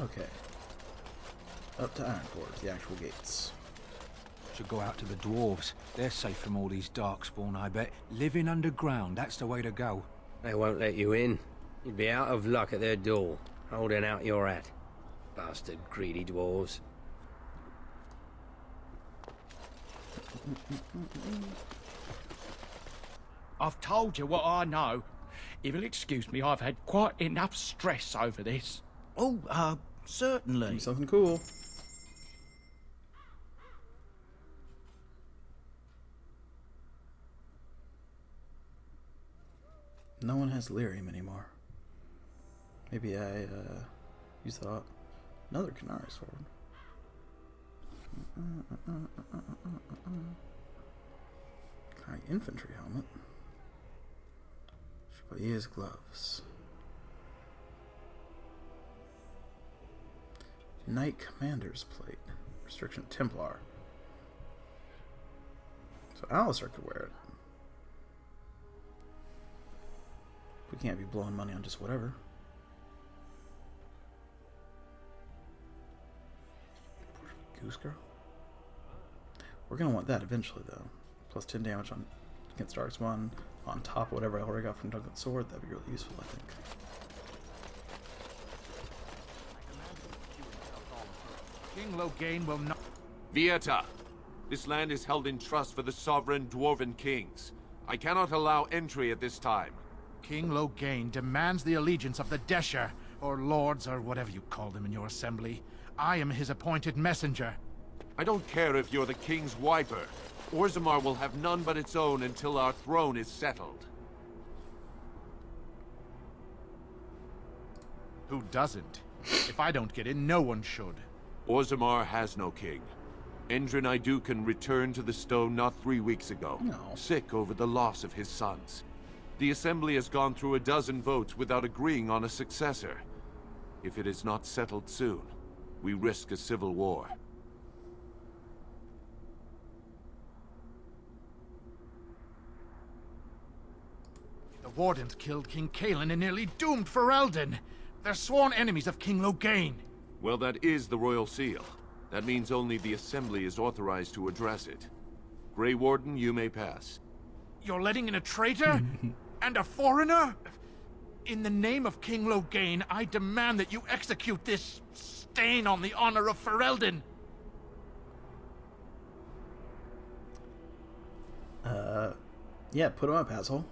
Okay. Up to Ironforge, the actual gates. Should go out to the dwarves. They're safe from all these darkspawn, I bet. Living underground, that's the way to go. They won't let you in. You'd be out of luck at their door, holding out your hat. Bastard greedy dwarves. I've told you what I know. If you'll excuse me, I've had quite enough stress over this. Oh, certainly. Something cool. No one has lyrium anymore. Maybe I use that. Another Canary sword. Canary infantry helmet. Chevalier's gloves. Knight Commander's plate. Restriction Templar. So Alistair could wear it. We can't be blowing money on just whatever. Goose Girl? We're gonna want that eventually though. Plus 10 damage on against Darkspawn on top of whatever I already got from Duncan's sword. That'd be really useful, I think. King Loghain will not... Vieta, this land is held in trust for the sovereign dwarven kings. I cannot allow entry at this time. King Loghain demands the allegiance of the Desher, or lords, or whatever you call them in your assembly. I am his appointed messenger. I don't care if you're the king's wiper. Orzammar will have none but its own until our throne is settled. Who doesn't? If I don't get in, no one should. Orzammar has no king. Endrin Idukan returned to the stone not 3 weeks ago, sick over the loss of his sons. The Assembly has gone through a dozen votes without agreeing on a successor. If it is not settled soon, we risk a civil war. The Wardens killed King Cailan and nearly doomed Ferelden. They're sworn enemies of King Loghain. Well, that is the Royal Seal. That means only the Assembly is authorized to address it. Grey Warden, you may pass. You're letting in a traitor? And a foreigner? In the name of King Loghain, I demand that you execute this stain on the honor of Ferelden. Yeah, put him up, asshole.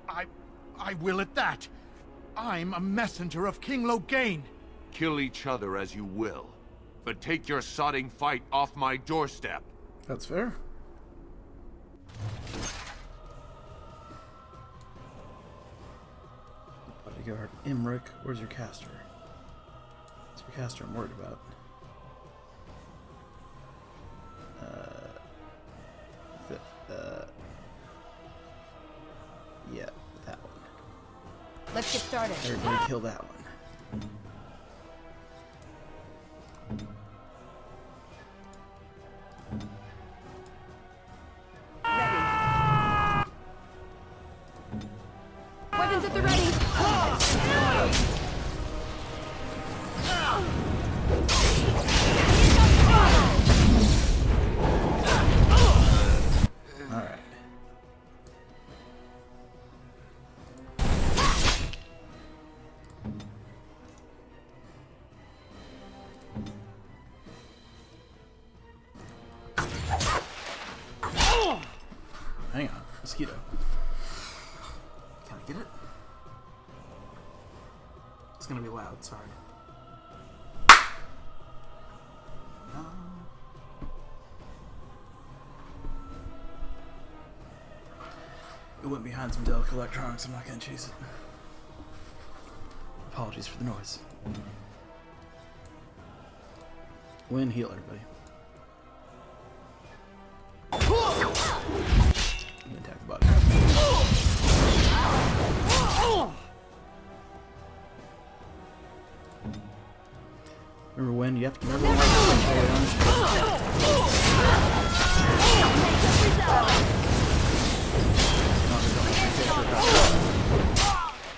I will at that. I'm a messenger of King Loghain. Kill each other as you will, but take your sodding fight off my doorstep. That's fair. Bodyguard Imric, where's your caster? It's your caster I'm worried about. Yeah, that one. Let's get started. Everybody kill that one. Weapons at the ready. All right. Hang on, mosquito. Can I get it? It's gonna be loud, sorry. No. It went behind some delicate electronics, I'm not gonna chase it. Apologies for the noise. Win, heal everybody. and attack the body. Remember when? You have to remember when.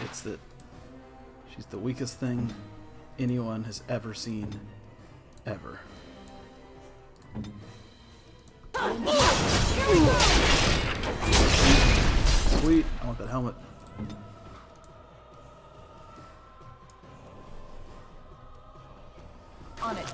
It's that she's the weakest thing anyone has ever seen, ever. Sweet, I want that helmet. On it.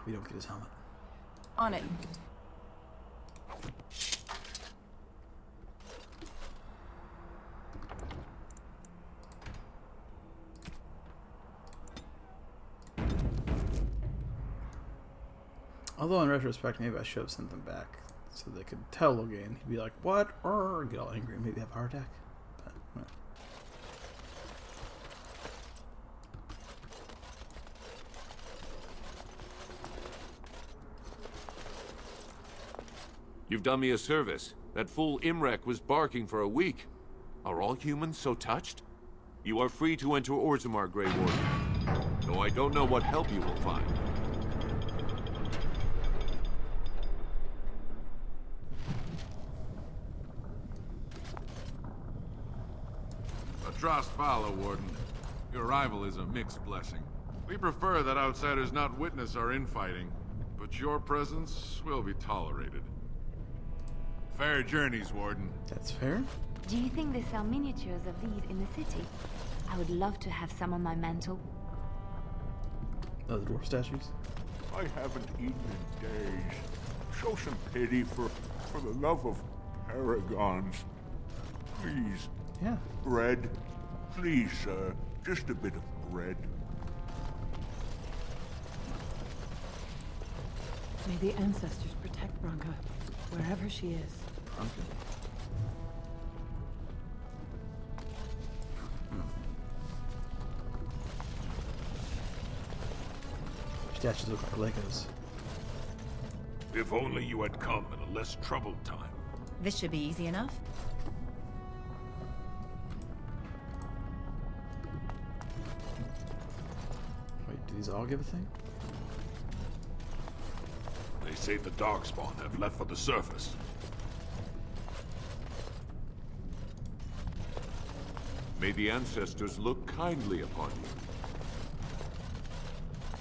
We don't get his helmet. On it. Although in retrospect, maybe I should have sent them back so they could tell Logan. He'd be like, "What?" Or get all angry and maybe have a heart attack. But, well. You've done me a service. That fool Imrek was barking for a week. Are all humans so touched? You are free to enter Orzammar, Grey Warden. Though I don't know what help you will find. Trust follow, Warden. Your arrival is a mixed blessing. We prefer that outsiders not witness our infighting, but your presence will be tolerated. Fair journeys, Warden. That's fair. Do you think they sell miniatures of these in the city? I would love to have some on my mantle. Oh, the dwarf statues? I haven't eaten in days. Show some pity for the love of paragons. Please. Yeah. Bread. Please, sir. Just a bit of bread. May the ancestors protect Branka, wherever she is. Branka? Statues look like Legos. If only you had come at a less troubled time. This should be easy enough. Wait, do these all give a thing? They say the Darkspawn have left for the surface. May the ancestors look kindly upon you.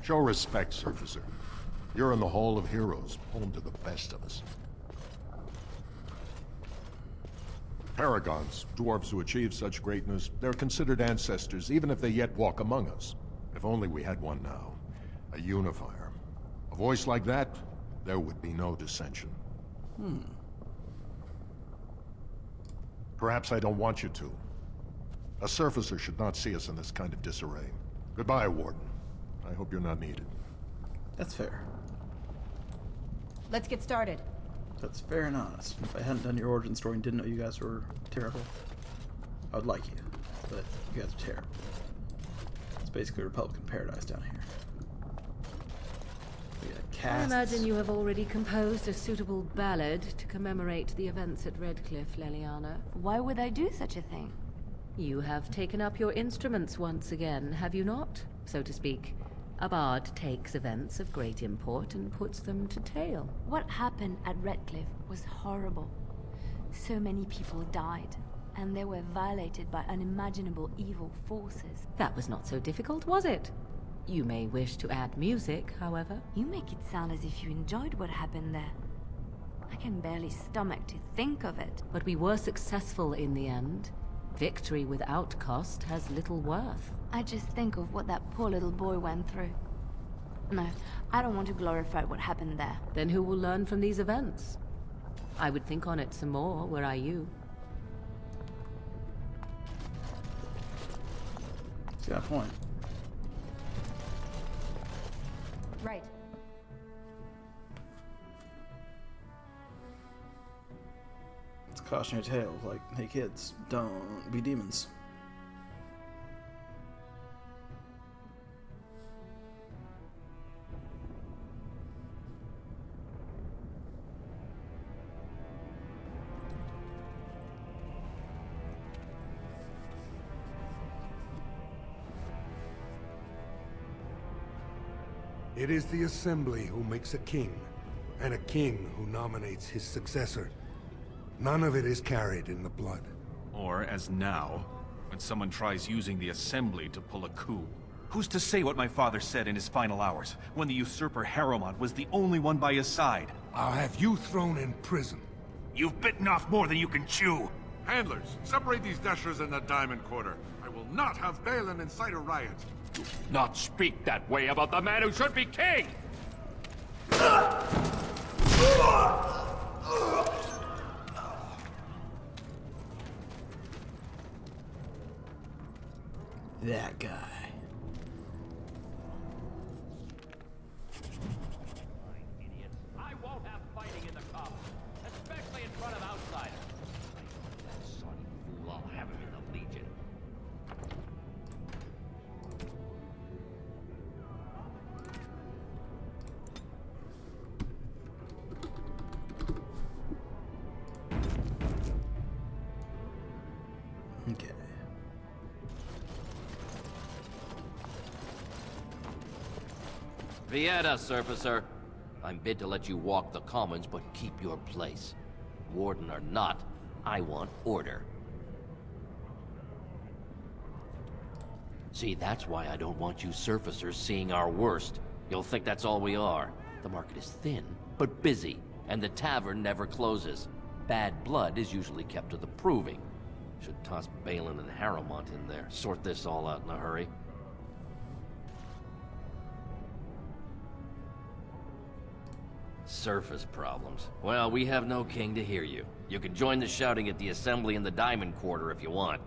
Show respect, Surfacer. You're in the Hall of Heroes, home to the best of us. Paragons, dwarves who achieve such greatness, they're considered ancestors even if they yet walk among us. If only we had one now. A unifier. A voice like that, there would be no dissension. Perhaps I don't want you to. A Surfacer should not see us in this kind of disarray. Goodbye, Warden. I hope you're not needed. That's fair. Let's get started. That's fair and honest. If I hadn't done your origin story and didn't know you guys were terrible, I would like you. But you guys are terrible. It's basically Republican paradise down here. We got casts. I imagine you have already composed a suitable ballad to commemorate the events at Redcliffe, Leliana. Why would I do such a thing? You have taken up your instruments once again, have you not? So to speak. A bard takes events of great import and puts them to tale. What happened at Redcliffe was horrible. So many people died, and they were violated by unimaginable evil forces. That was not so difficult, was it? You may wish to add music, however. You make it sound as if you enjoyed what happened there. I can barely stomach to think of it. But we were successful in the end. Victory without cost has little worth. I just think of what that poor little boy went through. No, I don't want to glorify what happened there. Then who will learn from these events? I would think on it some more, were I you. got a point. Right. It's a cautionary tale, like, hey kids, don't be demons. It is the Assembly who makes a king, and a king who nominates his successor. None of it is carried in the blood. Or, as now, when someone tries using the Assembly to pull a coup. Who's to say what my father said in his final hours, when the usurper Harrowmont was the only one by his side? I'll have you thrown in prison. You've bitten off more than you can chew! Handlers, separate these dashers in the Diamond Quarter. I will not have Balin incite a riot. Do not speak that way about the man who should be king! That guy. I won't have fighting in the Commons, especially in front of outsiders. That sonic fool, I'll have him in the Legion. Okay. Vieta, Surfacer. I'm bid to let you walk the Commons, but keep your place. Warden or not, I want order. See, that's why I don't want you surfacers seeing our worst. You'll think that's all we are. The market is thin, but busy, and the tavern never closes. Bad blood is usually kept to the proving. Should toss Balin and Harrowmont in there, sort this all out in a hurry. Surface problems. Well, we have no king to hear you. You can join the shouting at the Assembly in the Diamond Quarter if you want.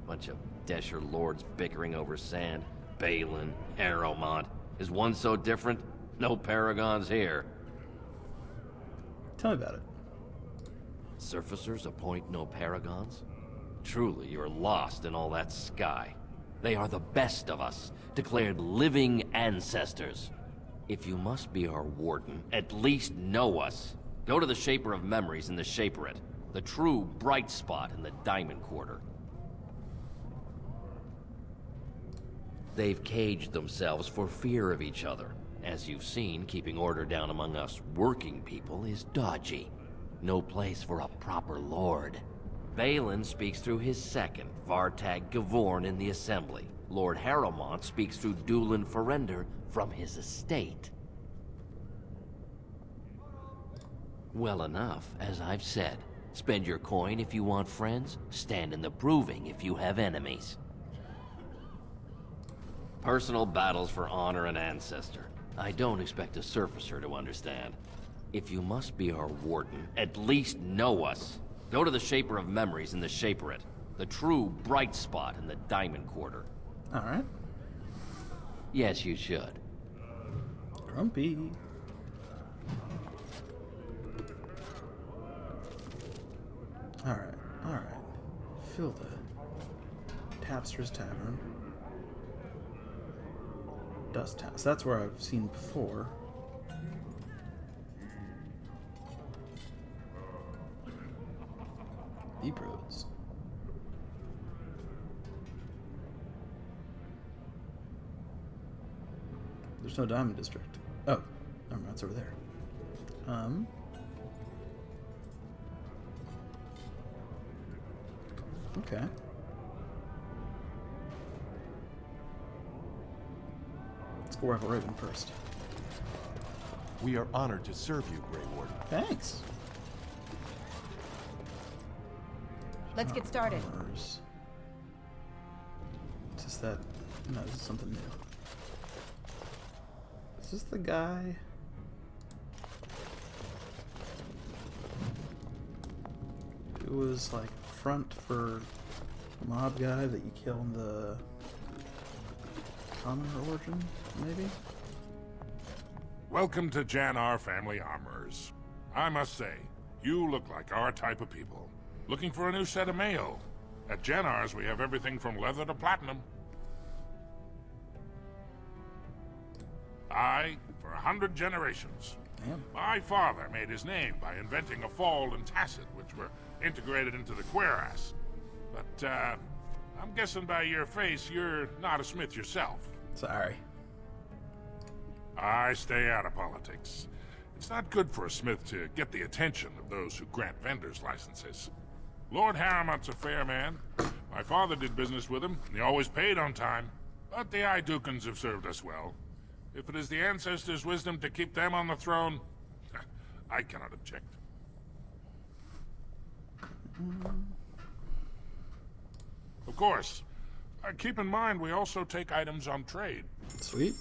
Bunch of Desher lords bickering over sand. Balin, Harrowmont. Is one so different? No paragons here. Tell me about it. Surfacers appoint no paragons? Truly, you're lost in all that sky. They are the best of us, declared living ancestors. If you must be our warden, at least know us. Go to the Shaper of Memories in the Shaperate, the true bright spot in the Diamond Quarter. They've caged themselves for fear of each other. As you've seen, keeping order down among us working people is dodgy. No place for a proper lord. Balin speaks through his second, Vartag Gavorn, in the Assembly. Lord Harrowmont speaks through Dulin Ferender from his estate. Well enough, as I've said. Spend your coin if you want friends, stand in the proving if you have enemies. Personal battles for honor and ancestor. I don't expect a surfacer to understand. If you must be our warden, at least know us. Go to the Shaper of Memories in the Shaperate, the true bright spot in the Diamond Quarter. Alright. Yes, you should. Grumpy. Alright, alright. Fill the Tapster's Tavern. Dust House. That's where I've seen before. Deep Roads. There's no Diamond District. Oh, never mind, it's over there. Okay. Let's go Rifle Raven first. We are honored to serve you, Grey Warden. Thanks. Let's get started. Armors. Just that. No, this is something new. Is this the guy? Who was like front for mob guy that you kill in the common origin, maybe? Welcome to Jannar Family Armorers. I must say, you look like our type of people. Looking for a new set of mail. At Jannar's, we have everything from leather to platinum. For 100 generations. Damn. My father made his name by inventing a fold and tasset, which were integrated into the cuirass. But, I'm guessing by your face, you're not a smith yourself. Sorry. I stay out of politics. It's not good for a smith to get the attention of those who grant vendors licenses. Lord Harriman's a fair man. My father did business with him, and he always paid on time. But the Idukans have served us well. If it is the ancestors' wisdom to keep them on the throne, I cannot object. Of course, keep in mind we also take items on trade. Sweet.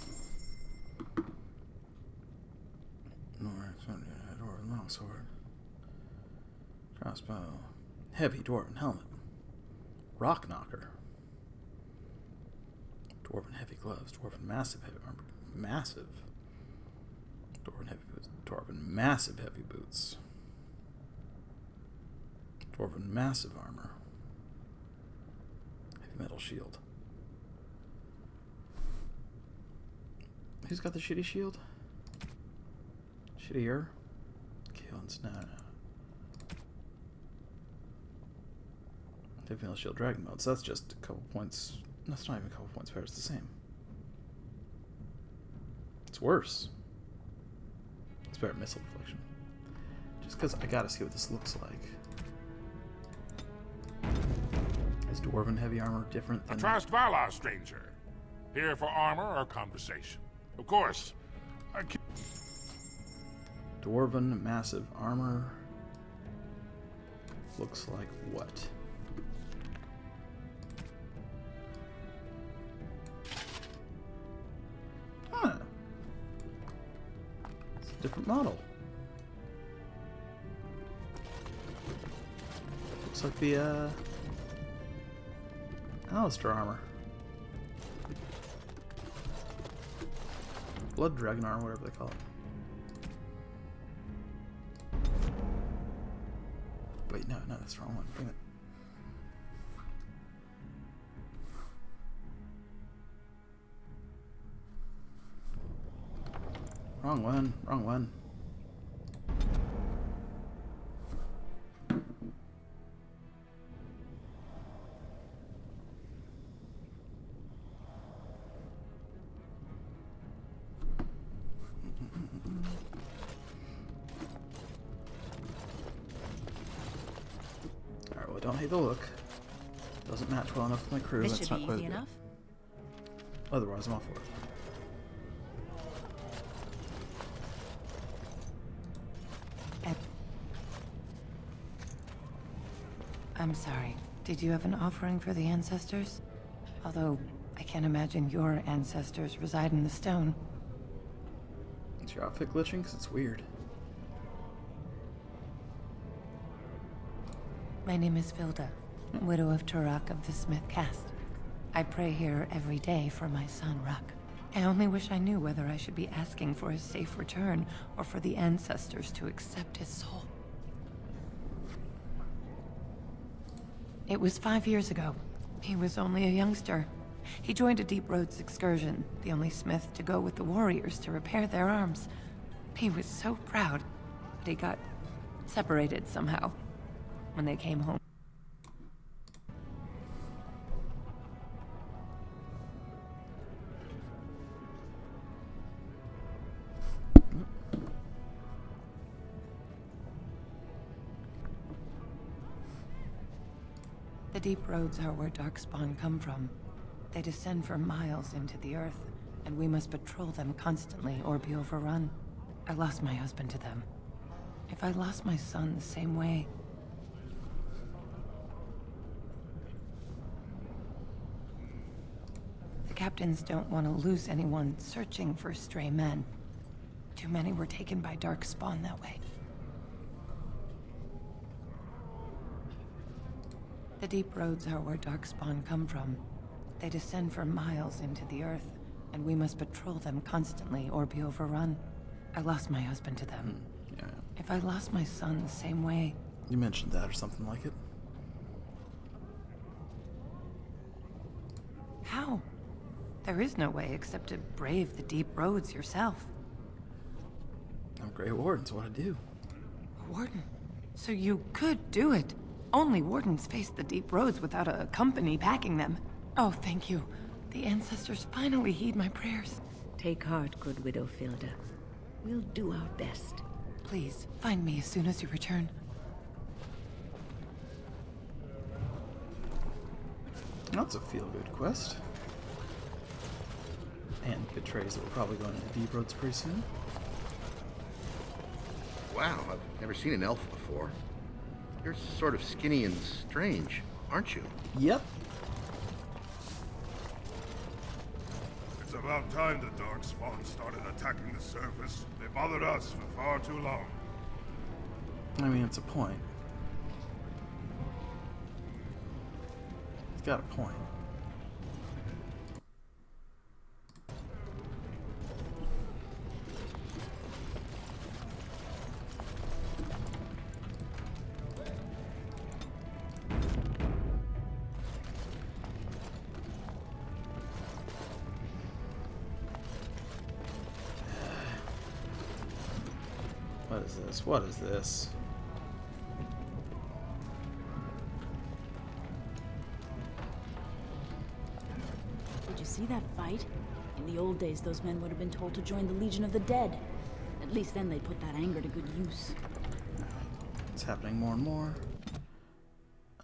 Dwarven longsword. Crossbow. Heavy dwarven helmet. Rock knocker. Dwarven heavy gloves. Dwarven massive heavy armor. Massive. Dwarven heavy boots. Dwarven massive heavy boots. Dwarven massive armor. Heavy metal shield. Who's got the shitty shield? Shittier? Kaelin's no. Heavy metal shield dragon mode, so that's just a couple points. That's not even a couple points better, it's the same. It's worse. It's better missile deflection. Just because I gotta see what this looks like. Is dwarven heavy armor different than... Atrast Valar, stranger. Here for armor or conversation. Of course. Dwarven massive armor looks like what? Huh. It's a different model. Looks like the Alistair armor. Blood dragon armor, whatever they call it. Wait, no, that's the wrong one. Damn it. Wrong one. Alright, well, I don't hate the look. Doesn't match well enough with my crew. This That's should not be quite easy good. enough. Otherwise, I'm all for it. I'm sorry. Did you have an offering for the ancestors? Although, I can't imagine your ancestors reside in the stone. Is your outfit glitching? Because it's weird. My name is Vilda, widow of Turak of the Smith caste. I pray here every day for my son, Ruck. I only wish I knew whether I should be asking for his safe return or for the ancestors to accept his soul. It was 5 years ago. He was only a youngster. He joined a Deep Roads excursion, the only smith to go with the warriors to repair their arms. He was so proud, but he got separated somehow when they came home. The deep roads are where Darkspawn come from. They descend for miles into the earth, and we must patrol them constantly or be overrun. I lost my husband to them. If I lost my son the same way... The captains don't want to lose anyone searching for stray men. Too many were taken by Darkspawn that way. The deep roads are where Darkspawn come from. They descend for miles into the earth, and we must patrol them constantly or be overrun. I lost my husband to them. Yeah. If I lost my son the same way... You mentioned that or something like it. How? There is no way except to brave the deep roads yourself. I'm Grey Warden's what I do. A warden? So you could do it. Only wardens face the deep roads without a company backing them. Oh, thank you. The ancestors finally heed my prayers. Take heart, good Widow Filda. We'll do our best. Please, find me as soon as you return. That's a feel-good quest. And betrays that we're probably going to deep roads pretty soon. Wow, I've never seen an elf before. You're sort of skinny and strange, aren't you? Yep. It's about time the Darkspawn started attacking the surface. They bothered us for far too long. I mean, it's a point. It's got a point. What is this? What is this? Did you see that fight? In the old days, those men would have been told to join the Legion of the Dead. At least then they'd put that anger to good use. It's happening more and more.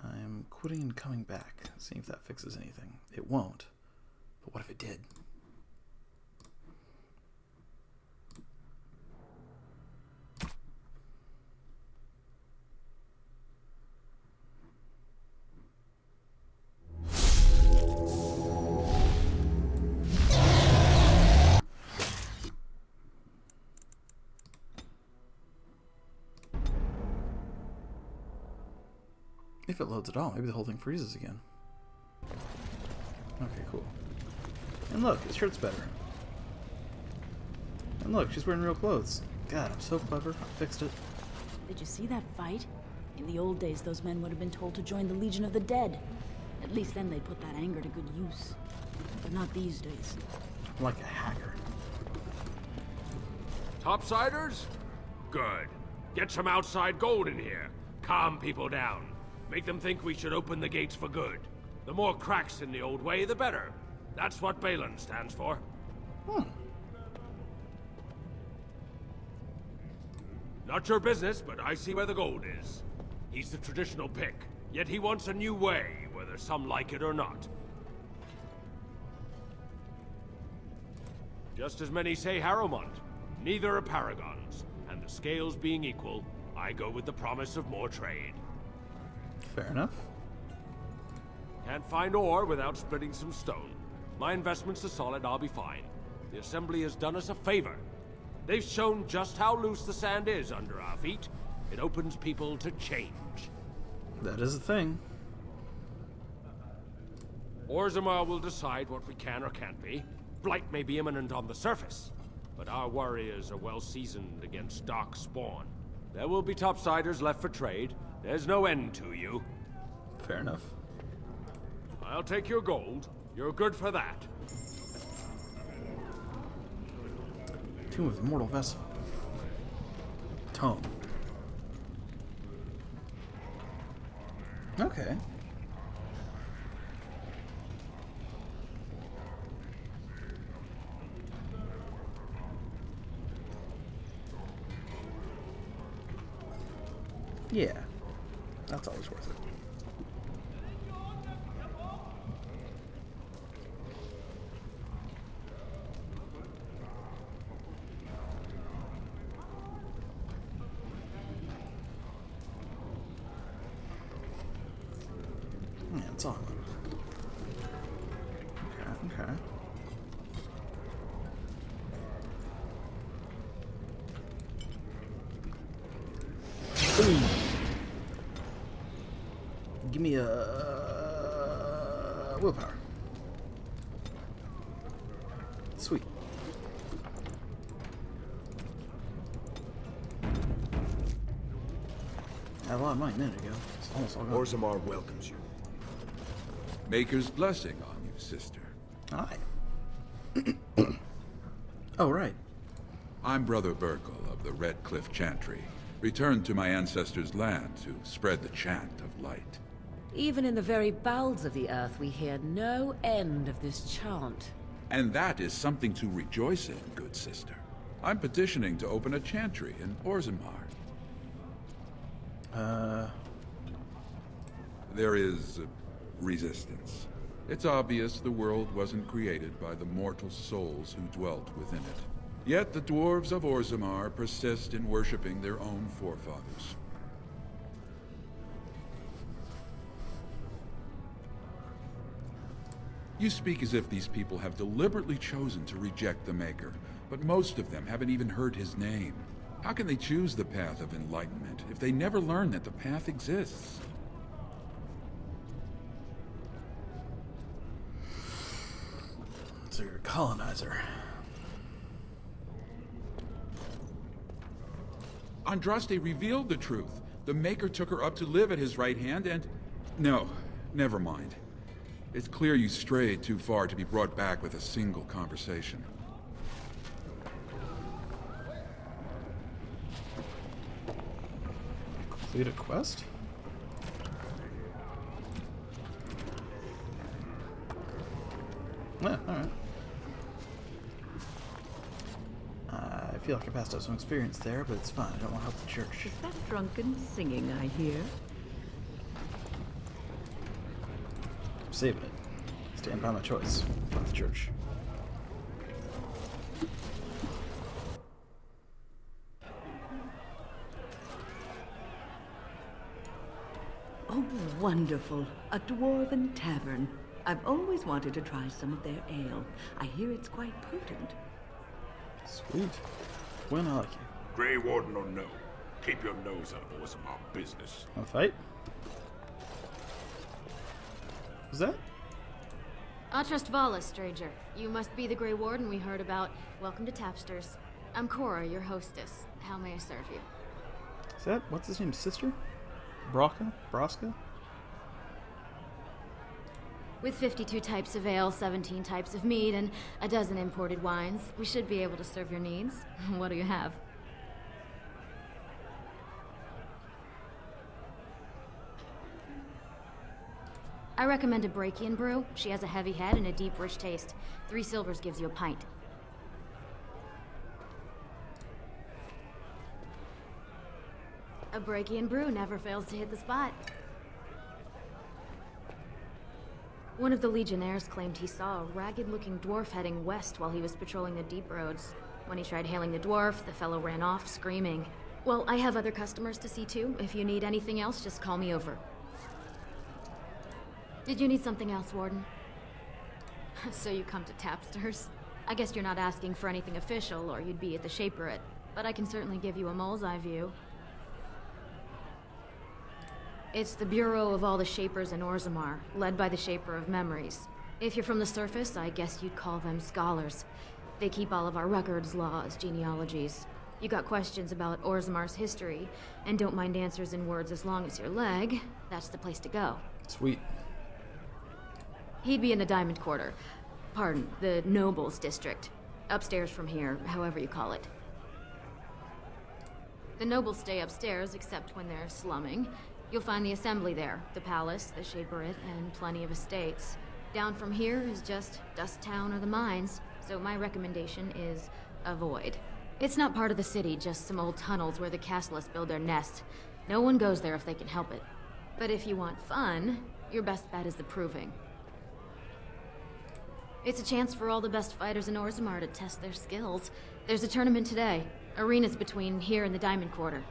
I'm quitting and coming back. Seeing if that fixes anything. It won't. But what if it did? If it loads at all, maybe the whole thing freezes again. Okay, cool. And look, his shirt's better. And look, she's wearing real clothes. God, I'm so clever. I fixed it. Did you see that fight? In the old days, those men would have been told to join the Legion of the Dead. At least then they'd put that anger to good use. But not these days. I'm like a hacker. Topsiders? Good. Get some outside gold in here. Calm people down. Make them think we should open the gates for good. The more cracks in the old way, the better. That's what Balin stands for. Not your business, but I see where the gold is. He's the traditional pick, yet he wants a new way, whether some like it or not. Just as many say Harrowmont. Neither are paragons, and the scales being equal, I go with the promise of more trade. Fair enough. Can't find ore without splitting some stone. My investments are solid, I'll be fine. The Assembly has done us a favor. They've shown just how loose the sand is under our feet. It opens people to change. That is a thing. Orzammar will decide what we can or can't be. Blight may be imminent on the surface, but our warriors are well seasoned against dark spawn. There will be topsiders left for trade. There's no end to you. Fair enough. I'll take your gold. You're good for that. Tomb of Immortal Vessel. Tome. Okay. Yeah. That's always worth it. Yeah, it's all good. Okay, okay. Boom. Give me a willpower. sweet. I had a lot of money a minute ago. It's almost all gone. Orzammar welcomes you. Maker's blessing on you, sister. Hi. Oh, right. I'm Brother Burkle of the Red Cliff Chantry, returned to my ancestors' land to spread the chant of light. Even in the very bowels of the earth, we hear no end of this chant. And that is something to rejoice in, good sister. I'm petitioning to open a chantry in Orzammar. There is resistance. It's obvious the world wasn't created by the mortal souls who dwelt within it. Yet the dwarves of Orzammar persist in worshipping their own forefathers. You speak as if these people have deliberately chosen to reject the Maker, but most of them haven't even heard his name. How can they choose the path of enlightenment if they never learn that the path exists? So you're a colonizer. Andraste revealed the truth. The Maker took her up to live at his right hand and... No, never mind. It's clear you strayed too far to be brought back with a single conversation. Complete a quest? Yeah, alright. I feel like I passed out some experience there, but it's fine. I don't want to help the church. Is that drunken singing I hear? I'm saving it. Stand by my choice. Fuck the church. Oh, wonderful. A dwarven tavern. I've always wanted to try some of their ale. I hear it's quite potent. Sweet. When I like you. Grey Warden or no, keep your nose out of Orzammar business. Want to fight? Is that? Atrust Vala, stranger. You must be the Grey Warden we heard about. Welcome to Tapsters. I'm Cora, your hostess. How may I serve you? Is that, what's his name, sister? Braca? Braska? With 52 types of ale, 17 types of mead, and a dozen imported wines, we should be able to serve your needs. What do you have? I recommend a Brachian brew. She has a heavy head and a deep, rich taste. 3 silvers gives you a pint. A Brachian brew never fails to hit the spot. One of the Legionnaires claimed he saw a ragged-looking dwarf heading west while he was patrolling the deep roads. When he tried hailing the dwarf, the fellow ran off, screaming. Well, I have other customers to see too. If you need anything else, just call me over. Did you need something else, Warden? So you come to Tapsters? I guess you're not asking for anything official, or you'd be at the Shaperate. But I can certainly give you a mole's eye view. It's the bureau of all the Shapers in Orzammar, led by the Shaper of Memories. If you're from the surface, I guess you'd call them scholars. They keep all of our records, laws, genealogies. You got questions about Orzammar's history, and don't mind answers in words as long as your leg, that's the place to go. Sweet. He'd be in the Diamond Quarter. Pardon, the Nobles District. Upstairs from here, however you call it. The Nobles stay upstairs, except when they're slumming. You'll find the Assembly there, the Palace, the Shaperate, and plenty of estates. Down from here is just Dust Town or the mines, so my recommendation is avoid. It's not part of the city, just some old tunnels where the Castlists build their nest. No one goes there if they can help it. But if you want fun, your best bet is the Proving. It's a chance for all the best fighters in Orzammar to test their skills. There's a tournament today. Arenas between here and the Diamond Quarter.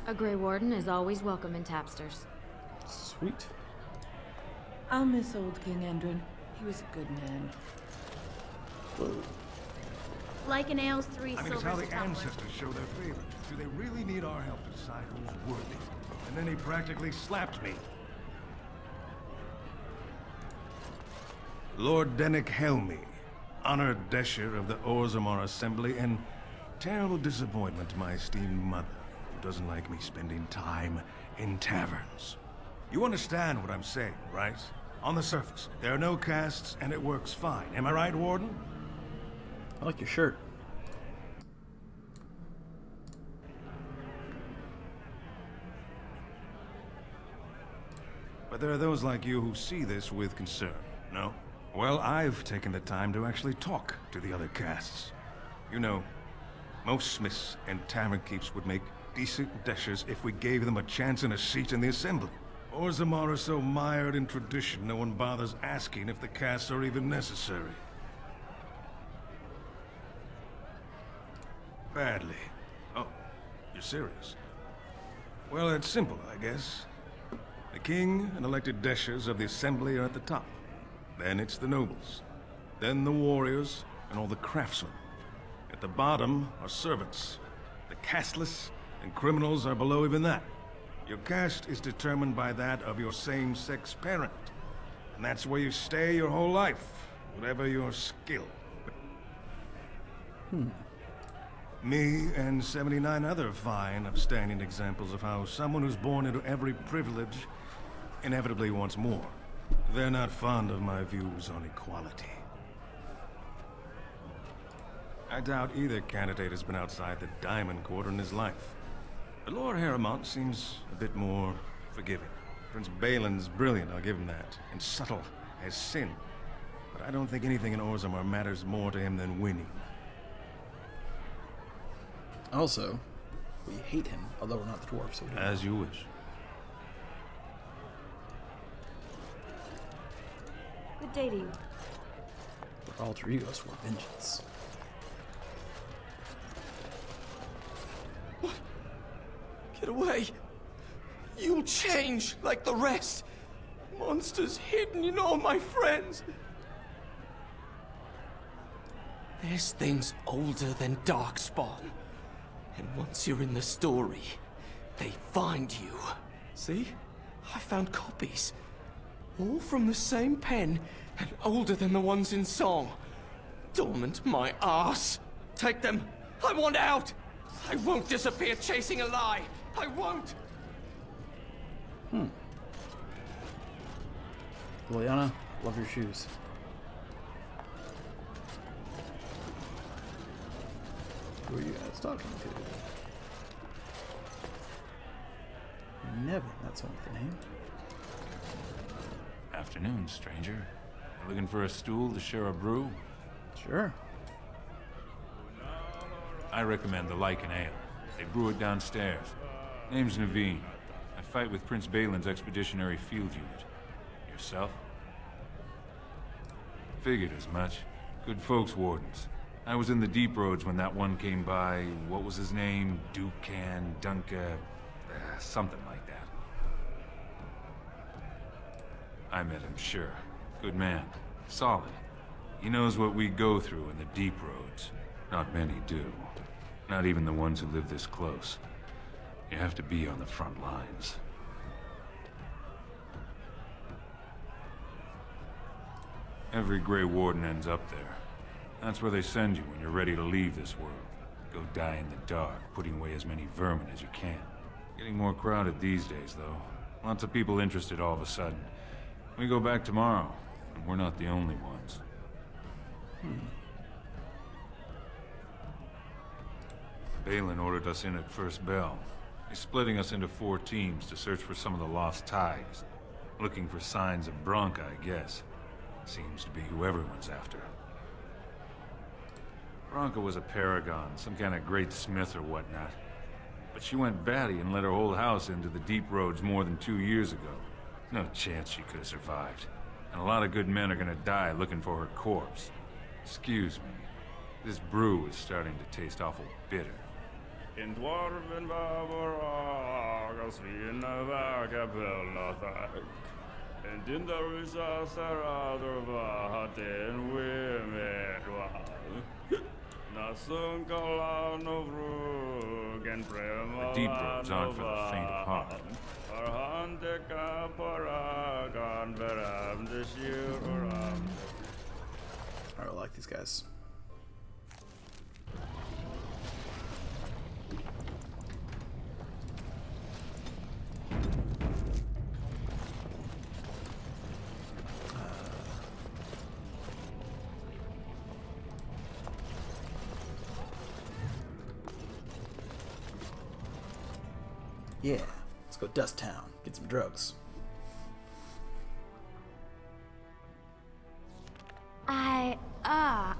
A Grey Warden is always welcome in Tapsters. Sweet. I'll miss old King Endrin. He was a good man. Whoa. Like an ale's 3 I mean, silvers it's how a the tumbler. ancestors show their favor. Do they really need our help to decide who's worthy? And then he practically slapped me. Lord Dennick Helmi, honored Desher of the Orzammar Assembly, and terrible disappointment to my esteemed mother, who doesn't like me spending time in taverns. You understand what I'm saying, right? On the surface, there are no castes, and it works fine. Am I right, Warden? I like your shirt. But there are those like you who see this with concern, no? Well, I've taken the time to actually talk to the other castes. You know, most smiths and tavern keeps would make decent deshers if we gave them a chance and a seat in the assembly. Orzammar are so mired in tradition, no one bothers asking if the castes are even necessary. Badly. Oh, you're serious? Well, it's simple, I guess. The king and elected deshers of the assembly are at the top. Then it's the nobles. Then the warriors and all the craftsmen. At the bottom are servants. The casteless and criminals are below even that. Your caste is determined by that of your same-sex parent. And that's where you stay your whole life, whatever your skill. Me and 79 other fine, upstanding examples of how someone who's born into every privilege inevitably wants more. They're not fond of my views on equality. I doubt either candidate has been outside the Diamond Quarter in his life. But Lord Harrowmont seems a bit more forgiving. Prince Balin's brilliant, I'll give him that, and subtle as sin. But I don't think anything in Orzammar matters more to him than winning. Also, we hate him, although we're not the dwarves, so we don't As you wish. Good day to you. Our alter egos were vengeance. What? Get away! You'll change like the rest. Monsters hidden in all my friends. There's things older than Darkspawn. And once you're in the story, they find you. See? I found copies. All from the same pen, and older than the ones in song. Dormant my ass. Take them. I want out. I won't disappear chasing a lie. I won't. Liliana, love your shoes. Who are you guys talking to? Nevin, that's one with the name. Afternoon, stranger. Looking for a stool to share a brew? Sure. I recommend the Lycan Ale. They brew it downstairs. Name's Naveen. I fight with Prince Balin's Expeditionary Field Unit. Yourself? Figured as much. Good folks, Wardens. I was in the Deep Roads when that one came by. What was his name? Dukan, Dunka... something like that. I met him, sure. Good man. Solid. He knows what we go through in the Deep Roads. Not many do. Not even the ones who live this close. You have to be on the front lines. Every Grey Warden ends up there. That's where they send you when you're ready to leave this world. Go die in the dark, putting away as many vermin as you can. Getting more crowded these days, though. Lots of people interested all of a sudden. We go back tomorrow, and we're not the only ones. Balin ordered us in at first bell. He's splitting us into 4 teams to search for some of the lost ties. Looking for signs of Bronca, I guess. Seems to be who everyone's after. Bronca was a paragon, some kind of great smith or whatnot. But she went batty and let her whole house into the Deep Roads more than 2 years ago. No chance she could have survived. And a lot of good men are gonna die looking for her corpse. Excuse me. This brew is starting to taste awful bitter. In dwarven vaboragas vi in vagabelnathag. And in the Risa Saradova den Wimedwal. Nasun Kalano Vrug and Prema. The Deep Roads aren't for the faint of heart. Arhandeka Paragan Veram this year. I like attack these guys. Yeah, let's go Dust Town, get some drugs.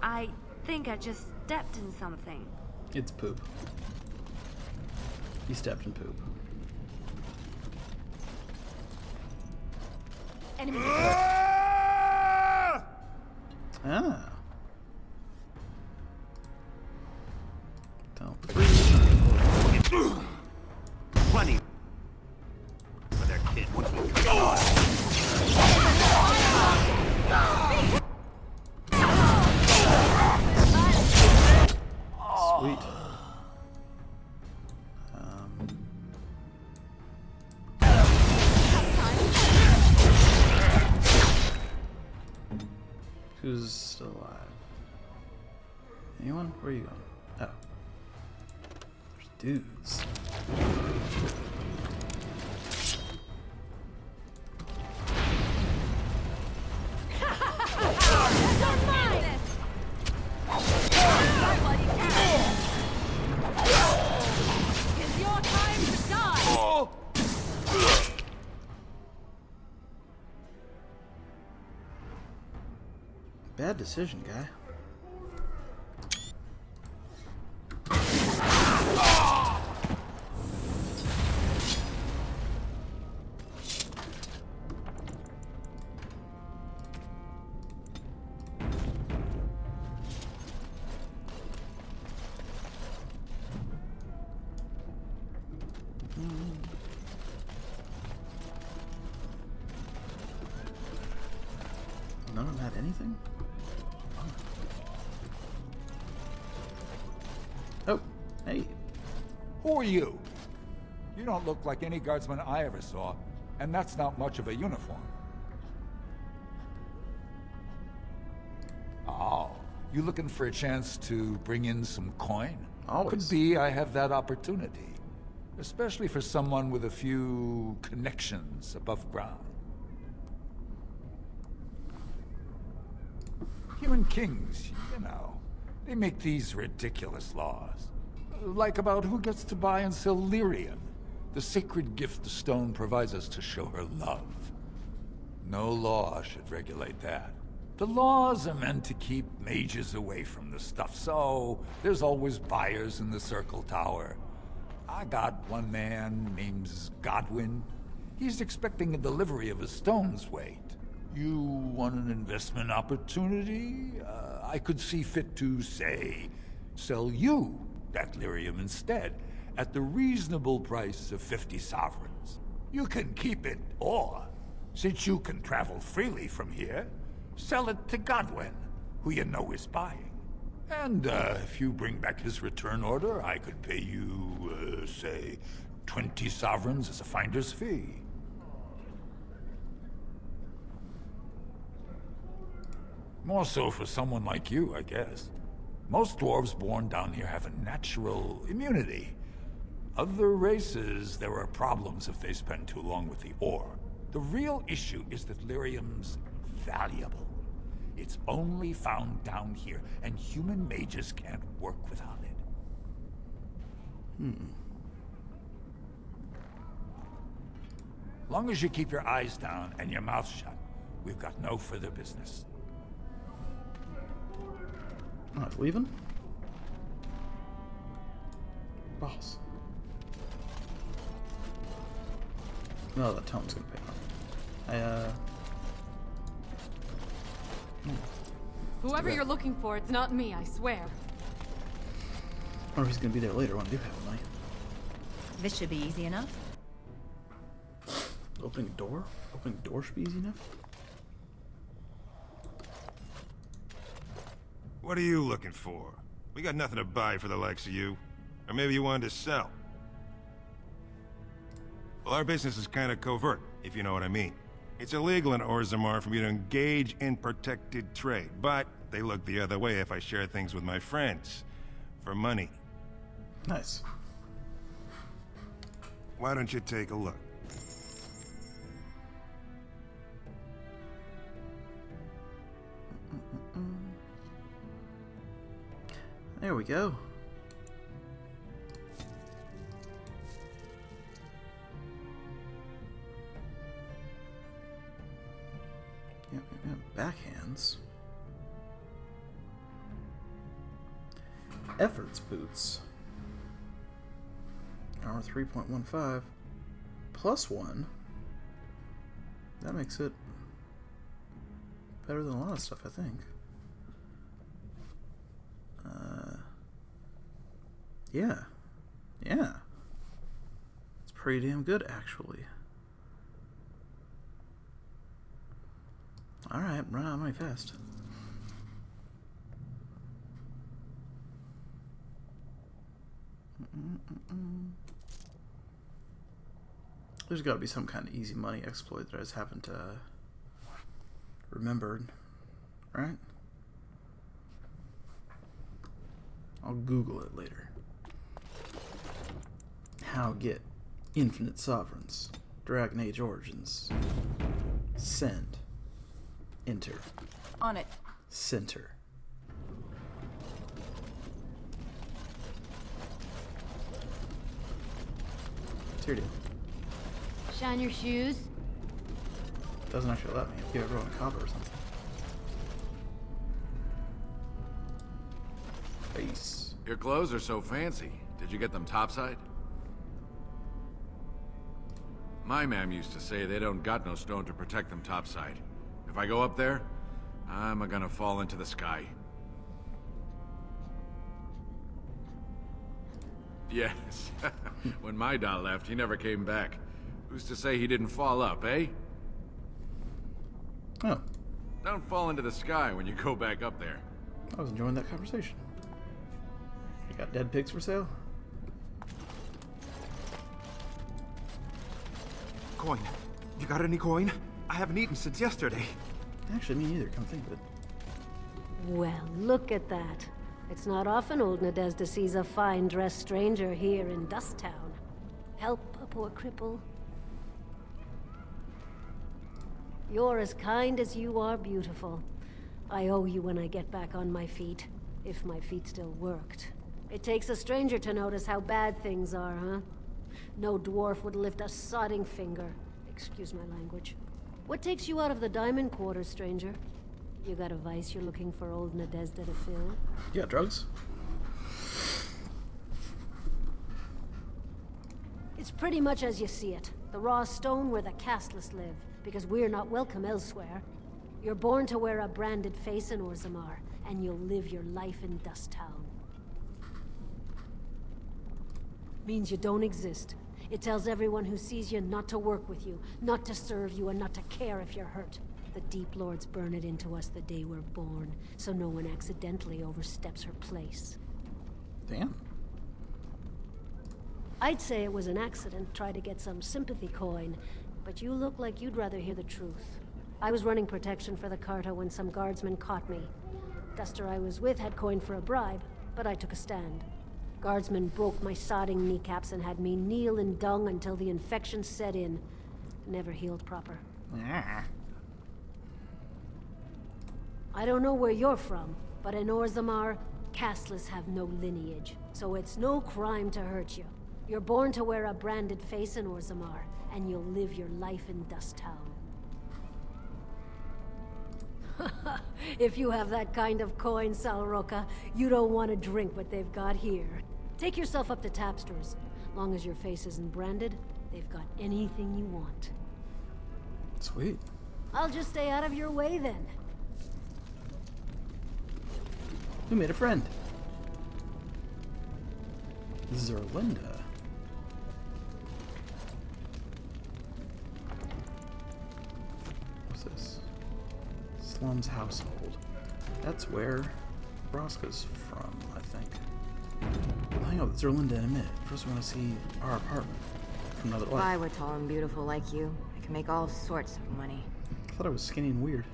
I think I just stepped in something. It's poop. You stepped in poop. Enemy. Ah. Don't. Plenty for their kid. Sweet. Who's still alive? Anyone? Where are you going? Oh. There's dudes. Bad decision, guy. None of them had anything? Oh, hey. Who are you? You don't look like any guardsman I ever saw, and that's not much of a uniform. Oh, you looking for a chance to bring in some coin? Always. Could be I have that opportunity. Especially for someone with a few connections above ground. Human kings, you know, they make these ridiculous laws. Like about who gets to buy and sell lyrium, the sacred gift the stone provides us to show her love. No law should regulate that. The laws are meant to keep mages away from the stuff, so there's always buyers in the Circle Tower. I got one man named Godwin. He's expecting a delivery of a stone's weight. You want an investment opportunity? I could see fit to, say, sell you that lyrium instead, at the reasonable price of 50 sovereigns. You can keep it, or, since you can travel freely from here, sell it to Godwin, who you know is buying. And if you bring back his return order, I could pay you, say, 20 sovereigns as a finder's fee. More so for someone like you, I guess. Most dwarves born down here have a natural immunity. Other races, there are problems if they spend too long with the ore. The real issue is that lyrium's valuable. It's only found down here, and human mages can't work without it. Long as you keep your eyes down and your mouth shut, we've got no further business. Not leaving? Boss. No, that tone's gonna pay off. Whoever you're looking for, it's not me, I swear. Or he's gonna be there later when I do have money. This should be easy enough. Opening a door? Opening a door should be easy enough? What are you looking for? We got nothing to buy for the likes of you. Or maybe you wanted to sell. Well, our business is kind of covert, if you know what I mean. It's illegal in Orzammar for me to engage in protected trade, but they look the other way if I share things with my friends. For money. Nice. Why don't you take a look? There we go. Yep, backhands. Efforts boots. Armor 3.15 plus 1. That makes it better than a lot of stuff, I think. Yeah. It's pretty damn good, actually. Alright, run out of money fast. There's got to be some kind of easy money exploit that I just haven't remembered, right? I'll Google it later. How get infinite sovereigns, Dragon Age origins. Send. Enter. On it. Center. What's your deal? Shine your shoes. Doesn't actually let me. Give everyone a copper or something. Face. Your clothes are so fancy. Did you get them topside? My ma'am used to say they don't got no stone to protect them topside. If I go up there, I'm gonna fall into the sky. Yes. When my dad left, he never came back. Who's to say he didn't fall up, eh? Oh. Don't fall into the sky when you go back up there. I was enjoying that conversation. You got dead pigs for sale? Coin. You got any coin? I haven't eaten since yesterday. Actually, me neither, come think of it. Well, look at that. It's not often old Nadezda sees a fine-dressed stranger here in Dust Town. Help a poor cripple. You're as kind as you are beautiful. I owe you when I get back on my feet. If my feet still worked. It takes a stranger to notice how bad things are, huh? No dwarf would lift a sodding finger. Excuse my language. What takes you out of the diamond quarters, stranger? You got a vice you're looking for old Nadezda to fill? You got drugs? It's pretty much as you see it. The raw stone where the casteless live, because we're not welcome elsewhere. You're born to wear a branded face in Orzammar, and you'll live your life in Dust Town. Means you don't exist. It tells everyone who sees you not to work with you, not to serve you, and not to care if you're hurt. The Deep Lords burn it into us the day we're born, so no one accidentally oversteps her place. Damn. I'd say it was an accident, try to get some sympathy coin, but you look like you'd rather hear the truth. I was running protection for the Carta when some guardsmen caught me. Duster I was with had coin for a bribe, but I took a stand. Guardsmen broke my sodding kneecaps and had me kneel in dung until the infection set in. Never healed proper. I don't know where you're from, but in Orzammar, casteless have no lineage, so it's no crime to hurt you. You're born to wear a branded face in Orzammar, and you'll live your life in Dust Town. If you have that kind of coin, Salroka, you don't want to drink what they've got here. Take yourself up to Tapster's. Long as your face isn't branded, they've got anything you want. Sweet. I'll just stay out of your way then. We made a friend. Zerlinda. What's this? Slum's household. That's where Broska's from, I think. We'll hang out with Zerlinda in a minute. First, we want to see our apartment from another life. If I were tall and beautiful like you, I could make all sorts of money. I thought I was skinny and weird.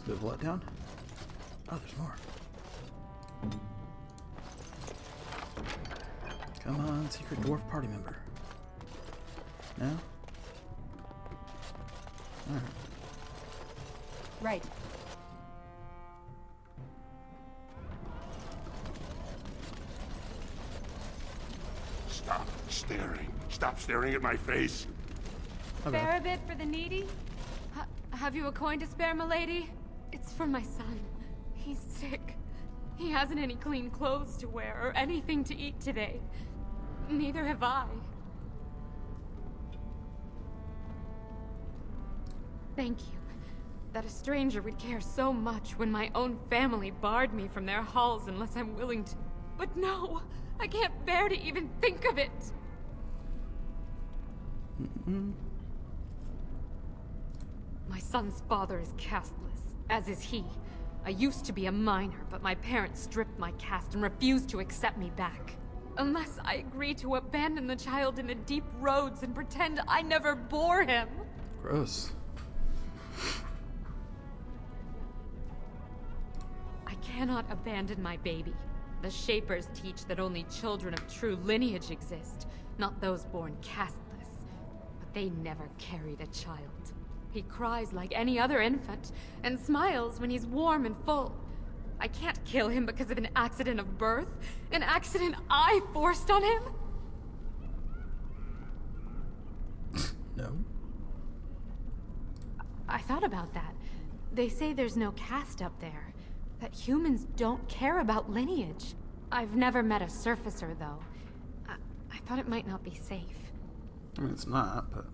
a bit of a letdown. Oh, there's more. Come on, secret dwarf party member. No? Alright. Right. Stop staring. Stop staring at my face. Spare a bit for the needy? Have you a coin to spare, milady? It's for my son. He's sick. He hasn't any clean clothes to wear or anything to eat today. Neither have I. Thank you. That a stranger would care so much when my own family barred me from their halls unless I'm willing to. But no! I can't bear to even think of it! My son's father is casteless, as is he. I used to be a minor, but my parents stripped my caste and refused to accept me back. Unless I agree to abandon the child in the deep roads and pretend I never bore him. Gross. I cannot abandon my baby. The Shapers teach that only children of true lineage exist, not those born casteless. But they never carried a child. He cries like any other infant, and smiles when he's warm and full. I can't kill him because of an accident of birth, an accident I forced on him. No. I thought about that. They say there's no caste up there, that humans don't care about lineage. I've never met a surfacer, though. I thought it might not be safe. I mean, it's not, but...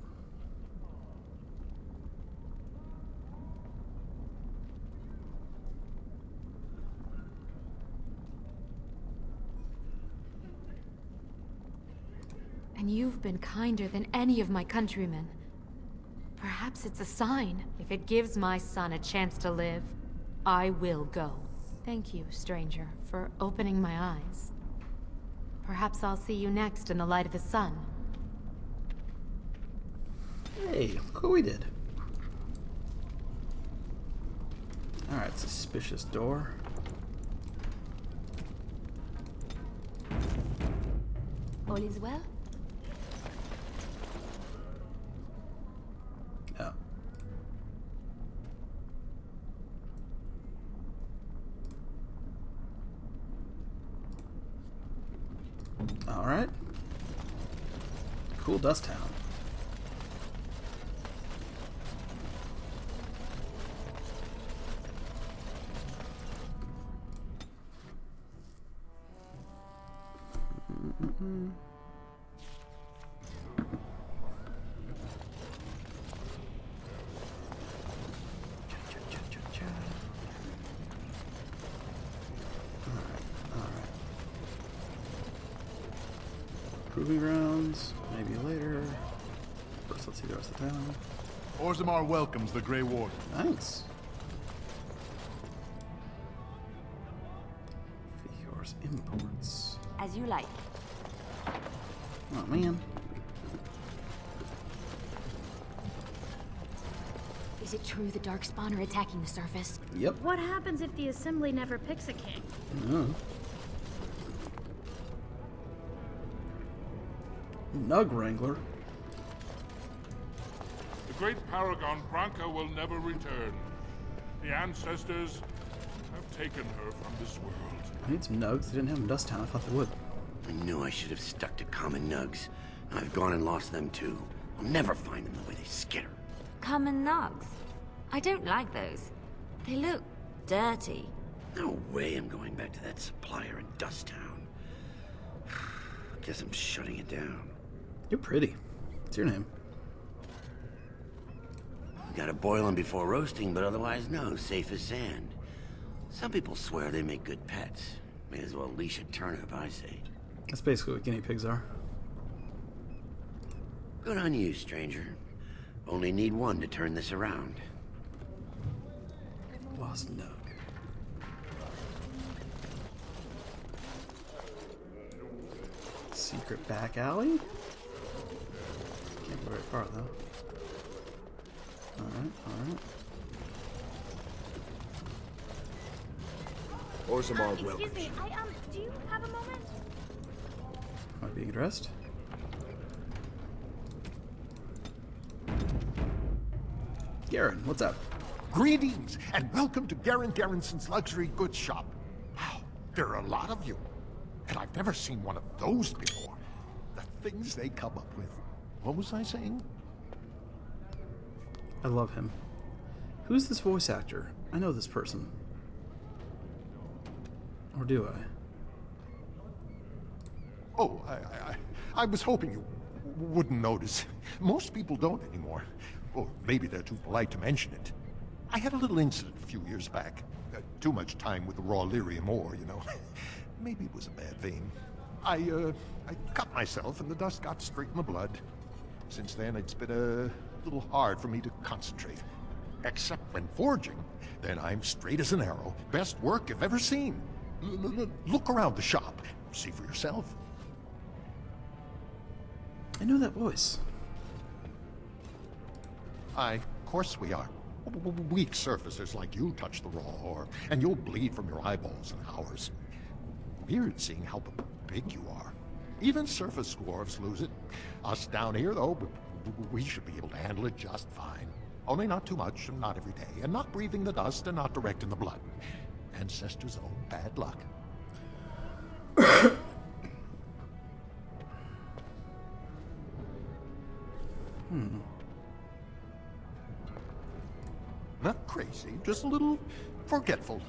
And you've been kinder than any of my countrymen. Perhaps it's a sign. If it gives my son a chance to live, I will go. Thank you, stranger, for opening my eyes. Perhaps I'll see you next in the light of the sun. Hey, look what we did. Alright, suspicious door. All is well? Yeah. Alright. Cool dust town. Proving grounds, maybe later. First, let's see the rest of the town. Orzammar welcomes the Grey Warden. Thanks. Fior's imports. As you like. Oh man. Is it true the Darkspawn are attacking the surface? Yep. What happens if the Assembly never picks a king? No. Nug Wrangler. The great paragon Branka will never return. The ancestors have taken her from this world. I need some nugs. They didn't have them in Dust Town. I thought they would. I knew I should have stuck to common nugs. I've gone and lost them too. I'll never find them the way they skitter. Common nugs. I don't like those. They look dirty. No way I'm going back to that supplier in Dust Town. Guess I'm shutting it down. You're pretty. What's your name? We gotta boil them before roasting, but otherwise no, safe as sand. Some people swear they make good pets. May as well leash a turnip, I say. That's basically what guinea pigs are. Good on you, stranger. Only need one to turn this around. Lost nug. Secret back alley? Can't go very far though. Alright, alright. Orzammar Excuse Welch. me, do you have a moment? Am I being addressed? Garen, what's up? Greetings, and welcome to Garen Garrison's luxury goods shop. Wow, there are a lot of you. And I've never seen one of those before. The things they come up with. What was I saying? I love him. Who's this voice actor? I know this person. Or do I? Oh, I was hoping you wouldn't notice. Most people don't anymore. Or maybe they're too polite to mention it. I had a little incident a few years back. Too much time with the raw lyrium ore, you know. Maybe it was a bad vein. I cut myself and the dust got straight in the blood. Since then, it's been a little hard for me to concentrate. Except when forging, then I'm straight as an arrow. Best work you've ever seen. Look around the shop. See for yourself. I know that voice. Of course we are. Weak surfacers like you touch the raw ore, and you'll bleed from your eyeballs in hours. Weird seeing how big you are. Even surface dwarves lose it. Us down here, though, we should be able to handle it just fine. Only not too much, and not every day, and not breathing the dust, and not direct in the blood. Ancestors' own bad luck. Not crazy, just a little forgetful.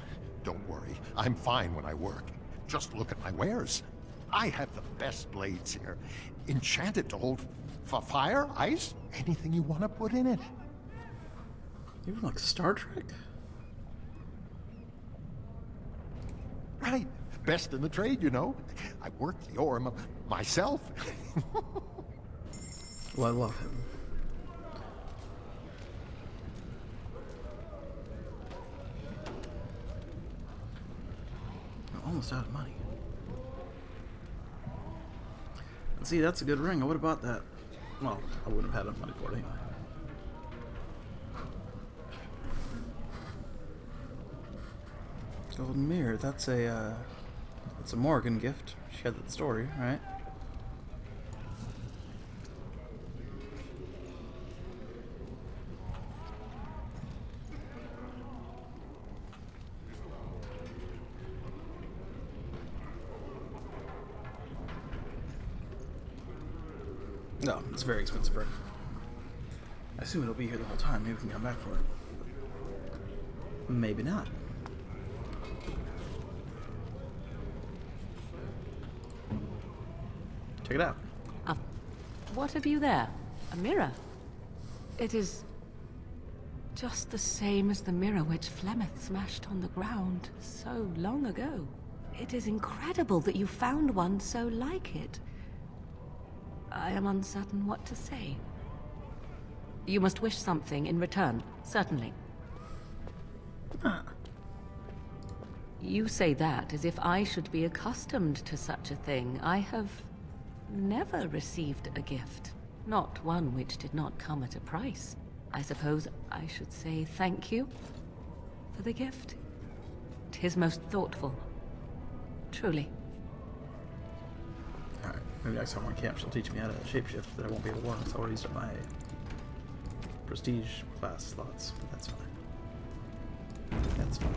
Don't worry, I'm fine when I work. Just look at my wares. I have the best blades here. Enchanted to hold fire, ice, anything you want to put in it. Even like Star Trek? Right. Best in the trade, you know. I work the ore myself. Well, I love him. I'm almost out of money. See, that's a good ring. I would have bought that. Well, I wouldn't have had enough money for it anyway. Golden mirror. That's a Morgan gift. She had that story, right? No, it's very expensive, right? I assume it'll be here the whole time. Maybe we can come back for it. Maybe not. Check it out. What have you there? A mirror? It is just the same as the mirror which Flemeth smashed on the ground so long ago. It is incredible that you found one so like it. I am uncertain what to say. You must wish something in return, certainly. You say that as if I should be accustomed to such a thing. I have never received a gift. Not one which did not come at a price. I suppose I should say thank you for the gift. 'Tis most thoughtful. Truly. Alright, maybe next time on camp she'll teach me how to shapeshift, but I won't be able to work, so I already used up my prestige class slots, but that's fine. That's fine.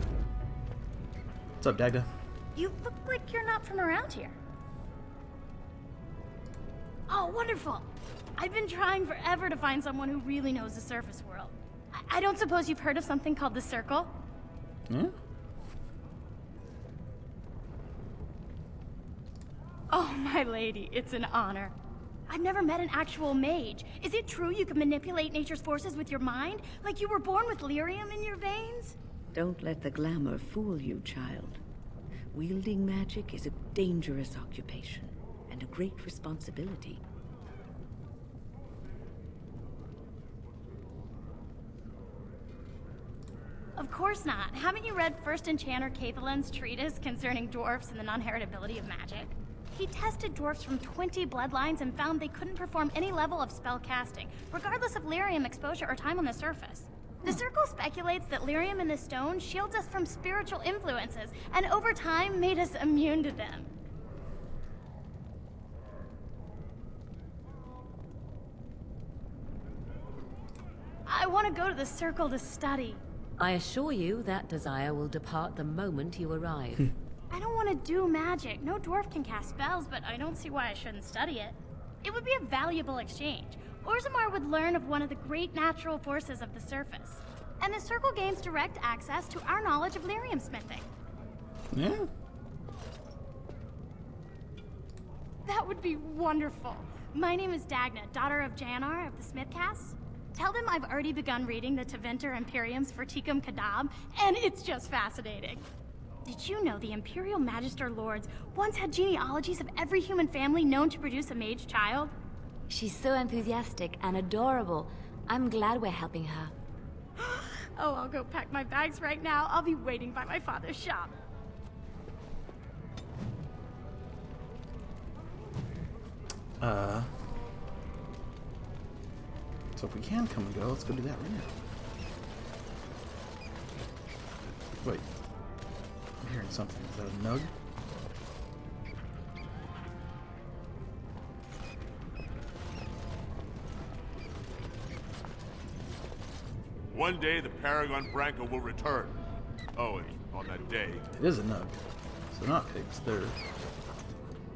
What's up, Dagda? You look like you're not from around here. Oh, wonderful! I've been trying forever to find someone who really knows the surface world. I don't suppose you've heard of something called the Circle? Hmm? Oh, my lady, it's an honor. I've never met an actual mage. Is it true you can manipulate nature's forces with your mind? Like you were born with lyrium in your veins? Don't let the glamour fool you, child. Wielding magic is a dangerous occupation, and a great responsibility. Of course not. Haven't you read First Enchanter Cathalin's treatise concerning dwarfs and the non-heritability of magic? He tested dwarfs from 20 bloodlines and found they couldn't perform any level of spell casting, regardless of lyrium exposure or time on the surface. The Circle speculates that lyrium in the stone shields us from spiritual influences, and over time made us immune to them. I want to go to the Circle to study. I assure you that desire will depart the moment you arrive. I don't want to do magic. No dwarf can cast spells, but I don't see why I shouldn't study it. It would be a valuable exchange. Orzammar would learn of one of the great natural forces of the surface. And the Circle gains direct access to our knowledge of lyrium smithing. Yeah. That would be wonderful. My name is Dagna, daughter of Janar of the Smithcasts. Tell them I've already begun reading the Tevinter Imperiums for Tikum Kadab, and it's just fascinating. Did you know the Imperial Magister Lords once had genealogies of every human family known to produce a mage child? She's so enthusiastic and adorable. I'm glad we're helping her. Oh, I'll go pack my bags right now. I'll be waiting by my father's shop. So if we can come and go, let's go do that right now. Wait. I'm hearing something. Is that a nug? One day the Paragon Branca will return. Oh, and on that day... It is a nug. So not pigs, they're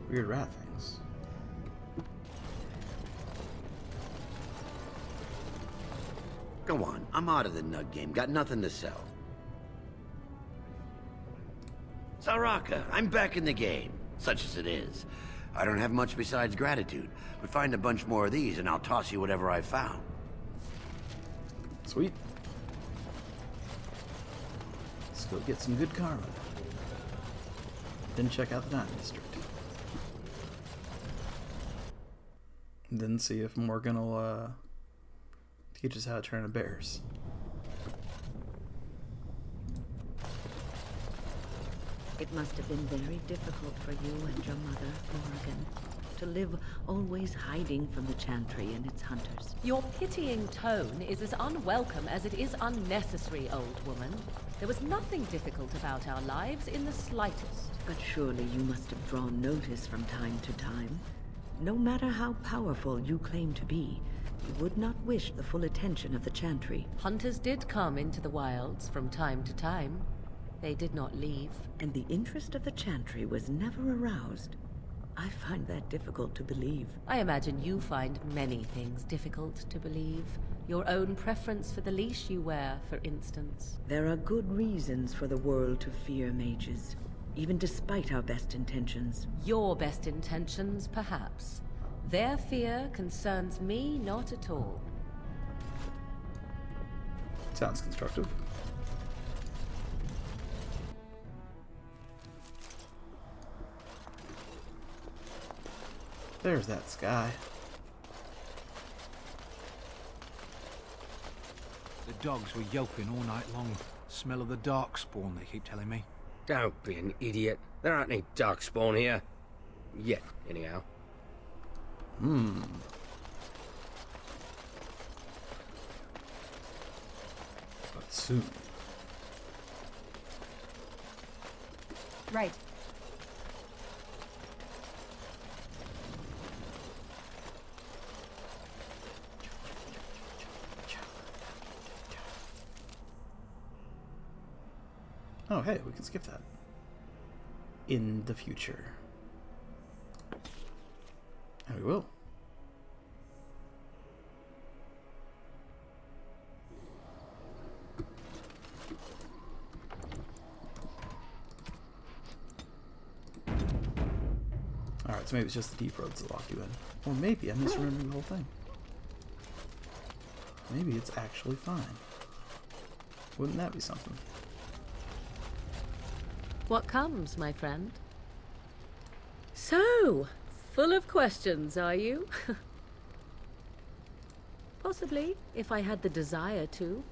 weird rat things. Go on, I'm out of the nug game. Got nothing to sell. Saraka, I'm back in the game, such as it is. I don't have much besides gratitude, but find a bunch more of these and I'll toss you whatever I found. Sweet. Let's go get some good karma. Then check out the Diamond District. And then see if Morgan will teach us how to turn into bears. It must have been very difficult for you and your mother, Morgan, to live always hiding from the Chantry and its hunters. Your pitying tone is as unwelcome as it is unnecessary, old woman. There was nothing difficult about our lives in the slightest. But surely you must have drawn notice from time to time. No matter how powerful you claim to be, you would not wish the full attention of the Chantry. Hunters did come into the wilds from time to time. They did not leave. And the interest of the Chantry was never aroused. I find that difficult to believe. I imagine you find many things difficult to believe. Your own preference for the leash you wear, for instance. There are good reasons for the world to fear mages, even despite our best intentions. Your best intentions, perhaps. Their fear concerns me not at all. Sounds constructive. There's that sky. The dogs were yelping all night long. Smell of the darkspawn, they keep telling me. Don't be an idiot. There aren't any darkspawn here. Yet, anyhow. But soon. Right. Oh, hey, we can skip that. In the future. And we will. Alright, so maybe it's just the deep roads that lock you in. Or maybe I'm misremembering the whole thing. Maybe it's actually fine. Wouldn't that be something? What comes, my friend? So, full of questions, are you? Possibly, if I had the desire to.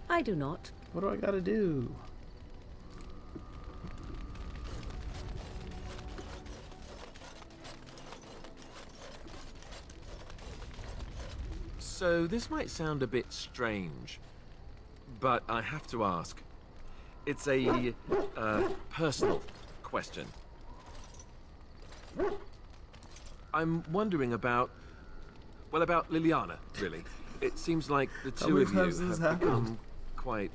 I do not. What do I gotta do? So, this might sound a bit strange, but I have to ask. It's a personal question. I'm wondering about, well, about Liliana, really. It seems like the two of you have become quite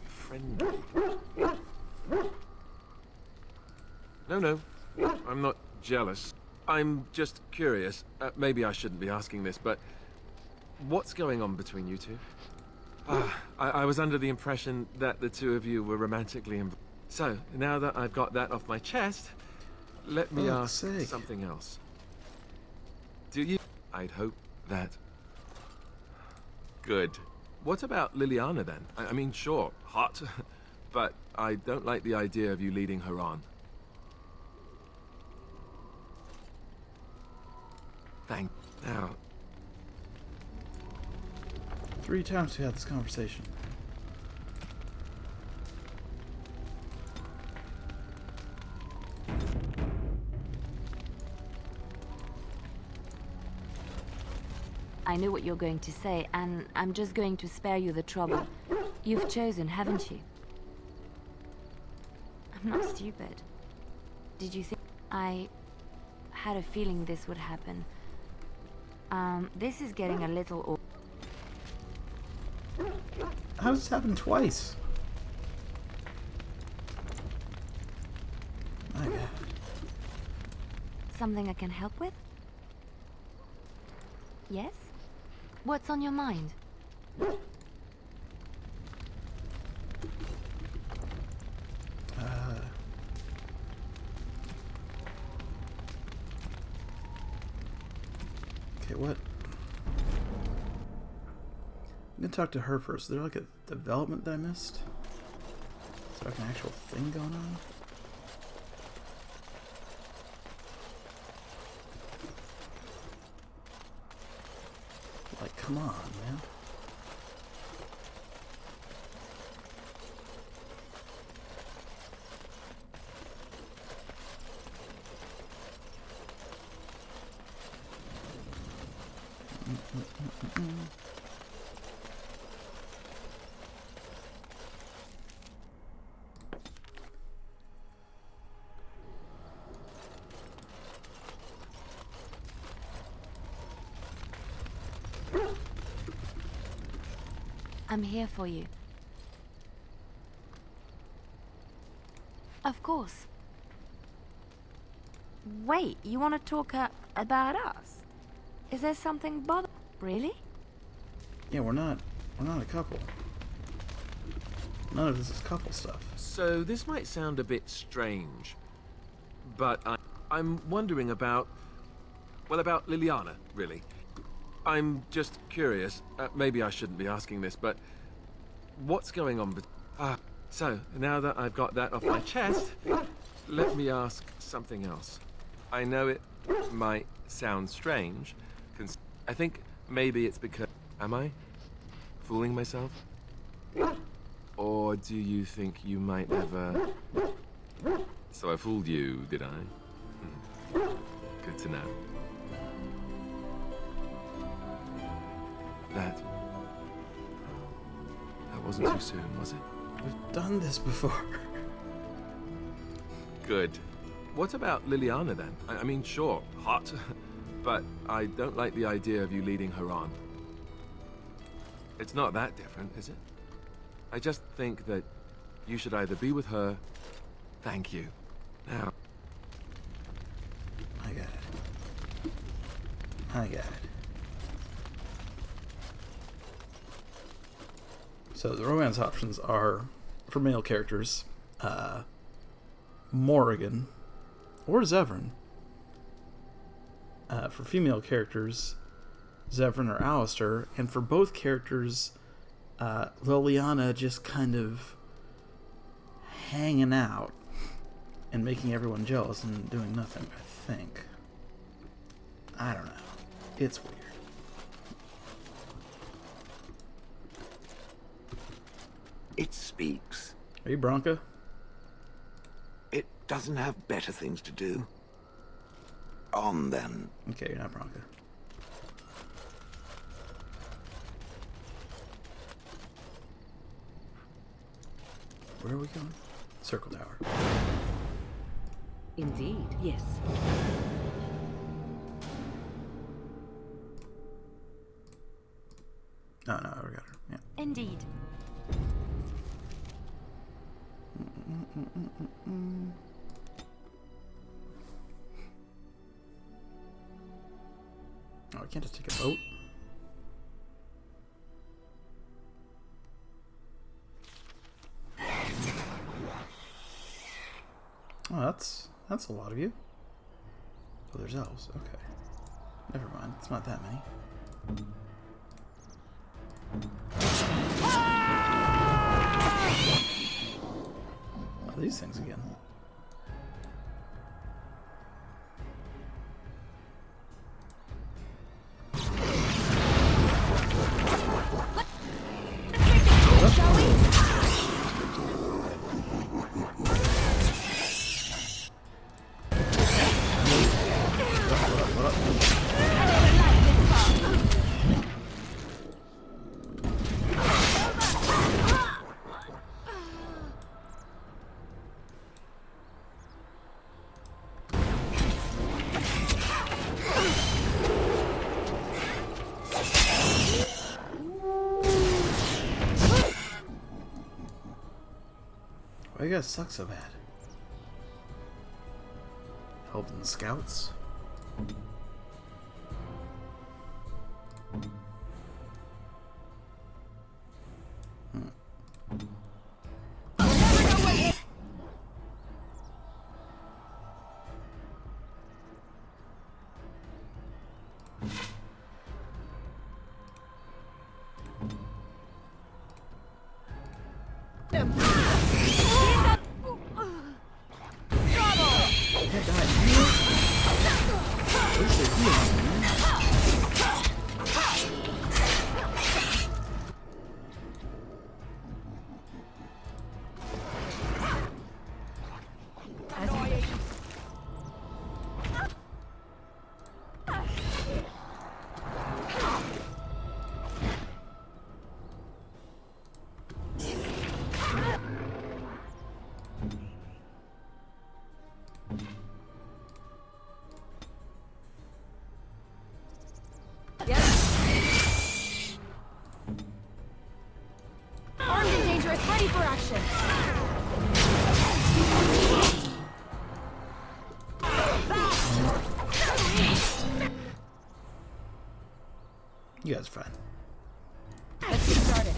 friendly. No, I'm not jealous. I'm just curious. Maybe I shouldn't be asking this, but what's going on between you two? I was under the impression that the two of you were romantically involved. So, now that I've got that off my chest, let me ask something else. Do you... I'd hope that... Good. What about Liliana, then? I mean, sure, hot, but I don't like the idea of you leading her on. Thank... Now... 3 times we had this conversation. I know what you're going to say, and I'm just going to spare you the trouble. You've chosen, haven't you? I'm not stupid. Did you think... I had a feeling this would happen. This is getting a little... How does this happen twice? My God. Something I can help with? Yes? What's on your mind? Okay, what? I'm gonna talk to her first. Is there like a development that I missed? Is there like an actual thing going on? Like, come on, man. I'm here for you. Of course. Wait, you want to talk about us? Is there something Really? Yeah, we're not a couple. None of this is couple stuff. So this might sound a bit strange, but I'm wondering about, well, about Liliana, really. I'm just curious. Maybe I shouldn't be asking this, but what's going on? So now that I've got that off my chest, let me ask something else. I know it might sound strange. I think maybe it's because... Am I fooling myself? Or do you think you might ever... So I fooled you, did I? Good to know. That wasn't too soon, was it? We've done this before. Good. What about Liliana, then? I mean, sure, hot, but I don't like the idea of you leading her on. It's not that different, is it? I just think that you should either be with her... Thank you. Now... My God. My God. So the romance options are, for male characters, Morrigan or Zevran. For female characters, Zevran or Alistair. And for both characters, Liliana just kind of hanging out and making everyone jealous and doing nothing, I think. I don't know. It's weird. It speaks. Are you Bronca? It doesn't have better things to do. On, then. Okay, you're not Bronca. Where are we going? Circle Tower. Indeed, yes. No, I got her. Yeah. Indeed. Oh, I can't just take a boat. Oh, that's a lot of you. Oh, there's elves. Okay. Never mind. It's not that many. Oh, these things again. Why you guys suck so bad? Helping the scouts? Armed and dangerous, ready for action. You guys are fine. Let's get started.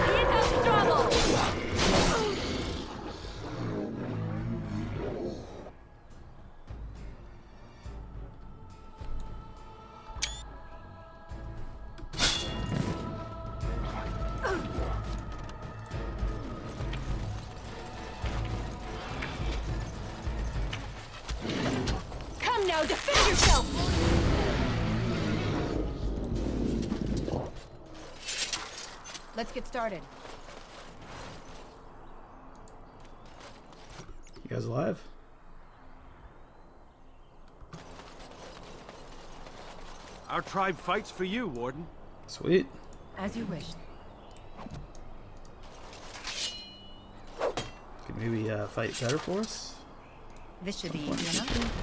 Here comes trouble. Come now, defend yourself! Let's get started. You guys alive? Our tribe fights for you, Warden. Sweet. As you wish. Could maybe fight better for us? This should be easy enough.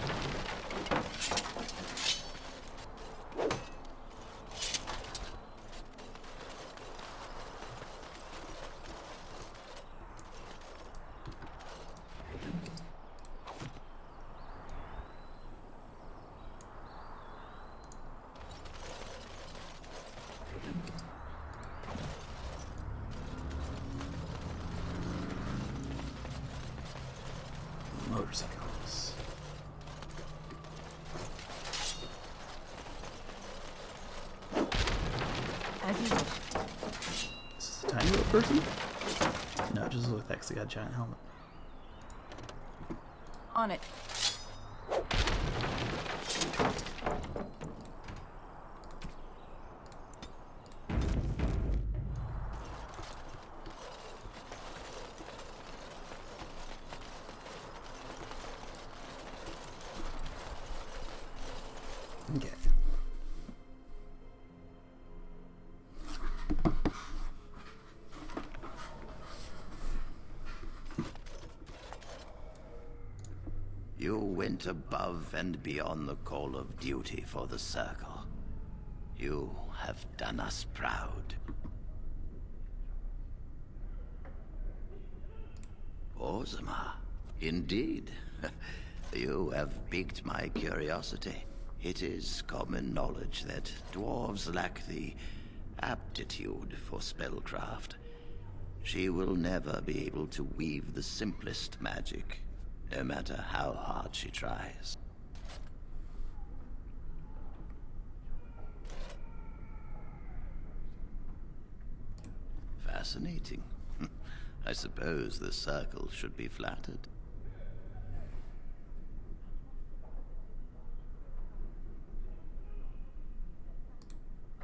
Motorcycles. As you wish. Is this a tiny little person? No, just with actually got a giant helmet. On it. Okay. You went above and beyond the call of duty for the Circle. You have done us proud. Orzammar, indeed. You have piqued my curiosity. It is common knowledge that dwarves lack the aptitude for spellcraft. She will never be able to weave the simplest magic, no matter how hard she tries. Fascinating. I suppose the Circle should be flattered.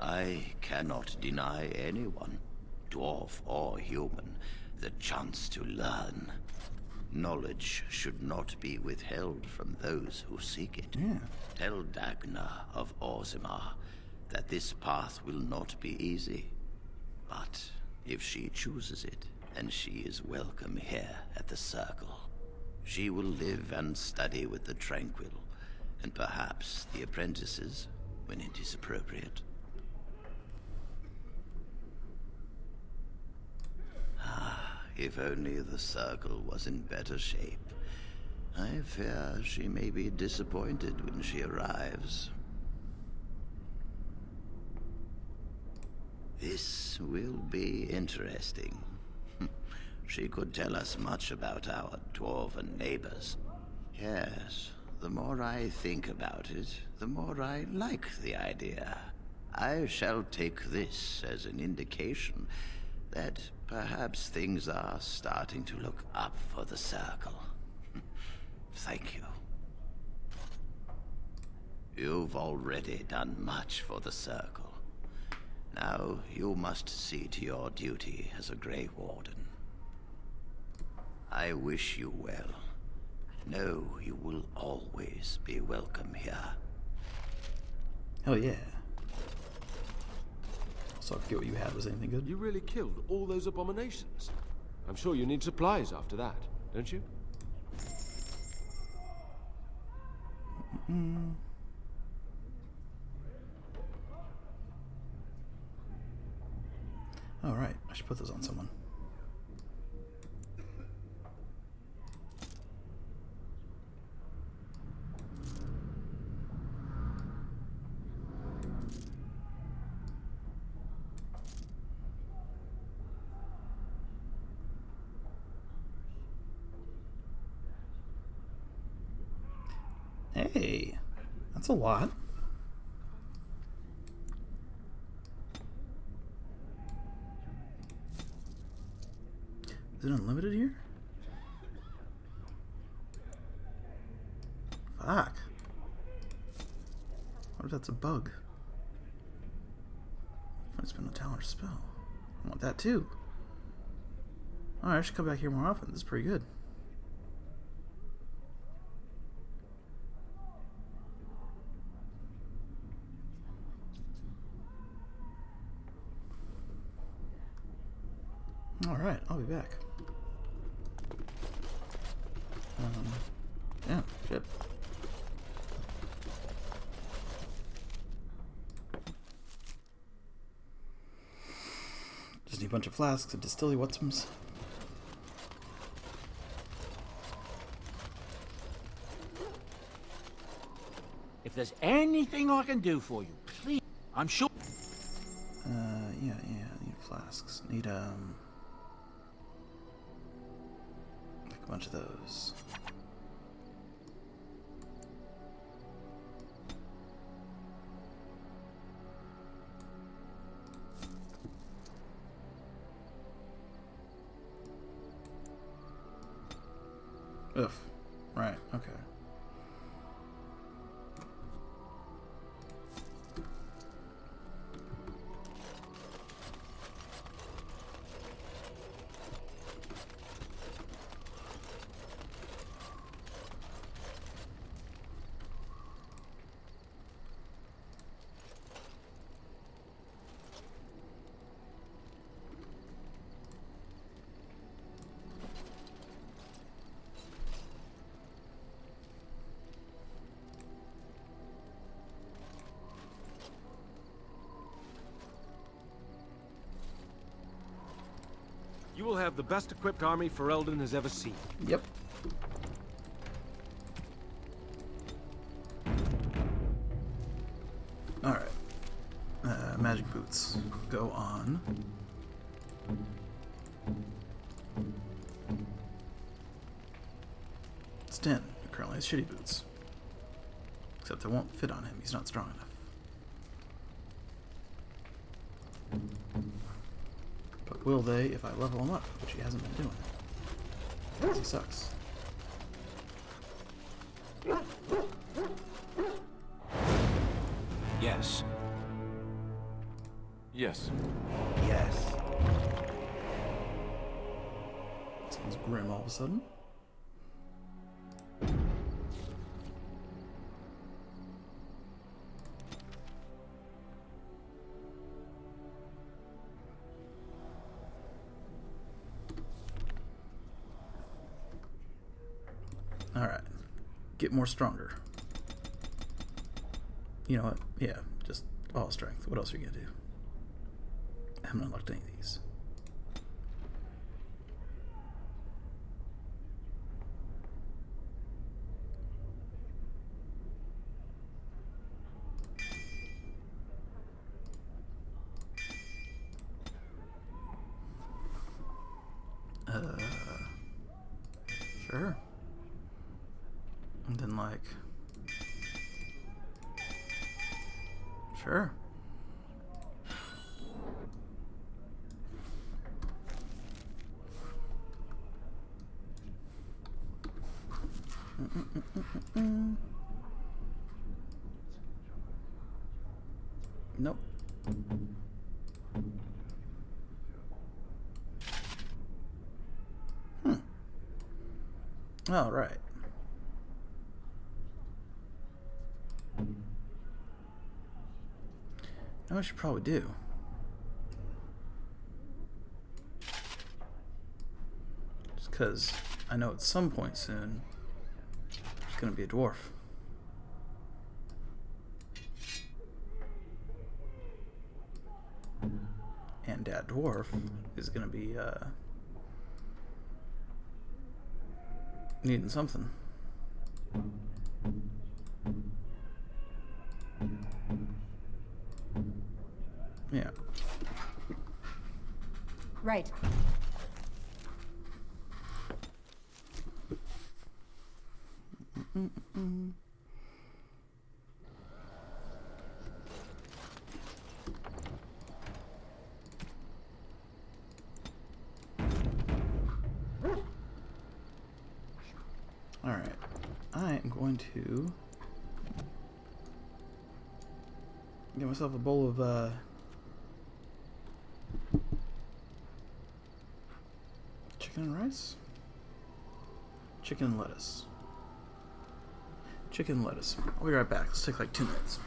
I cannot deny anyone, dwarf or human, the chance to learn. Knowledge should not be withheld from those who seek it. Yeah. Tell Dagna of Orzammar that this path will not be easy. But if she chooses it, and she is welcome here at the Circle, she will live and study with the Tranquil, and perhaps the apprentices, when it is appropriate. If only the Circle was in better shape. I fear she may be disappointed when she arrives. This will be interesting. She could tell us much about our dwarven neighbors. Yes, the more I think about it, the more I like the idea. I shall take this as an indication that perhaps things are starting to look up for the Circle. Thank you. You've already done much for the Circle. Now you must see to your duty as a Grey Warden. I wish you well. Know you will always be welcome here. Hell yeah. So I forget what you had. Was anything good? You really killed all those abominations. I'm sure you need supplies after that, don't you? All right, I should put those on someone. Hey, that's a lot. Is it unlimited here? Fuck. What if that's a bug? If I spend a talent or spell. I want that too. Alright, I should come back here more often. This is pretty good. Alright, I'll be back. Yeah, shit. Just need a bunch of flasks of distilly whatsums. If there's anything I can do for you, please. I'm sure. Yeah, need flasks. Need, like a bunch of those. Ugh. Right, okay. will have the best equipped army Ferelden has ever seen. Yep. Alright. Magic boots go on. Sten, who currently has shitty boots. Except they won't fit on him, he's not strong enough. But will they if I level him up, which he hasn't been doing. Because he sucks. Yes. Yes. Yes. Sounds grim all of a sudden. Alright. Get more stronger. You know what? Yeah, just all strength. What else are you gonna do? I haven't unlocked any of these. Sure. And then like, sure. Nope. All right. Now I should probably do. Just because I know at some point soon there's gonna be a dwarf. And that dwarf is gonna be needing something. Yeah. Right. Alright, I am going to get myself a bowl of chicken and rice? Chicken and lettuce. Chicken and lettuce. I'll be right back. Let's take like 2 minutes.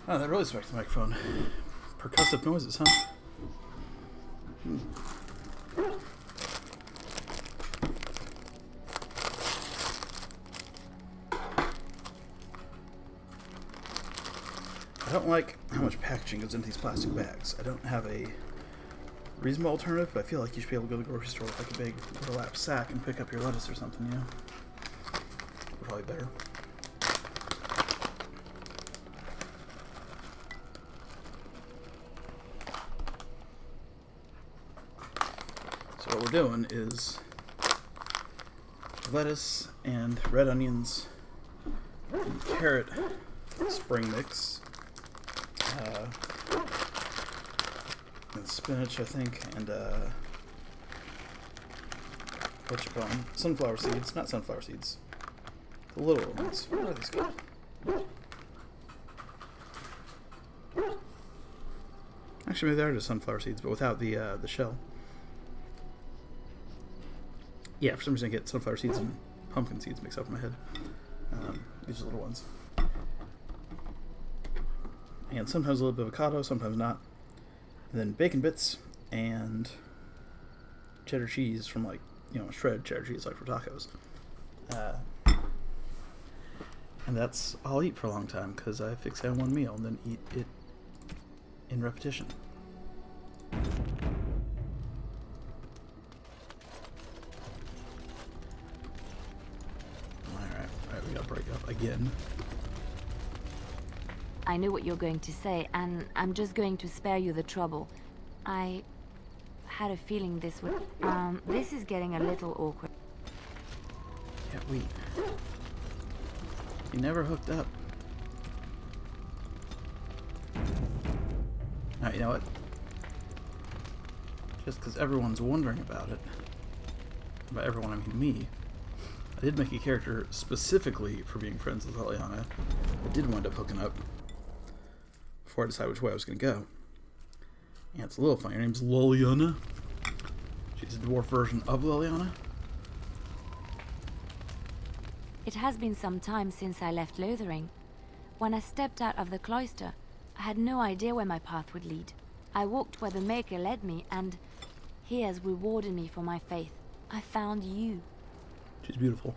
Oh, that really smacks the microphone. Percussive noises, huh? I don't like how much packaging goes into these plastic bags. I don't have a reasonable alternative, but I feel like you should be able to go to the grocery store with like a big burlap sack and pick up your lettuce or something, you know? Probably better. So what we're doing is lettuce and red onions and carrot spring mix, and spinach, I think, and what you call them? Sunflower seeds. Not sunflower seeds. The little ones. What are these called? Actually, maybe they are just sunflower seeds, but without the shell. Yeah, for some reason I get sunflower seeds and pumpkin seeds mixed up in my head. These are little ones. And sometimes a little bit of avocado, sometimes not. And then bacon bits and cheddar cheese from, like, you know, shredded cheddar cheese, like for tacos. And that's all I'll eat for a long time, because I fix it on one meal and then eat it in repetition. Alright, we gotta break up again. I knew what you were going to say, and I'm just going to spare you the trouble. I had a feeling this would... this is getting a little awkward. Yeah, we never hooked up. Alright, you know what? Just because everyone's wondering about it. By everyone, I mean me. I did make a character specifically for being friends with Liliana. I did wind up hooking up before I decided which way I was going to go. Yeah, it's a little funny. Her name's Liliana. She's a dwarf version of Liliana. It has been some time since I left Lothering. When I stepped out of the cloister, I had no idea where my path would lead. I walked where the Maker led me, and he has rewarded me for my faith. I found you. She's beautiful.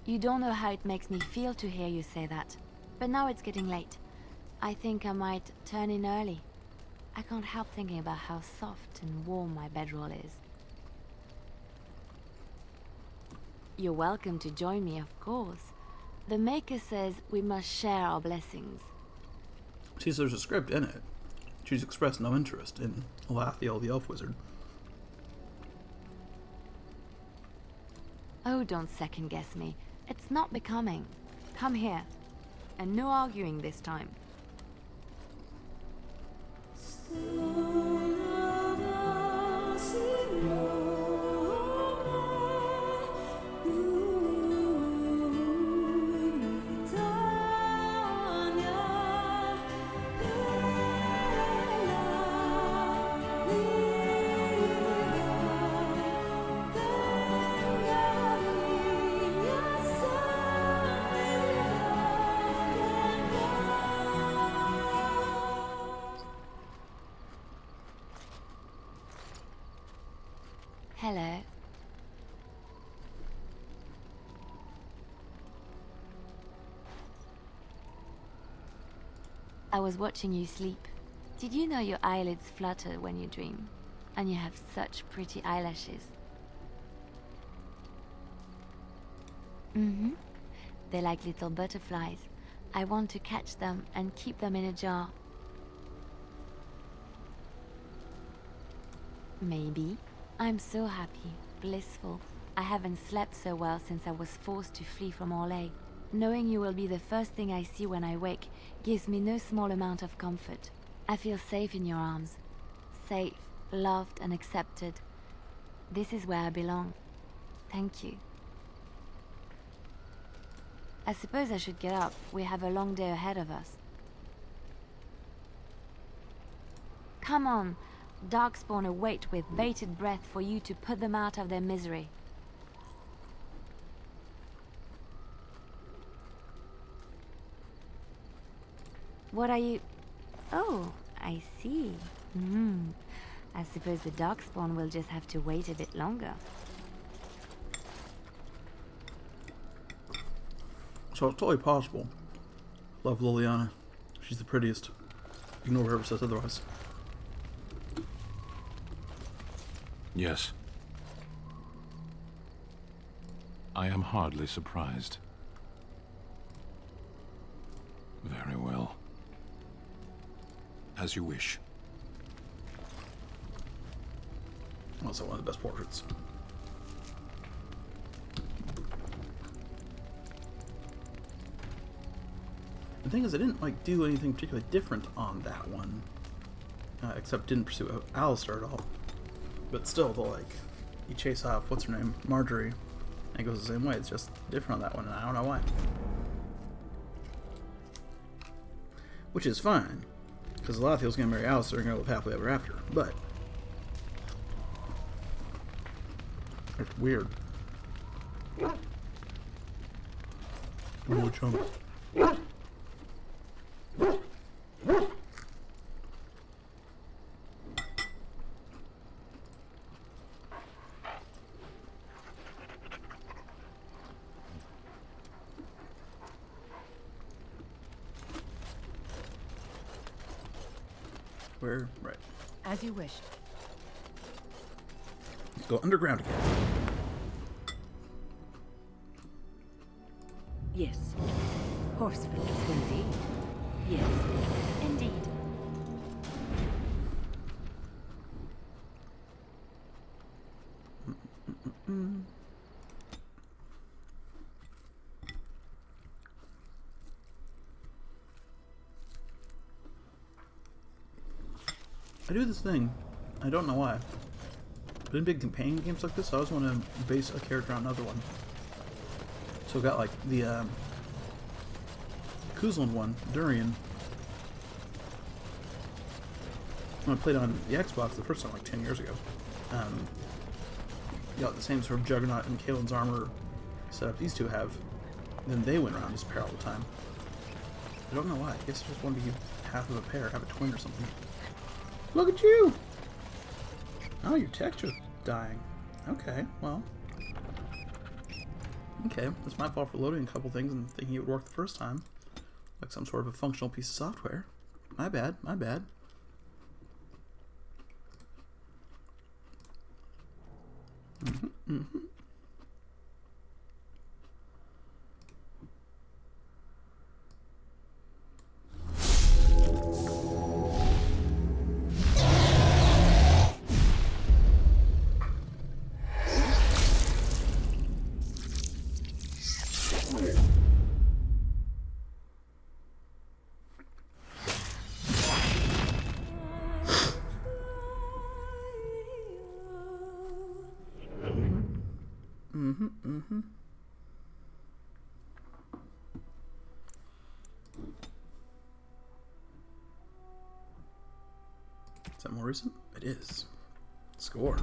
You don't know how it makes me feel to hear you say that. But now it's getting late. I think I might turn in early. I can't help thinking about how soft and warm my bedroll is. You're welcome to join me, of course. The Maker says we must share our blessings. See, there's a script in it. She's expressed no interest in Alathiel the Elf Wizard. Oh, don't second guess me. It's not becoming. Come here. And no arguing this time. I was watching you sleep. Did you know your eyelids flutter when you dream? And you have such pretty eyelashes. Mm-hmm. They're like little butterflies. I want to catch them and keep them in a jar. Maybe. I'm so happy, blissful. I haven't slept so well since I was forced to flee from Orlais. Knowing you will be the first thing I see when I wake gives me no small amount of comfort. I feel safe in your arms. Safe, loved and accepted. This is where I belong. Thank you. I suppose I should get up. We have a long day ahead of us. Come on. Darkspawn await with bated breath for you to put them out of their misery. What are you... Oh, I see. I suppose the Darkspawn will just have to wait a bit longer. So it's totally possible. Love Liliana. She's the prettiest. Ignore whoever says otherwise. Yes. I am hardly surprised. Very well. As you wish. Also one of the best portraits. The thing is, I didn't like do anything particularly different on that one, except didn't pursue Alistair at all. But still, the you chase off what's her name, Marjorie, and it goes the same way. It's just different on that one, and I don't know why. Which is fine, because Lathiel's gonna marry Alistair and gonna live happily ever after. But it's weird. Ooh, jump. Where? Right. As you wished. Let's go underground again. Yes. Horsefoot, indeed. Yes. Indeed. I do this thing. I don't know why. But in big companion games like this, I always want to base a character on another one. So I got like the Kuzlin one, Durian. When I played on the Xbox the first time, like 10 years ago. Got the same sort of Juggernaut and Kaelin's armor setup these two have. Then they went around as a pair all the time. I don't know why. I guess I just wanted to be half of a pair, have a twin or something. Look at you! Oh, your texture's dying. Okay, well. Okay, that's my fault for loading a couple things and thinking it would work the first time. Like some sort of a functional piece of software. My bad, my bad. Is that more recent? It is. Score.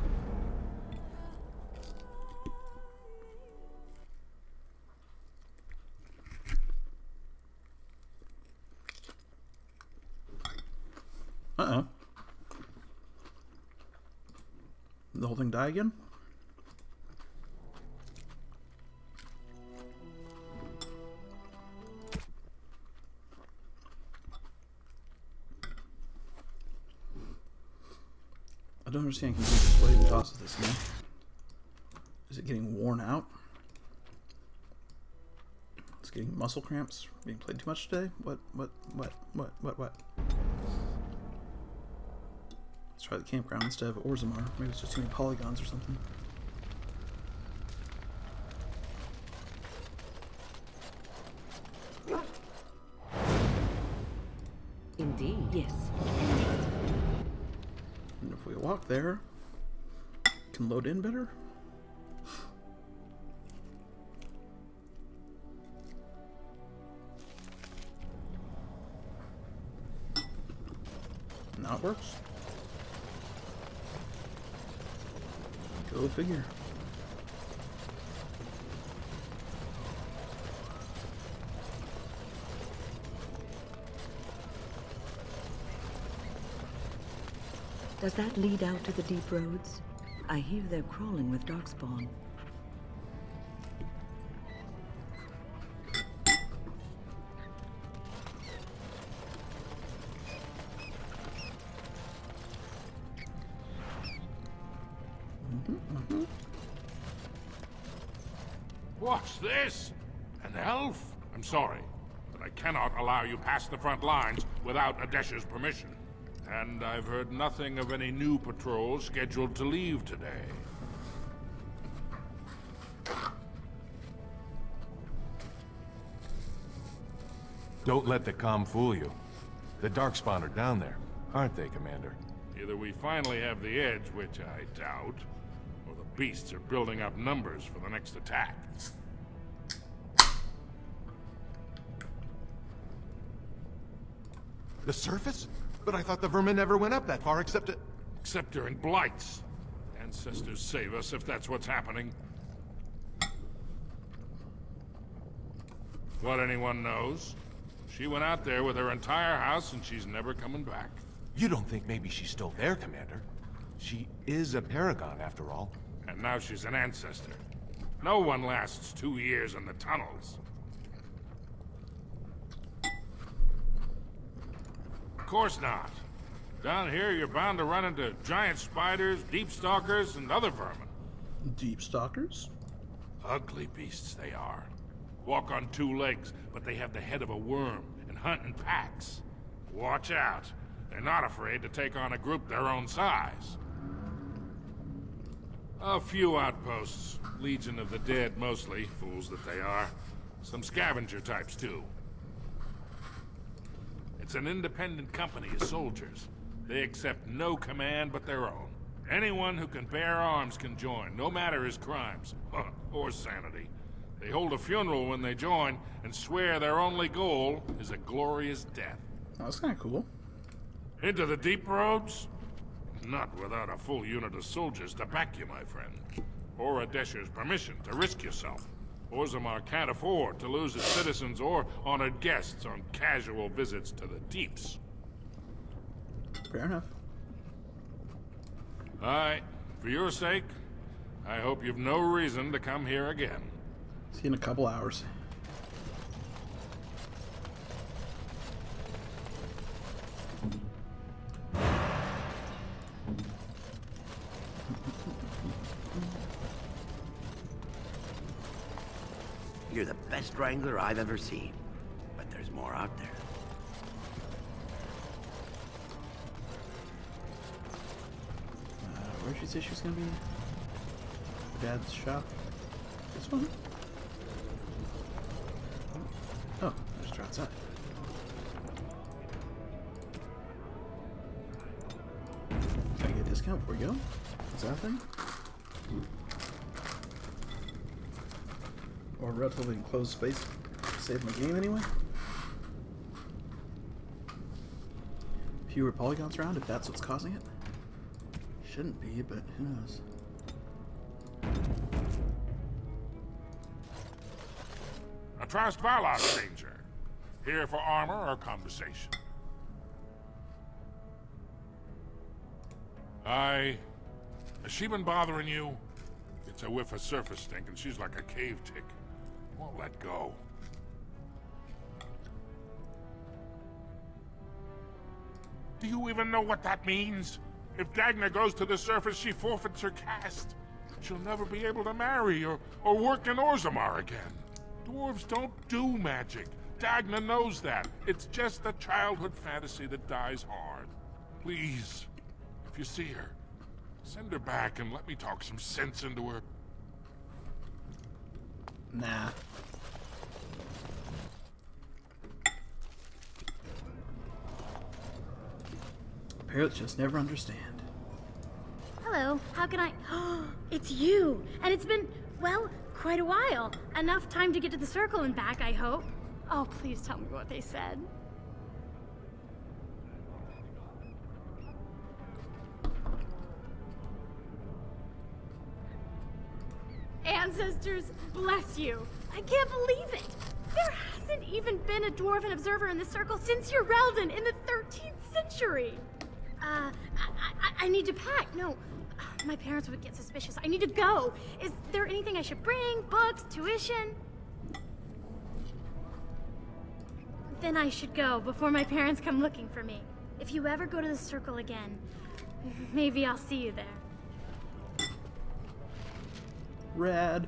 Uh-oh. Did the whole thing die again? I don't understand Confucius. What even causes this, you know? Is it getting worn out? It's getting muscle cramps? Being played too much today? What? Let's try the campground instead of Orzammar. Maybe it's just too many polygons or something. Indeed. Yes. And if we walk there, can load in better? Now it works. Go figure. Does that lead out to the deep roads? I hear they're crawling with darkspawn. What's this? An elf? I'm sorry, but I cannot allow you past the front lines without Adesh's permission. And I've heard nothing of any new patrols scheduled to leave today. Don't let the comm fool you. The Darkspawn are down there, aren't they, Commander? Either we finally have the edge, which I doubt, or the beasts are building up numbers for the next attack. The surface? But I thought the vermin never went up that far except during blights. Ancestors save us if that's what's happening. What anyone knows? She went out there with her entire house and she's never coming back. You don't think maybe she's still there, Commander? She is a paragon, after all. And now she's an ancestor. No one lasts 2 years in the tunnels. Of course not. Down here, you're bound to run into giant spiders, deep stalkers, and other vermin. Deep stalkers? Ugly beasts they are. Walk on 2 legs, but they have the head of a worm and hunt in packs. Watch out. They're not afraid to take on a group their own size. A few outposts. Legion of the Dead, mostly. Fools that they are. Some scavenger types, too. It's an independent company of soldiers. They accept no command but their own. Anyone who can bear arms can join, no matter his crimes, or sanity. They hold a funeral when they join, and swear their only goal is a glorious death. Oh, that's kind of cool. Into the deep roads? Not without a full unit of soldiers to back you, my friend. Or Adesh's permission to risk yourself. Orzammar can't afford to lose its citizens or honored guests on casual visits to the deeps. Fair enough. Aye, for your sake, I hope you've no reason to come here again. See you in a couple hours. You're the best wrangler I've ever seen. But there's more out there. Where'd she say she was gonna be? Dad's shop? This one? Oh, just outside. Can I get a discount before we go? Is that a thing? Or a relatively enclosed space to save my game anyway? Fewer polygons around if that's what's causing it? Shouldn't be, but who knows? A Trust Valar stranger. Here for armor or conversation. Has she been bothering you? It's a whiff of surface stink and she's like a cave tick. Won't let go. Do you even know what that means? If Dagna goes to the surface, she forfeits her caste. She'll never be able to marry or work in Orzammar again. Dwarves don't do magic. Dagna knows that. It's just a childhood fantasy that dies hard. Please, if you see her, send her back and let me talk some sense into her. Nah. Parrots just never understand. Hello, how can I... It's you! And it's been, well, quite a while. Enough time to get to the circle and back, I hope. Oh, please tell me what they said. Ancestors, bless you. I can't believe it. There hasn't even been a dwarven observer in the circle since Urelden in the 13th century. I need to pack. No, my parents would get suspicious. I need to go. Is there anything I should bring? Books? Tuition? Then I should go before my parents come looking for me. If you ever go to the circle again, maybe I'll see you there. Rad.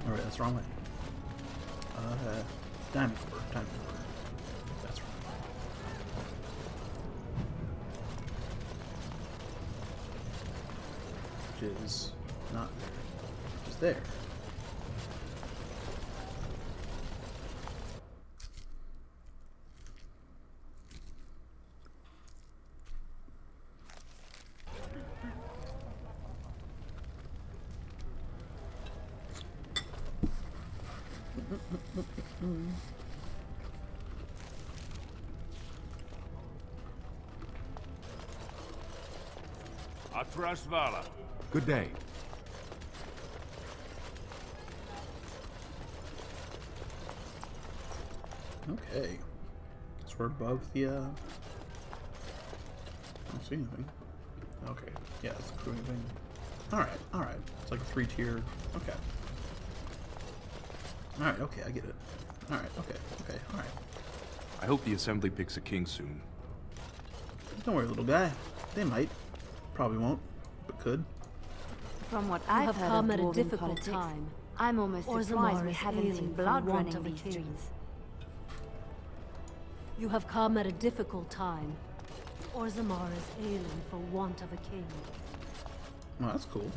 Alright, that's the wrong way. Diamond core. That's right. Which is not there. Which is there. Atrasvala. Good day. Okay. So we're above the, I don't see anything. Okay. Yeah, it's a crewing thing. Alright. It's like a 3-tier. Okay. Alright, okay, I get it. Alright, okay, alright. I hope the Assembly picks a king soon. Don't worry, little guy. They might. Probably won't, but could. From what I've have heard come of at a dwarven difficult politics, time. I'm almost surprised Orzammar we is haven't ailing seen for blood want running of a these king. streets. You have come at a difficult time. Orzammar is ailing for want of a king. Well, that's cool.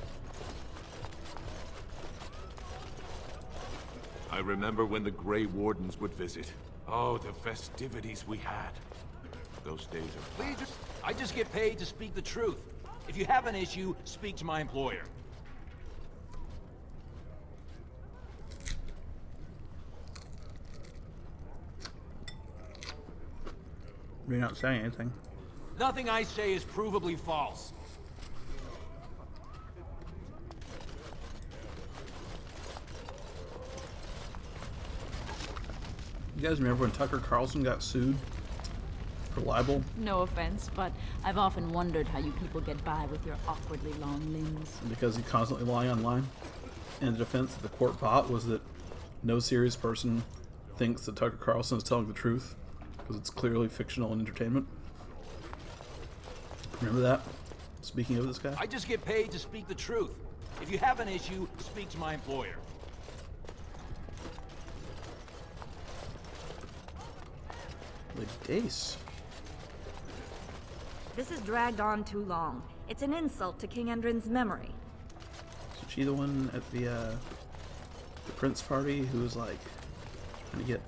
I remember when the Grey Wardens would visit. Oh, the festivities we had. Those days are... Please, I just get paid to speak the truth. If you have an issue, speak to my employer. You're not saying anything. Nothing I say is provably false. You guys remember when Tucker Carlson got sued for libel? No offense, but I've often wondered how you people get by with your awkwardly long limbs. Because he constantly lying online. And the defense that the court bought was that no serious person thinks that Tucker Carlson is telling the truth, because it's clearly fictional and entertainment. Remember that? Speaking of this guy? I just get paid to speak the truth. If you have an issue, speak to my employer. Lady Dace. This has dragged on too long. It's an insult to King Endrin's memory. Is she the one at the Prince party who was like trying to get...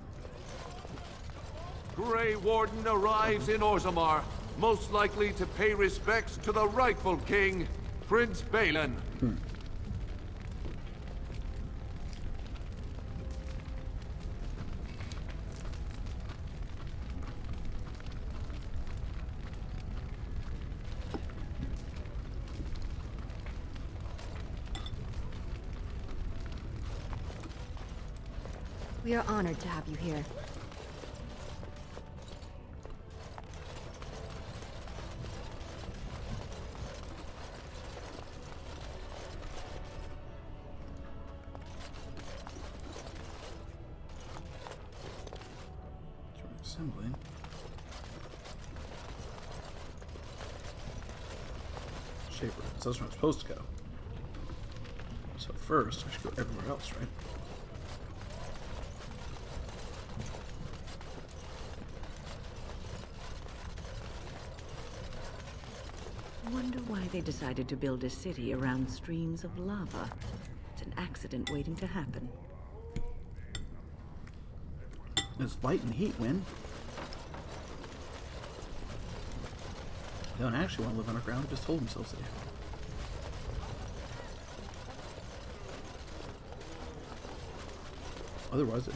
Grey Warden arrives in Orzammar, most likely to pay respects to the rightful king, Prince Balin. We are honored to have you here. Assembly. Shaper, because that's where I'm supposed to go. So first, I should go everywhere else, right? I wonder why they decided to build a city around streams of lava. It's an accident waiting to happen. There's light and heat, Win. They don't actually want to live underground, they just told themselves they do. Otherwise, they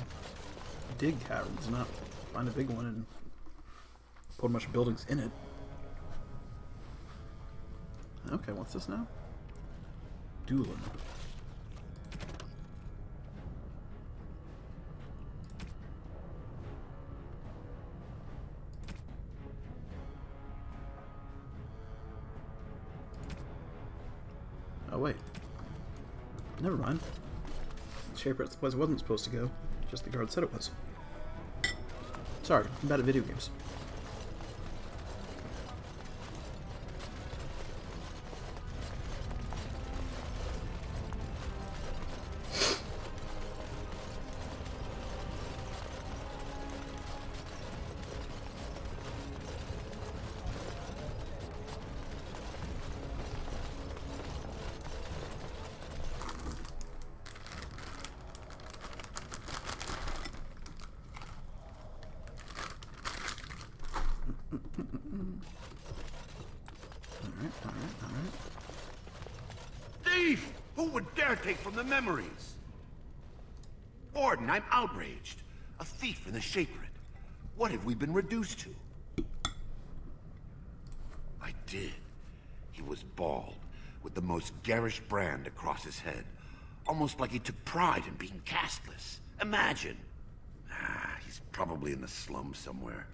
dig caverns, not find a big one and put a bunch of buildings in it. Okay, what's this now? Doolin. Oh wait. Never mind. Shaper, it's the place I wasn't supposed to go. Just the guard said it was. Sorry, I'm bad at video games. Alright. Thief! Who would dare take from the memories? Warden, I'm outraged. A thief in the Shapered. What have we been reduced to? I did. He was bald, with the most garish brand across his head. Almost like he took pride in being castless. Imagine. He's probably in the slums somewhere.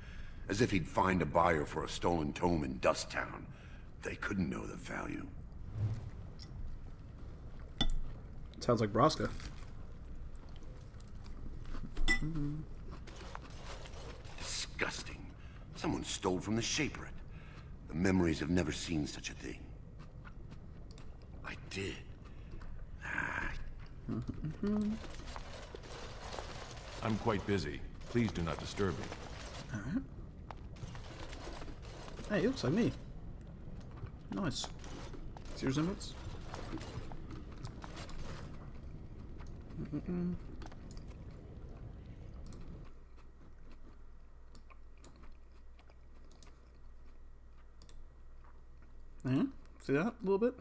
As if he'd find a buyer for a stolen tome in Dust Town. They couldn't know the value. Sounds like Braska. Disgusting. Someone stole from the Shapered. The memories have never seen such a thing. I did. I'm quite busy. Please do not disturb me. Alright. Hey, it looks like me. Nice. See your resemblance? Yeah, see that a little bit?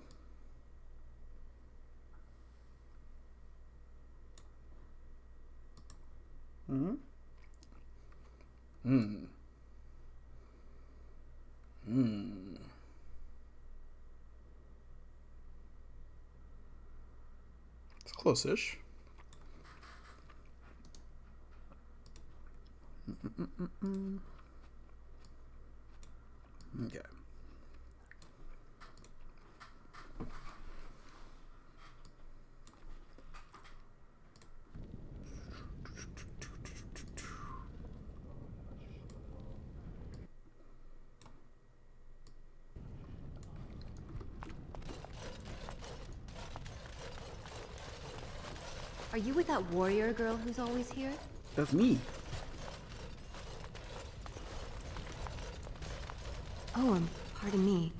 It's close-ish. Okay. Are you with that warrior girl who's always here? That's me. Oh, pardon me.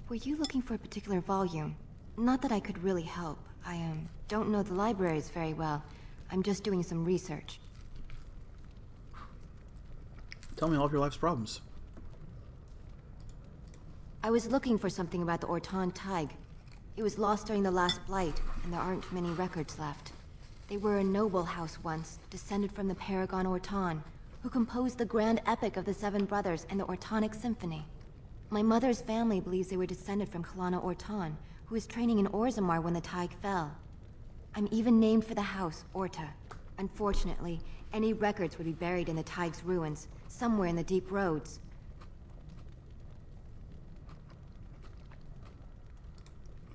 Were you looking for a particular volume? Not that I could really help. I, don't know the libraries very well. I'm just doing some research. Tell me all of your life's problems. I was looking for something about the Orton Tig. It was lost during the last Blight, and there aren't many records left. They were a noble house once, descended from the Paragon Orton, who composed the grand epic of the Seven Brothers and the Ortonic Symphony. My mother's family believes they were descended from Kalana Orton, who was training in Orzammar when the Tig fell. I'm even named for the house, Orta. Unfortunately, any records would be buried in the Tig's ruins, somewhere in the deep roads.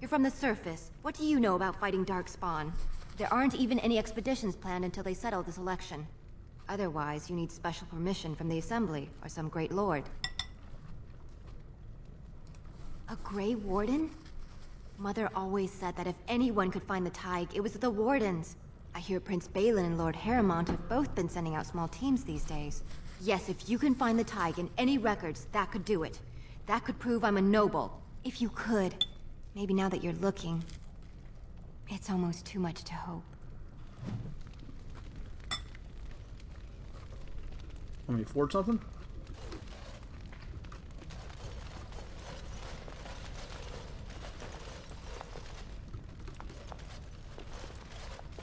You're from the surface. What do you know about fighting Darkspawn? There aren't even any expeditions planned until they settle this election. Otherwise, you need special permission from the Assembly or some great lord. A Grey Warden? Mother always said that if anyone could find the Tig, it was the Wardens. I hear Prince Balin and Lord Harrimont have both been sending out small teams these days. Yes, if you can find the Tig in any records, that could do it. That could prove I'm a noble. If you could. Maybe now that you're looking. It's almost too much to hope. Want me to forge something?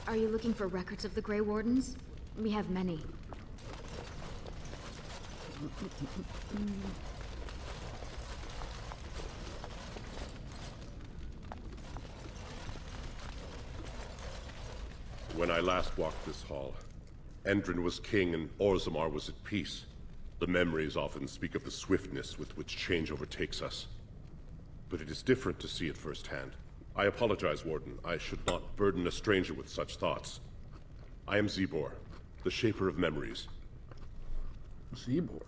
Are you looking for records of the Grey Wardens? We have many. When I last walked this hall, Endrin was king and Orzammar was at peace. The memories often speak of the swiftness with which change overtakes us. But it is different to see it firsthand. I apologize, Warden. I should not burden a stranger with such thoughts. I am Zebor, the Shaper of Memories. Zebor?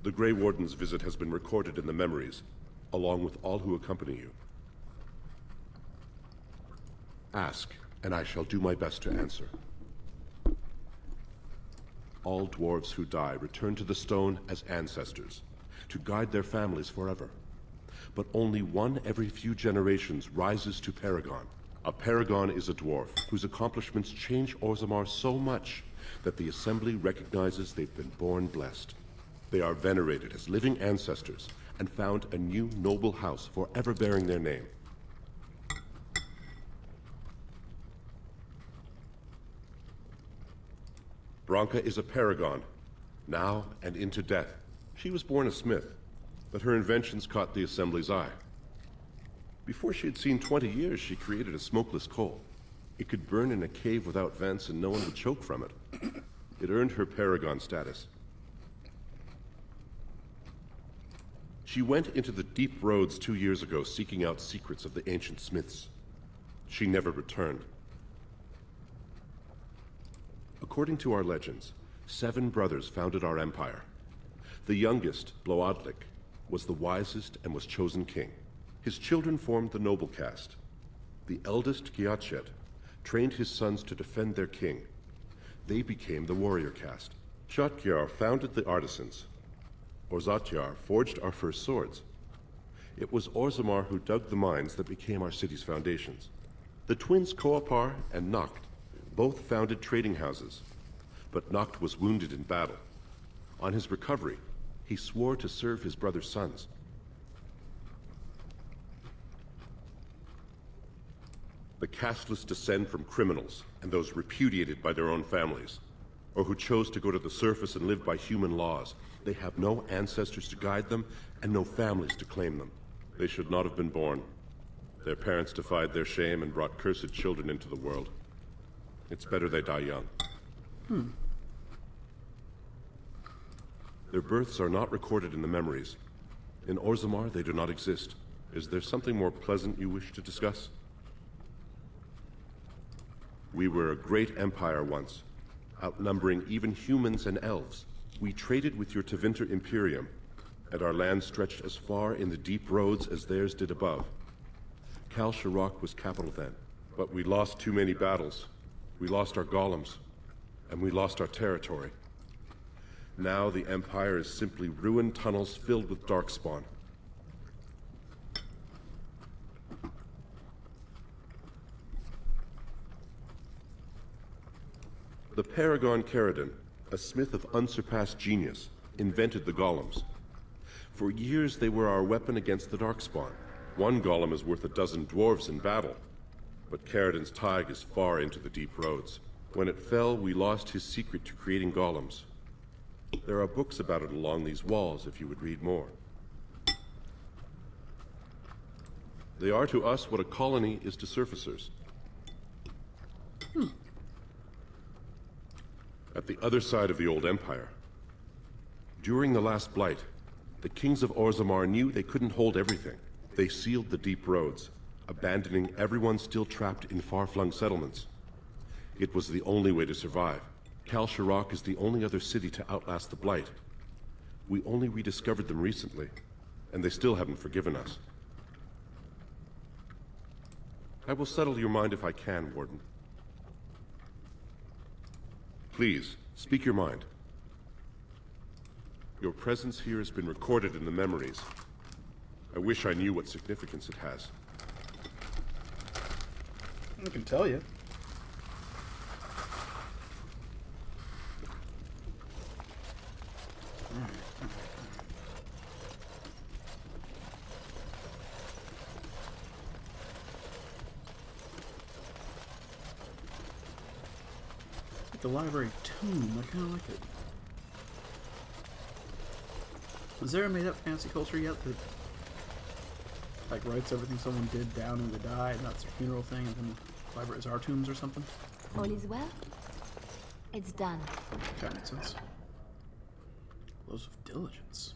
The Grey Warden's visit has been recorded in the memories, along with all who accompany you. Ask, and I shall do my best to answer. All dwarves who die return to the stone as ancestors, to guide their families forever. But only one every few generations rises to Paragon. A Paragon is a dwarf whose accomplishments change Orzammar so much that the Assembly recognizes they've been born blessed. They are venerated as living ancestors and found a new noble house forever bearing their name. Branka is a Paragon, now and into death. She was born a smith, but her inventions caught the Assembly's eye. Before she had seen 20 years, she created a smokeless coal. It could burn in a cave without vents and no one would choke from it. It earned her Paragon status. She went into the deep roads 2 years ago seeking out secrets of the ancient smiths. She never returned. According to our legends, 7 brothers founded our empire. The youngest, Bloadlik, was the wisest and was chosen king. His children formed the noble caste. The eldest, Giachet, trained his sons to defend their king. They became the warrior caste. Shotgyar founded the artisans. Orzatyar forged our first swords. It was Orzammar who dug the mines that became our city's foundations. The twins Koapar and Noct both founded trading houses, but Noct was wounded in battle. On his recovery, he swore to serve his brother's sons. The casteless descend from criminals and those repudiated by their own families, or who chose to go to the surface and live by human laws. They have no ancestors to guide them and no families to claim them. They should not have been born. Their parents defied their shame and brought cursed children into the world. It's better they die young. Their births are not recorded in the memories. In Orzammar, they do not exist. Is there something more pleasant you wish to discuss? We were a great empire once, outnumbering even humans and elves. We traded with your Tevinter Imperium, and our land stretched as far in the deep roads as theirs did above. Kal Sharok was capital then, but we lost too many battles. We lost our golems, and we lost our territory. Now the Empire is simply ruined tunnels filled with darkspawn. The Paragon Caradon, a smith of unsurpassed genius, invented the golems. For years they were our weapon against the darkspawn. One golem is worth 12 dwarves in battle, but Caradon's Tig is far into the deep roads. When it fell, we lost his secret to creating golems. There are books about it along these walls if you would read more. They are to us what a colony is to surfacers. At the other side of the old empire, during the last blight, the kings of Orzammar knew they couldn't hold everything. They sealed the deep roads, abandoning everyone still trapped in far-flung settlements. It was the only way to survive. Kal Sharok is the only other city to outlast the blight. We only rediscovered them recently, and they still haven't forgiven us. I will settle your mind if I can, Warden. Please, speak your mind. Your presence here has been recorded in the memories. I wish I knew what significance it has. I can tell you. The library tomb, I kind of like it. Is there a made-up fancy culture yet that like writes everything someone did down when they die, and that's a funeral thing, and then libraries are tombs or something? All is well? It's done. That makes sense. Blows of diligence.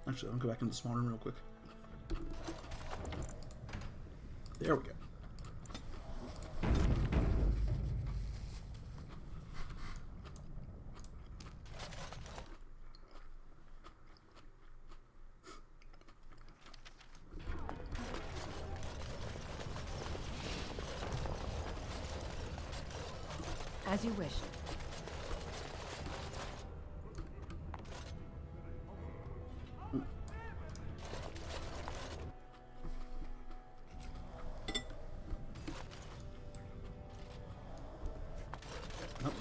Actually, I'll go back into the small room real quick. There we go. As you wish.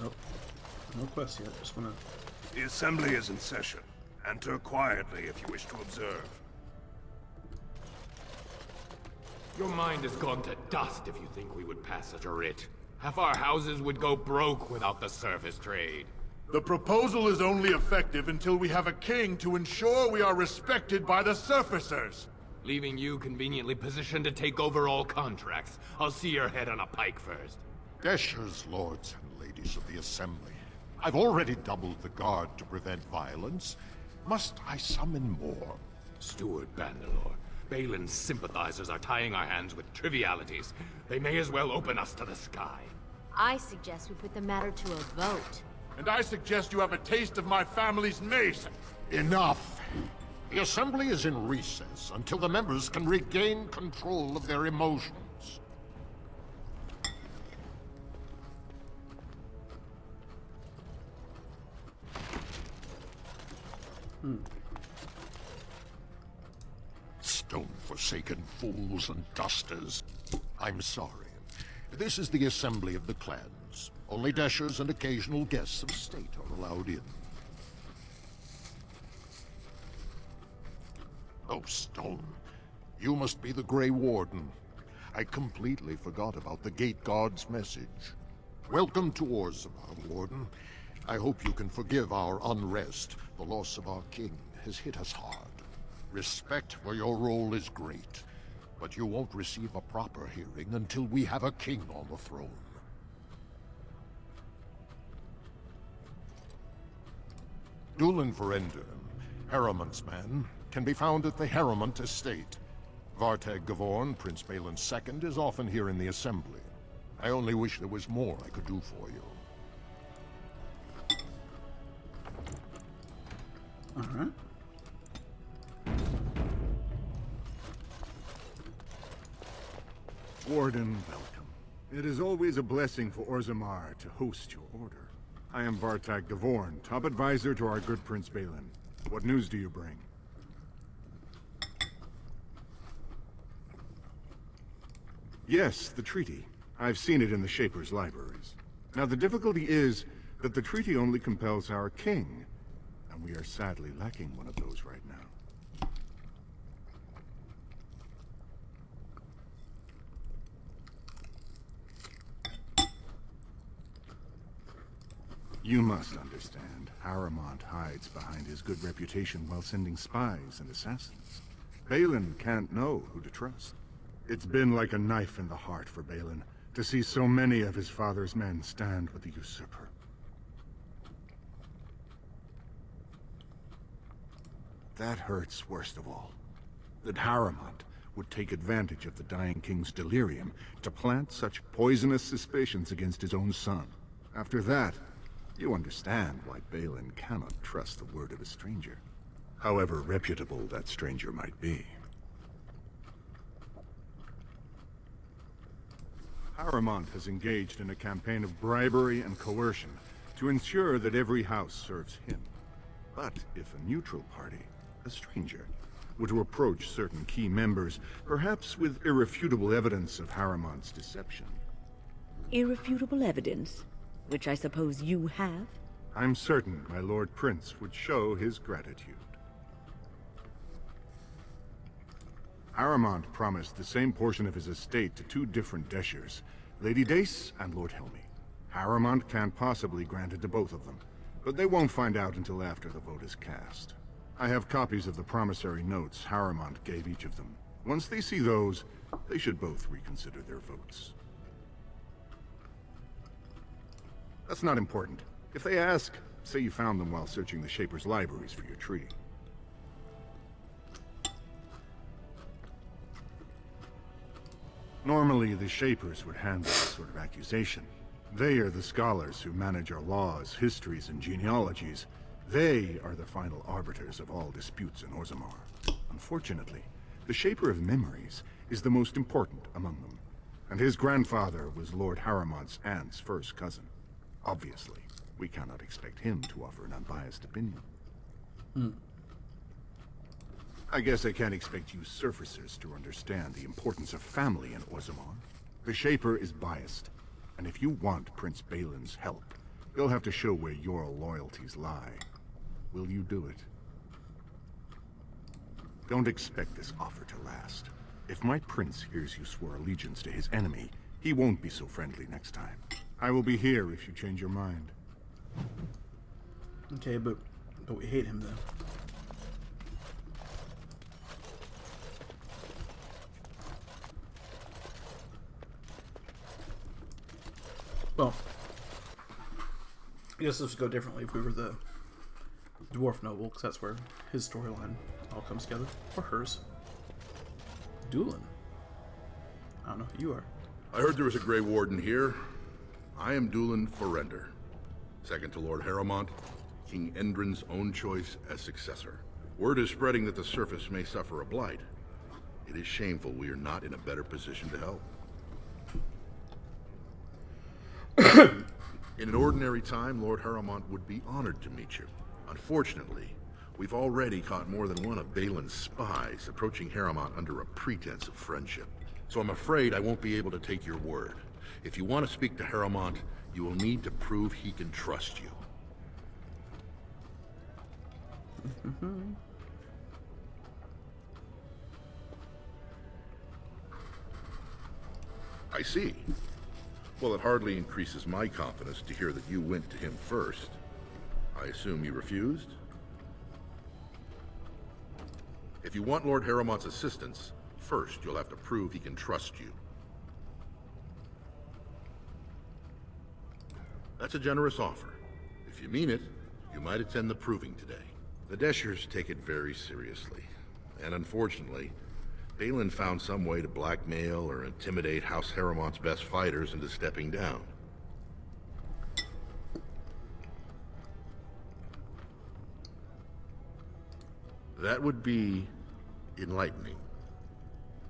Nope. No quest yet. Just wanna. The assembly is in session. Enter quietly if you wish to observe. Your mind has gone to dust if you think we would pass such a writ. Half our houses would go broke without the service trade. The proposal is only effective until we have a king to ensure we are respected by the surfacers. Leaving you conveniently positioned to take over all contracts. I'll see your head on a pike first. Deshers, lords and ladies of the Assembly. I've already doubled the guard to prevent violence. Must I summon more? Steward Bandalore, Balin's sympathizers are tying our hands with trivialities. They may as well open us to the sky. I suggest we put the matter to a vote. And I suggest you have a taste of my family's mace. Enough! The Assembly is in recess until the members can regain control of their emotions. Stone-forsaken fools and dusters. I'm sorry. This is the assembly of the clans. Only Deshers and occasional guests of state are allowed in. Oh, Stone. You must be the Grey Warden. I completely forgot about the Gate Guard's message. Welcome to Orzammar, Warden. I hope you can forgive our unrest. The loss of our king has hit us hard. Respect for your role is great, but you won't receive a proper hearing until we have a king on the throne. Dulan Verender, Harriman's man, can be found at the Harriman estate. Vartag Gavorn, Prince Balin's second, is often here in the Assembly. I only wish there was more I could do for you. Alright. Warden, welcome. It is always a blessing for Orzammar to host your order. I am Vartag Gavorn, top advisor to our good Prince Balin. What news do you bring? Yes, the treaty. I've seen it in the Shapers' libraries. Now, the difficulty is that the treaty only compels our king, and we are sadly lacking one of those right now. You must understand, Haramont hides behind his good reputation while sending spies and assassins. Balin can't know who to trust. It's been like a knife in the heart for Balin to see so many of his father's men stand with the usurper. That hurts worst of all. That Haramont would take advantage of the dying king's delirium to plant such poisonous suspicions against his own son. After that, you understand why Balin cannot trust the word of a stranger, however reputable that stranger might be. Haramont has engaged in a campaign of bribery and coercion to ensure that every house serves him. But if a neutral party, a stranger, were to approach certain key members, perhaps with irrefutable evidence of Haramont's deception. Irrefutable evidence? Which I suppose you have? I'm certain my Lord Prince would show his gratitude. Haramont promised the same portion of his estate to two different Deshers, Lady Dace and Lord Helmy. Haramont can't possibly grant it to both of them, but they won't find out until after the vote is cast. I have copies of the promissory notes Haramont gave each of them. Once they see those, they should both reconsider their votes. That's not important. If they ask, say you found them while searching the Shaper's libraries for your treaty. Normally, the Shapers would handle this sort of accusation. They are the scholars who manage our laws, histories, and genealogies. They are the final arbiters of all disputes in Orzammar. Unfortunately, the Shaper of Memories is the most important among them, and his grandfather was Lord Haramont's aunt's first cousin. Obviously, we cannot expect him to offer an unbiased opinion. I guess I can't expect you surfacers to understand the importance of family in Orzammar. The Shaper is biased, and if you want Prince Balin's help, you'll have to show where your loyalties lie. Will you do it? Don't expect this offer to last. If my prince hears you swore allegiance to his enemy, he won't be so friendly next time. I will be here if you change your mind. Okay, but we hate him though. Well, I guess this would go differently if we were the dwarf noble, because that's where his storyline all comes together. Or hers. Doolin. I don't know who you are. I heard there was a Grey Warden here. I am Doolin Forrender, second to Lord Haramont, King Endrin's own choice as successor. Word is spreading that the surface may suffer a blight. It is shameful we are not in a better position to help. In an ordinary time, Lord Haramont would be honored to meet you. Unfortunately, we've already caught more than one of Balin's spies approaching Haramont under a pretense of friendship. So I'm afraid I won't be able to take your word. If you want to speak to Haramont, you will need to prove he can trust you. I see. Well, it hardly increases my confidence to hear that you went to him first. I assume you refused? If you want Lord Haramont's assistance, first you'll have to prove he can trust you. That's a generous offer. If you mean it, you might attend the proving today. The Deshers take it very seriously. And unfortunately, Balin found some way to blackmail or intimidate House Haramont's best fighters into stepping down. That would be enlightening.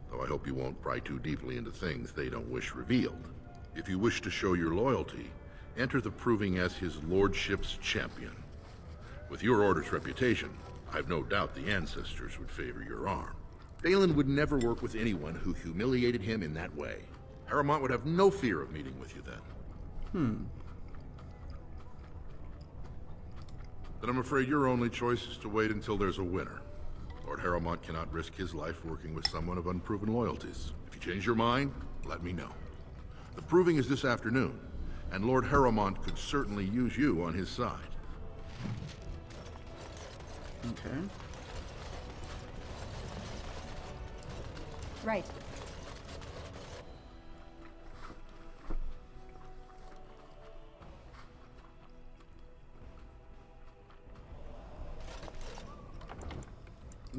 Though I hope you won't pry too deeply into things they don't wish revealed. If you wish to show your loyalty, enter the proving as his lordship's champion. With your order's reputation, I've no doubt the ancestors would favor your arm. Balin would never work with anyone who humiliated him in that way. Haramont would have no fear of meeting with you then. Then I'm afraid your only choice is to wait until there's a winner. Lord Haramont cannot risk his life working with someone of unproven loyalties. If you change your mind, let me know. The proving is this afternoon. and Lord Harrowmont could certainly use you on his side. Okay. Right.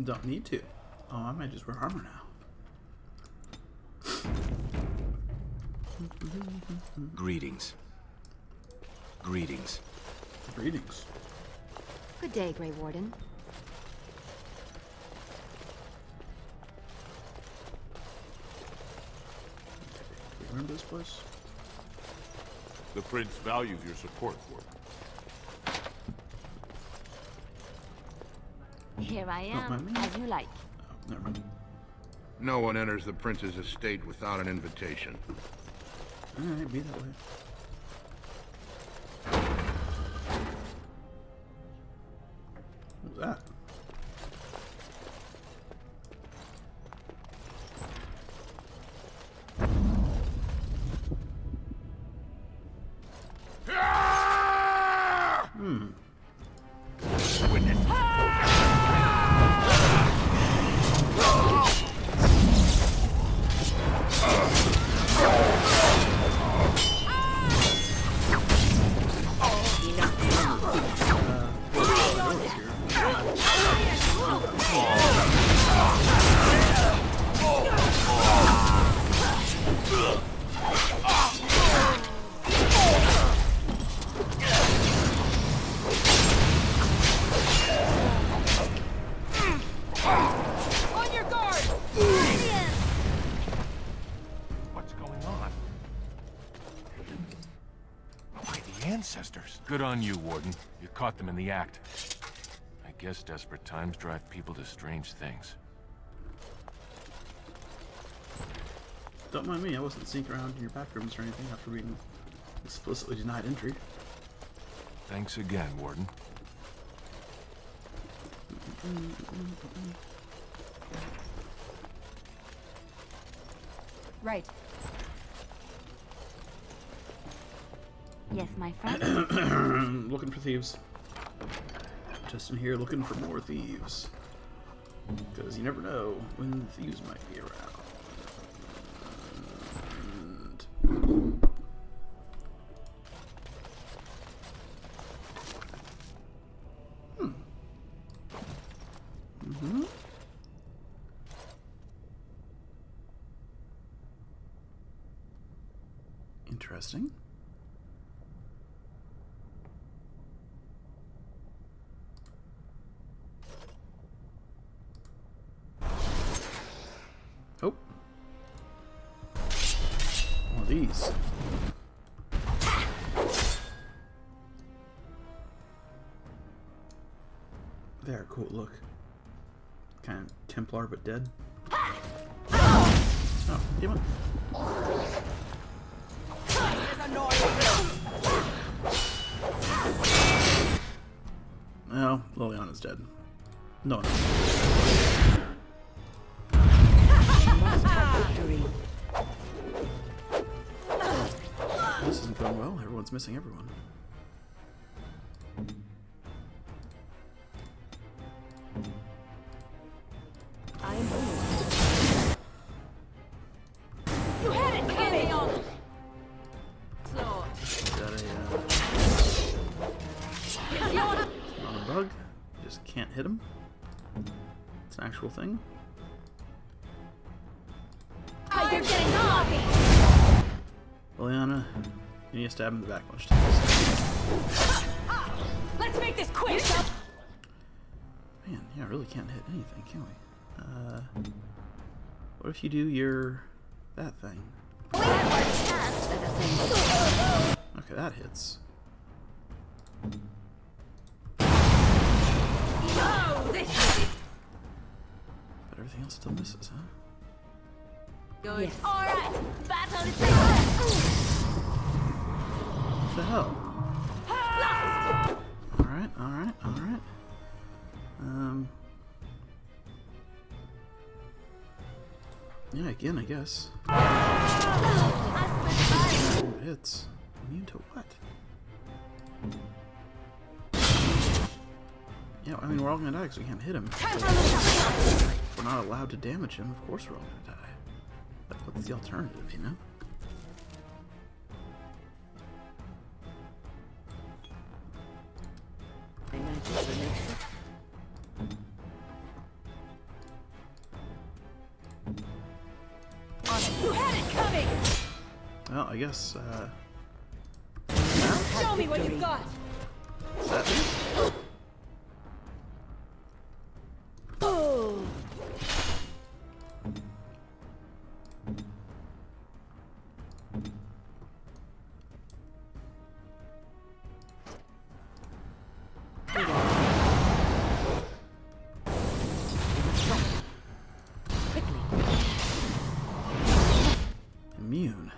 Don't need to. Oh, I might just wear armor now. Greetings. Greetings. Greetings. Good day, Grey Warden. Remember this place? The Prince values your support, Warden. Here I am, mind me? as you like. Oh, never mind. No one enters the Prince's estate without an invitation. Alright, be that way. What was that? Ancestors. Good on you, Warden. You caught them in the act. I guess desperate times drive people to strange things. Don't mind me, I wasn't sneaking around in your back rooms or anything after being explicitly denied entry. Thanks again, Warden. Right. Yes, my friend. Looking for thieves. Just in here looking for more thieves. Because you never know when thieves might be around. Interesting. Oh. One of these. There, cool, look. Kind of Templar, but dead. Oh, damn it. No, Liliana's dead. No. This isn't going well. Everyone's missing everyone. You had it, Kenny! Not a bug. You just can't hit him. It's an actual thing. Oh, you're getting sloppy! Liliana, you need to stab him in the back a bunch of times. Let's make this quick! Man, yeah, I really can't hit anything, can we? What if you do that thing? Okay, that hits. But everything else still misses, huh? Good. Yes. All right, battle is over. What the hell? Alright, alright, alright. Yeah, again, I guess. It hits. Immune to what? Yeah, I mean, we're all gonna die because we can't hit him. If we're not allowed to damage him, of course we're all gonna die. But what's the alternative, you know? You had it coming! Well, I guess, Show me what you've got! is that it? Oh! Immune.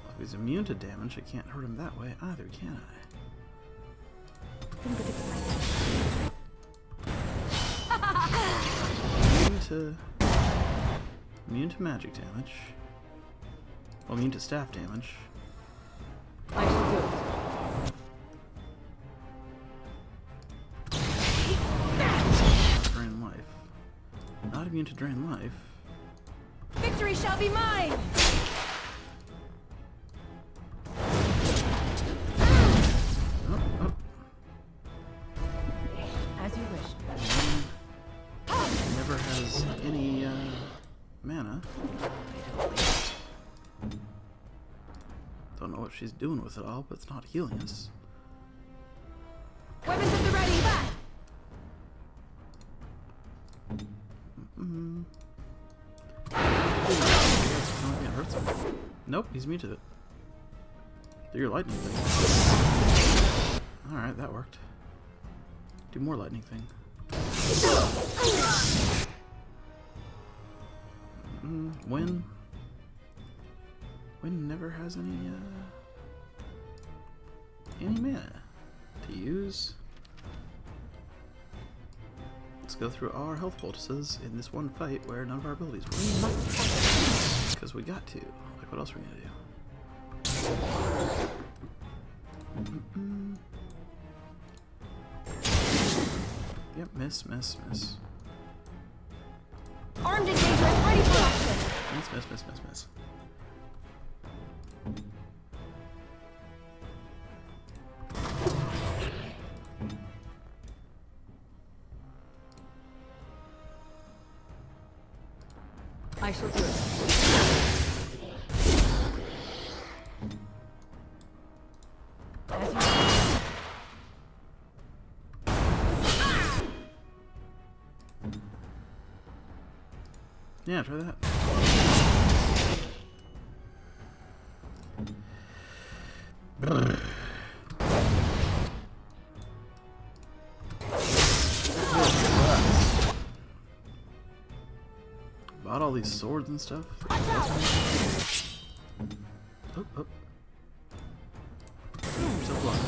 Well, if he's immune to damage, I can't hurt him that way either, can I? Immune to magic damage. Well, immune to staff damage. I shall do it. Drain life. Not immune to drain life. Victory shall be mine! As you wish. Never has any mana. Don't know what she's doing with it all, but it's not healing us. Weapons at the ready! Back! It hurts him. Nope, he's immune to it. Do your lightning thing. Alright, that worked. Do more lightning thing. Win never has any mana to use. Let's go through all our health poultices in this one fight where none of our abilities work. Because we got to. Like, what else are we gonna do? Yep, miss. Armed and dangerous, ready for action! Miss. I shall do it. Yeah, try that. Bought all these swords and stuff. Oh. So blind.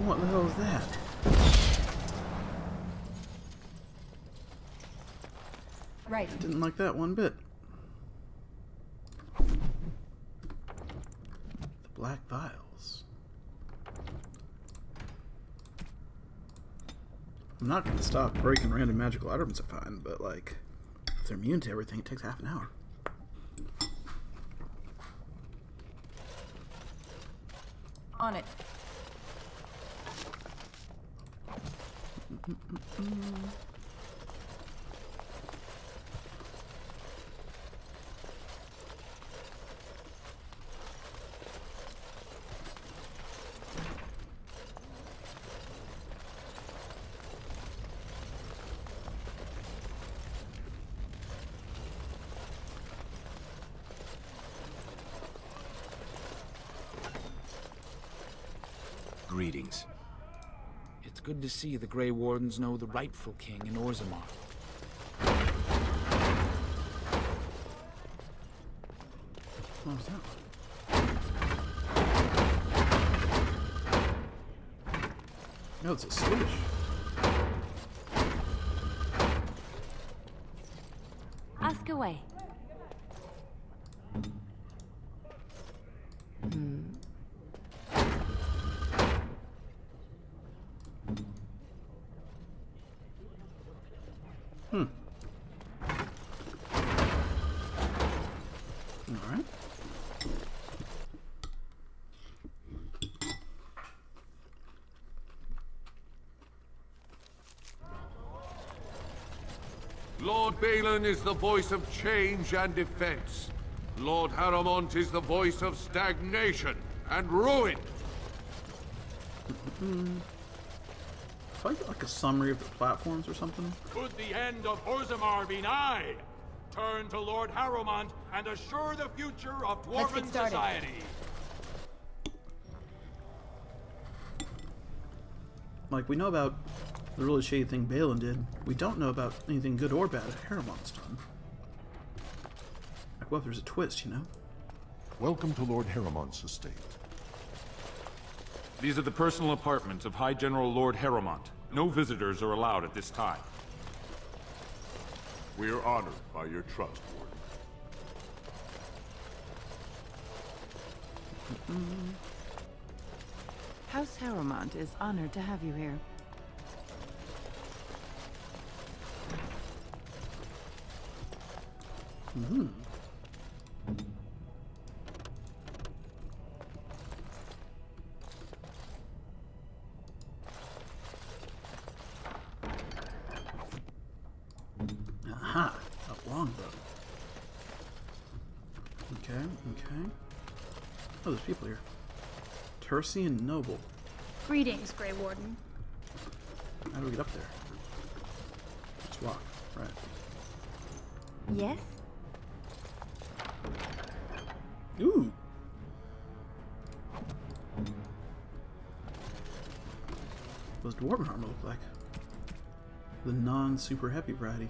What the hell is that? Right. Didn't like that one bit. The black vials. I'm not gonna stop breaking random magical items I find, but like, if they're immune to everything, it takes half an hour. On it. Greetings. It's good to see the Grey Wardens know the rightful king in Orzammar. What was that? No, it's a Swedish. Ask away. All right. Lord Balin is the voice of change and defense. Lord Haramont is the voice of stagnation and ruin. If I get like a summary of the platforms or something. Could the end of Orzammar be nigh? Turn to Lord Haramont and assure the future of Dwarven society. Like, we know about the really shady thing Balin did. We don't know about anything good or bad Haramont's done. Like, what if there's a twist, you know? Welcome to Lord Haramont's estate. These are the personal apartments of High General Lord Haramont. No visitors are allowed at this time. We are honored by your trust, Warden. House Haramont is honored to have you here. Aha! A longbow. Okay, okay. Oh, there's people here. Tercian Noble. Greetings, Grey Warden. How do we get up there? Let's walk. Right. Yes? Ooh! What does Dwarven armor look like? The non-super heavy variety.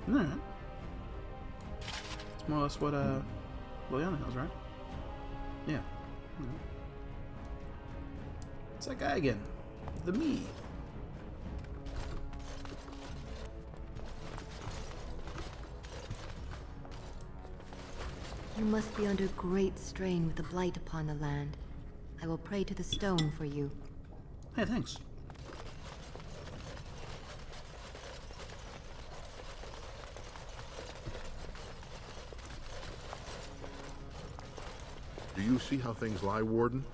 Alright. It's more or less what, Liliana has, right? Yeah. It's that guy again. The me. You must be under great strain with the blight upon the land. I will pray to the stone for you. Hey, thanks. Do you see how things lie, Warden?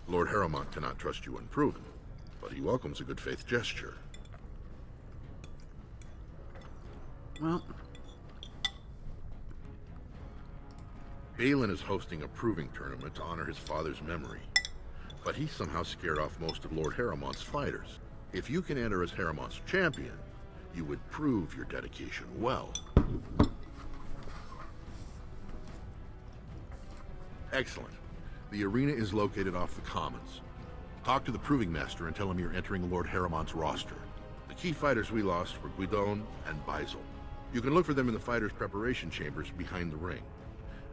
Lord Haramont cannot trust you unproven, but he welcomes a good faith gesture. Well, Balin is hosting a proving tournament to honor his father's memory, but he somehow scared off most of Lord Haramont's fighters. If you can enter as Haramont's champion, you would prove your dedication well. Excellent. The arena is located off the Commons. Talk to the Proving Master and tell him you're entering Lord Haramont's roster. The key fighters we lost were Guidon and Beisel. You can look for them in the fighters' preparation chambers behind the ring.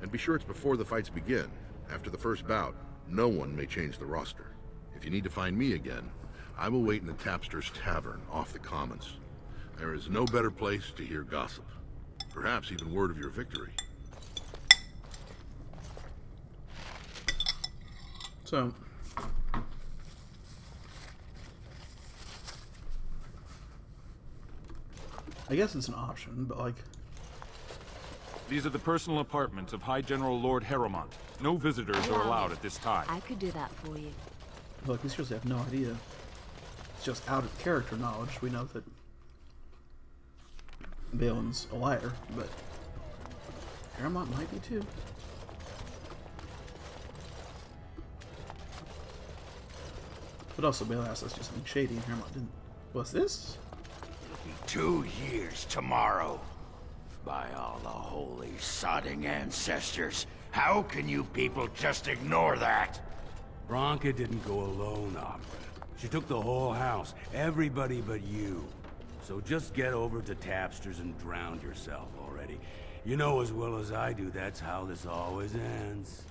And be sure it's before the fights begin. After the first bout, no one may change the roster. If you need to find me again, I will wait in the Tapster's Tavern off the Commons. There is no better place to hear gossip. Perhaps even word of your victory. so... I guess it's an option, but like... These are the personal apartments of High General Lord Haramont. No visitors are allowed at this time. I could do that for you. Look, we seriously have no idea. It's just out of character knowledge. We know that Balin's a liar, but Haramont might be too. But also, Balin asked us to do something shady, and Haramont didn't. What's this? be 2 years tomorrow. By all the holy sodding ancestors, how can you people just ignore that? Branka didn't go alone, Ogren. She took the whole house, everybody but you. So just get over to Tapster's and drown yourself already. You know as well as I do that's how this always ends.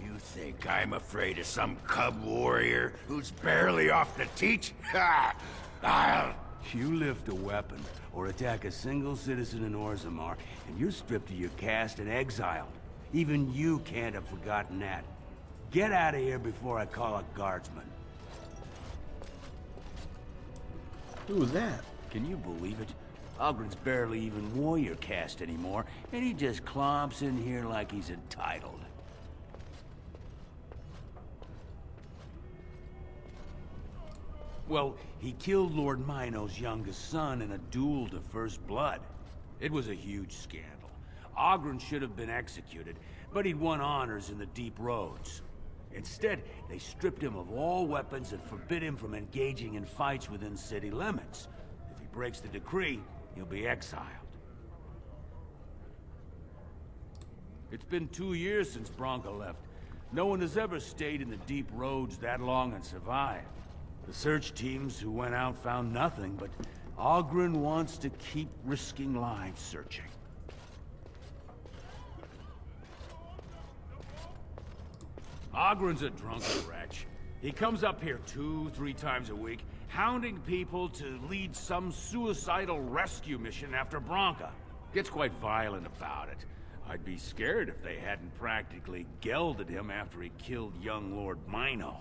You think I'm afraid of some cub warrior who's barely off the teat? Ha! I'll... You lift a weapon or attack a single citizen in Orzammar, and you're stripped of your caste and exiled. Even you can't have forgotten that. Get out of here before I call a guardsman. Who was that? Can you believe it? Ogren's barely even warrior caste anymore, and he just clomps in here like he's entitled. Well, he killed Lord Mino's youngest son in a duel to first blood. It was a huge scandal. Ogren should have been executed, but he'd won honors in the Deep Roads. Instead, they stripped him of all weapons and forbid him from engaging in fights within city limits. If he breaks the decree, he'll be exiled. It's been 2 years since Branka left. No one has ever stayed in the Deep Roads that long and survived. The search teams who went out found nothing, but Ogren wants to keep risking lives searching. Ogren's a drunken wretch. He comes up here 2-3 times a week, hounding people to lead some suicidal rescue mission after Branka. Gets quite violent about it. I'd be scared if they hadn't practically gelded him after he killed young Lord Mino.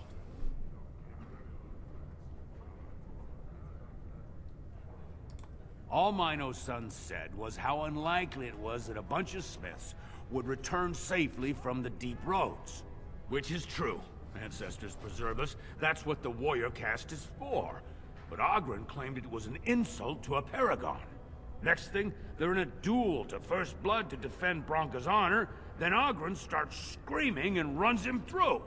All Mino's son said was how unlikely it was that a bunch of Smiths would return safely from the Deep Roads. Which is true. Ancestors preserve us. That's what the warrior caste is for. But Ogren claimed it was an insult to a paragon. Next thing, they're in a duel to first blood to defend Branka's honor, then Ogren starts screaming and runs him through.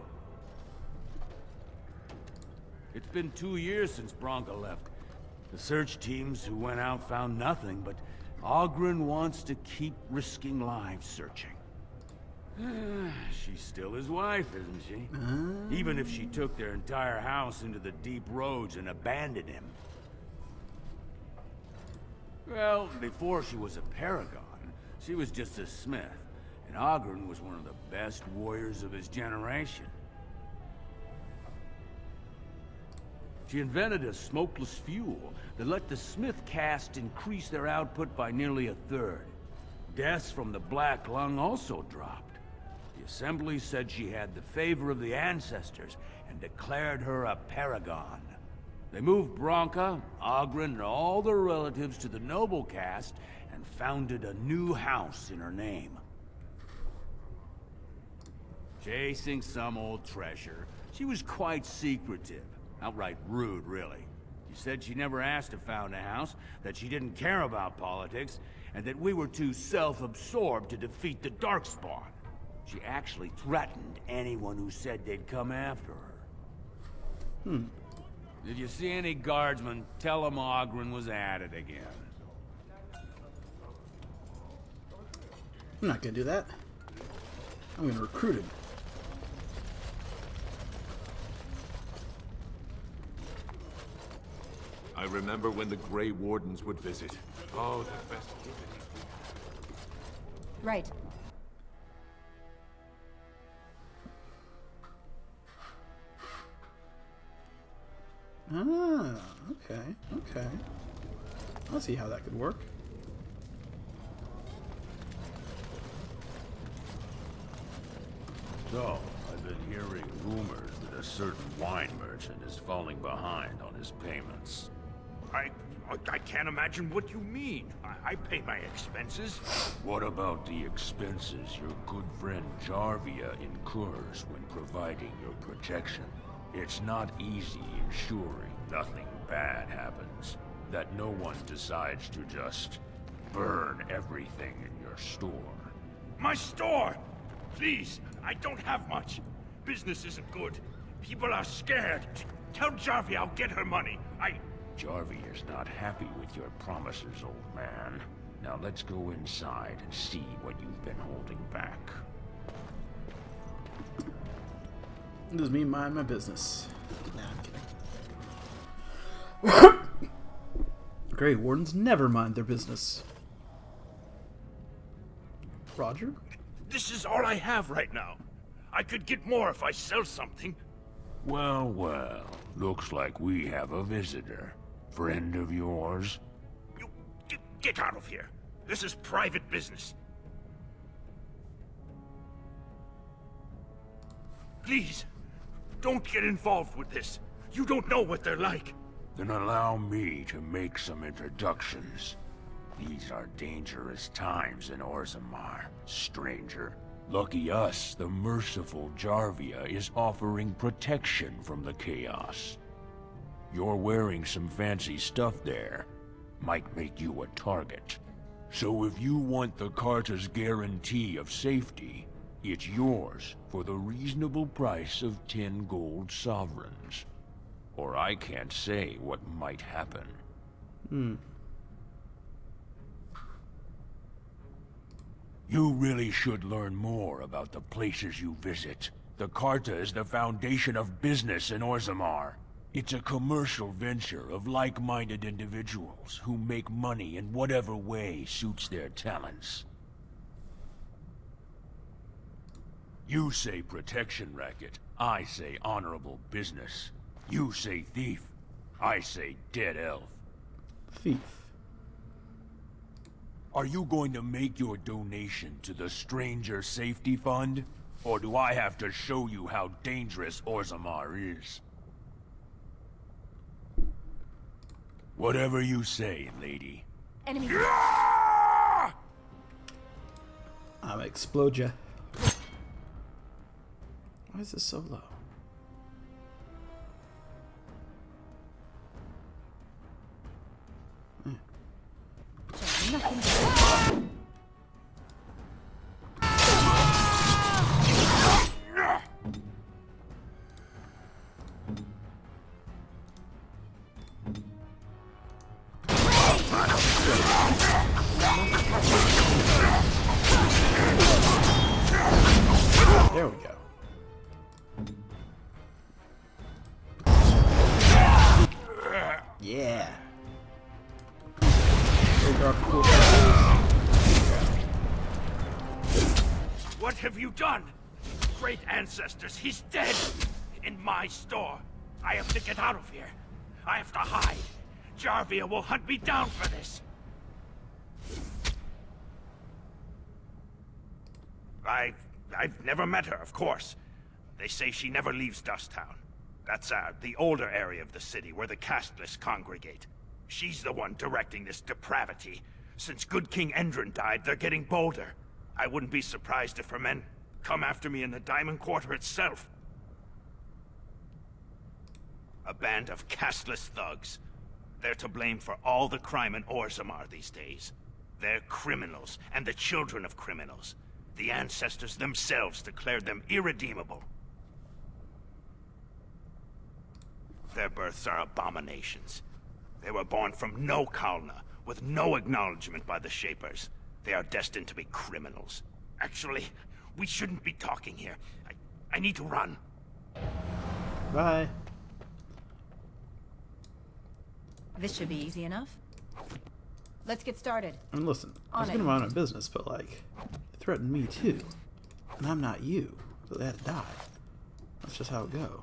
It's been 2 years since Branka left. The search teams who went out found nothing, but Ogren wants to keep risking lives searching. She's still his wife, isn't she? Even if she took their entire house into the Deep Roads and abandoned him. Well, before she was a paragon, she was just a smith, and Ogren was one of the best warriors of his generation. She invented a smokeless fuel that let the smith caste increase their output by nearly 1/3. Deaths from the Black Lung also dropped. The Assembly said she had the favor of the ancestors and declared her a paragon. They moved Branka, Ogren, and all their relatives to the noble caste and founded a new house in her name. Chasing some old treasure, she was quite secretive. Outright rude, really. She said she never asked to found a house, that she didn't care about politics, and that we were too self-absorbed to defeat the Darkspawn. She actually threatened anyone who said they'd come after her. Did you see any guardsmen? Tell them Ogren was at it again. I'm not gonna do that. I'm gonna recruit him. I remember when the Grey Wardens would visit. Oh, the festivities. Right. Ah, okay, okay. I'll see how that could work. So, I've been hearing rumors that a certain wine merchant is falling behind on his payments. I can't imagine what you mean. I pay my expenses. What about the expenses your good friend Jarvia incurs when providing your protection? It's not easy ensuring nothing bad happens, that no one decides to just burn everything in your store. My store! Please, I don't have much. Business isn't good. People are scared. Tell Jarvia I'll get her money. Jarvia's not happy with your promises, old man. Now let's go inside and see what you've been holding back. This is me mind my business. Nah, I'm kidding. Grey Wardens never mind their business. Roger? This is all I have right now. I could get more if I sell something. Well, well. Looks like we have a visitor. Friend of yours? Get out of here. This is private business. Please, don't get involved with this. You don't know what they're like. Then allow me to make some introductions. These are dangerous times in Orzammar, stranger. Lucky us, the merciful Jarvia is offering protection from the chaos. You're wearing some fancy stuff there. Might make you a target. So if you want the Carta's guarantee of safety, it's yours for the reasonable price of 10 gold sovereigns. Or I can't say what might happen. You really should learn more about the places you visit. The Carta is the foundation of business in Orzammar. It's a commercial venture of like-minded individuals who make money in whatever way suits their talents. You say protection racket, I say honorable business. You say thief, I say dead elf. Thief. Are you going to make your donation to the Stranger Safety Fund? Or do I have to show you how dangerous Orzammar is? Whatever you say, lady. Enemy. I'ma explode ya. Why is this so low? There we go. Yeah. What have you done? Great ancestors, he's dead! In my store. I have to get out of here. I have to hide. Jarvia will hunt me down for this. I've never met her, of course. They say she never leaves Dusttown. That's the older area of the city where the casteless congregate. She's the one directing this depravity. Since good King Endrin died, they're getting bolder. I wouldn't be surprised if her men come after me in the Diamond Quarter itself. A band of casteless thugs. They're to blame for all the crime in Orzammar these days. They're criminals, and the children of criminals. The ancestors themselves declared them irredeemable. Their births are abominations. They were born from no Kalna, with no acknowledgement by the Shapers. They are destined to be criminals. Actually, we shouldn't be talking here. I need to run. Bye. This should be easy enough. Let's get started. I mean, listen, I was gonna mind my business, but like, they threatened me too. And I'm not you, so they had to die. That's just how it goes.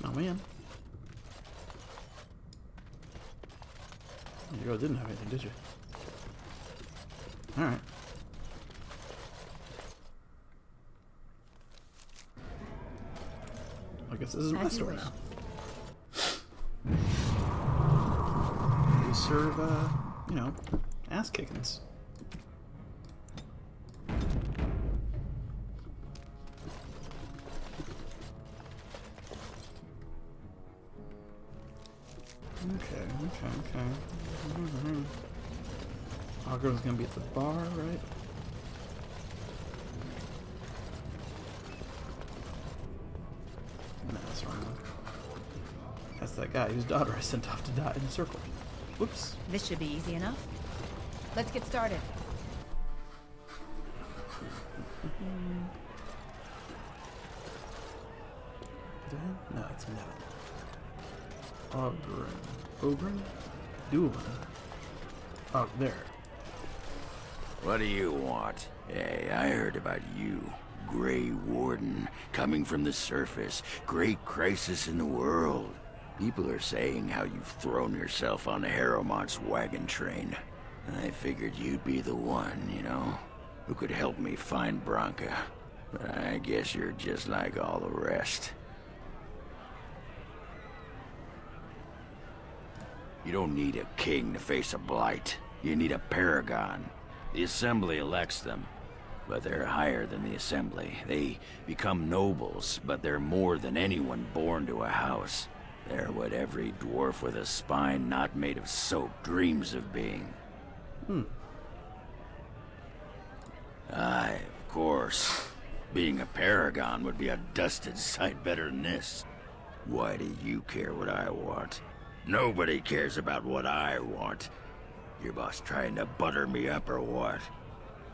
Oh man. You really didn't have anything, did you? Alright. I guess this is my store now. We serve, you know, ass kickings. Okay. Our girl's gonna be at the bar, right? That's that guy whose daughter I sent off to die in a circle. Whoops. This should be easy enough. Let's get started. No, it's Nevin. Ogren? Doolin. Oh, there. What do you want? Hey, I heard about you. Grey Warden, coming from the surface. Great crisis in the world. People are saying how you've thrown yourself on Harrowmont's wagon train. I figured you'd be the one, you know, who could help me find Branka. But I guess you're just like all the rest. You don't need a king to face a blight. You need a paragon. The Assembly elects them, but they're higher than the Assembly. They become nobles, but they're more than anyone born to a house. They're what every dwarf with a spine not made of soap dreams of being. Aye, of course. Being a paragon would be a dusted sight better than this. Why do you care what I want? Nobody cares about what I want. Your boss trying to butter me up or what?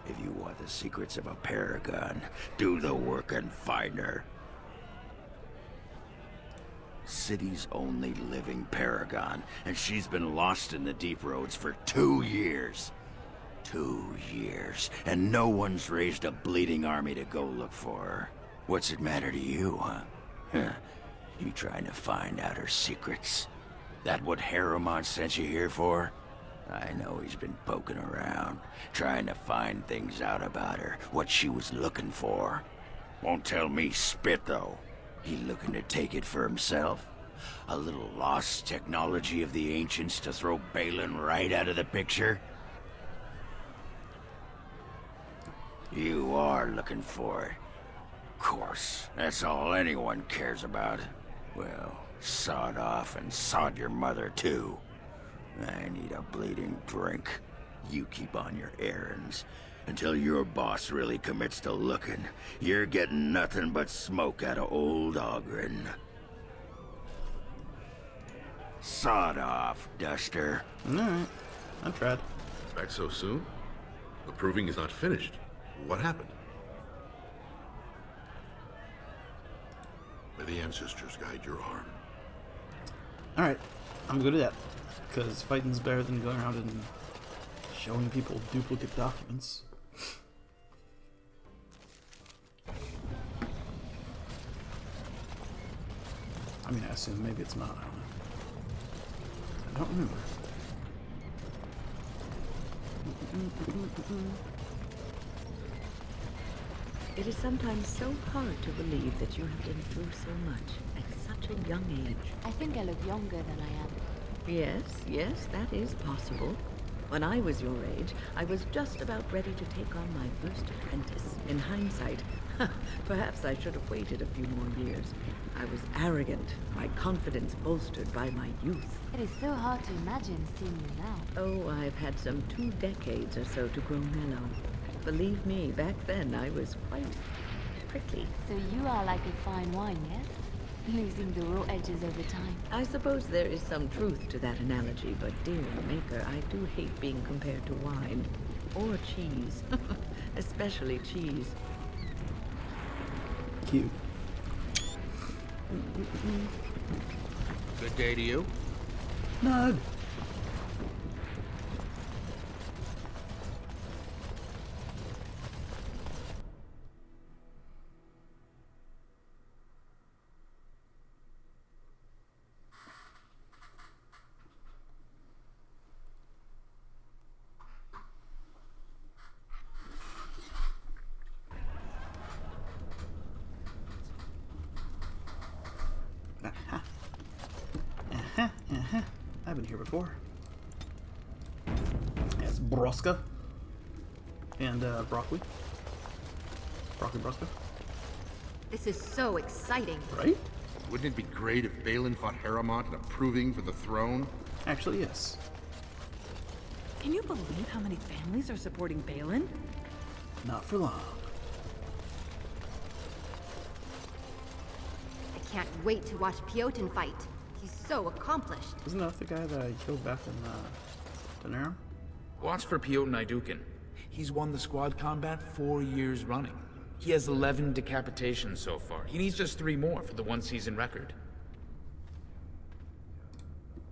If you want the secrets of a paragon, do the work and find her. City's only living paragon, and she's been lost in the deep roads for 2 years. 2 years, and no one's raised a bleeding army to go look for her. What's it matter to you, huh? You trying to find out her secrets? That what Harrowmont sent you here for? I know he's been poking around, trying to find things out about her, what she was looking for. Won't tell me spit, though. He looking to take it for himself? A little lost technology of the ancients to throw Balin right out of the picture? You are looking for it. Of course, that's all anyone cares about. Well, sod off and sod your mother, too. I need a bleeding drink. You keep on your errands. Until your boss really commits to looking, you're getting nothing but smoke out of old Ogren. Sod off, Duster. Alright, I tried. Back so soon? The proving is not finished. What happened? May the ancestors guide your arm. Alright, I'm good at that. Because fighting's better than going around and showing people duplicate documents. I mean, I assume maybe it's not. I don't remember. It is sometimes so hard to believe that you have been through so much at such a young age. I think I look younger than I am. Yes, that is possible. When I was your age, I was just about ready to take on my first apprentice. In hindsight, perhaps I should have waited a few more years. I was arrogant, my confidence bolstered by my youth. It is so hard to imagine seeing you now. Oh, I've had some 2 decades or so to grow mellow. Believe me, back then I was quite prickly. So you are like a fine wine, yes? Losing the raw edges over time. I suppose there is some truth to that analogy, but dear Maker, I do hate being compared to wine. Or cheese. Especially cheese. Cute. Good day to you. Nod. I've been here before. Yes, Broska. And broccoli. Broska. This is so exciting. Right? Wouldn't it be great if Balin fought Harrowmont in a proving for the throne? Actually, yes. Can you believe how many families are supporting Balin? Not for long. I can't wait to watch Piotr fight. He's so accomplished. Isn't that the guy that I killed back in Daenerys? Watch for Piotr Naidukin. He's won the squad combat 4 years running. He has 11 decapitations so far. He needs just 3 more for the one-season record.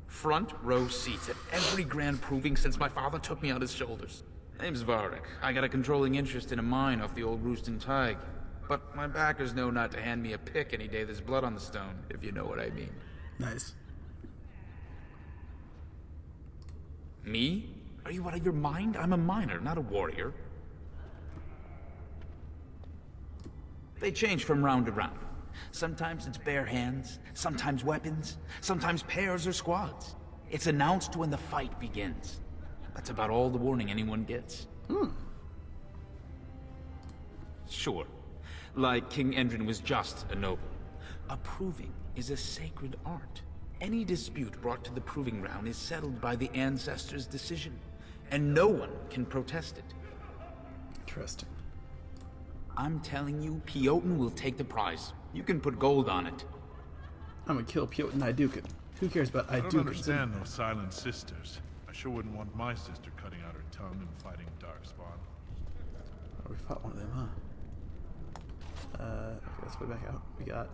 Front row seats at every grand proving since my father took me on his shoulders. Name's Varric. I got a controlling interest in a mine off the old Roostin Tig. But my backers know not to hand me a pick any day there's blood on the stone, if you know what I mean. Nice. Me? Are you out of your mind? I'm a miner, not a warrior. They change from round to round. Sometimes it's bare hands, sometimes weapons, sometimes pairs or squads. It's announced when the fight begins. That's about all the warning anyone gets. Sure. Like King Endrin was just a noble. A proving is a sacred art. Any dispute brought to the proving ground is settled by the ancestors' decision, and no one can protest it. Interesting. I'm telling you, Piotr will take the prize. You can put gold on it. I'm gonna kill Piotr Naidukin. Who cares about I Naidukin? don't understand those silent sisters. I sure wouldn't want my sister cutting out her tongue and fighting Darkspawn. Oh, we fought one of them, huh? Okay, let's go back out. We got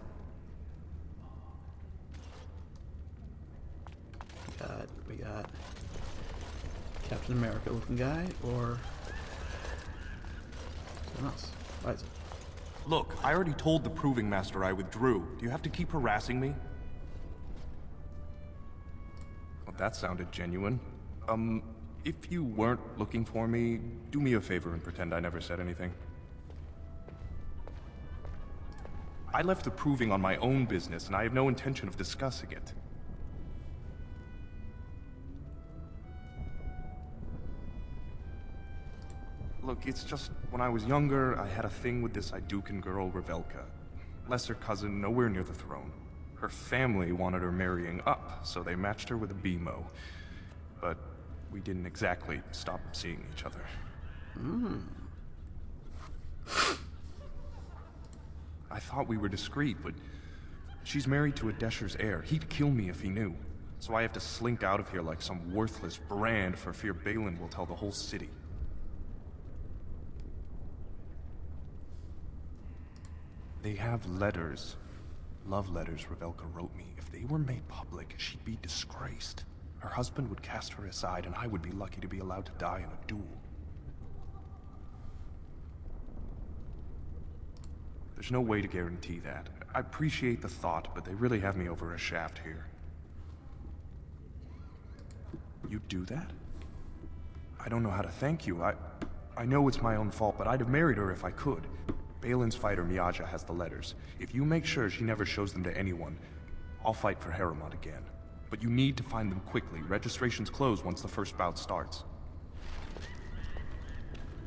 Captain America looking guy, or someone else. Why is it? Look, I already told the Proving Master I withdrew. Do you have to keep harassing me? Well, that sounded genuine. If you weren't looking for me, do me a favor and pretend I never said anything. I left the Proving on my own business, and I have no intention of discussing it. Look, it's just, when I was younger, I had a thing with this Idukan girl, Revelka. Lesser cousin, nowhere near the throne. Her family wanted her marrying up, so they matched her with a BMO. But we didn't exactly stop seeing each other. I thought we were discreet, but she's married to a Desher's heir. He'd kill me if he knew. So I have to slink out of here like some worthless brand for fear Balin will tell the whole city. They have letters. Love letters Revelka wrote me. If they were made public, she'd be disgraced. Her husband would cast her aside, and I would be lucky to be allowed to die in a duel. There's no way to guarantee that. I appreciate the thought, but they really have me over a shaft here. You'd do that? I don't know how to thank you. I know it's my own fault, but I'd have married her if I could. Balin's fighter Miaja has the letters. If you make sure she never shows them to anyone, I'll fight for Haremont again. But you need to find them quickly. Registrations close once the first bout starts.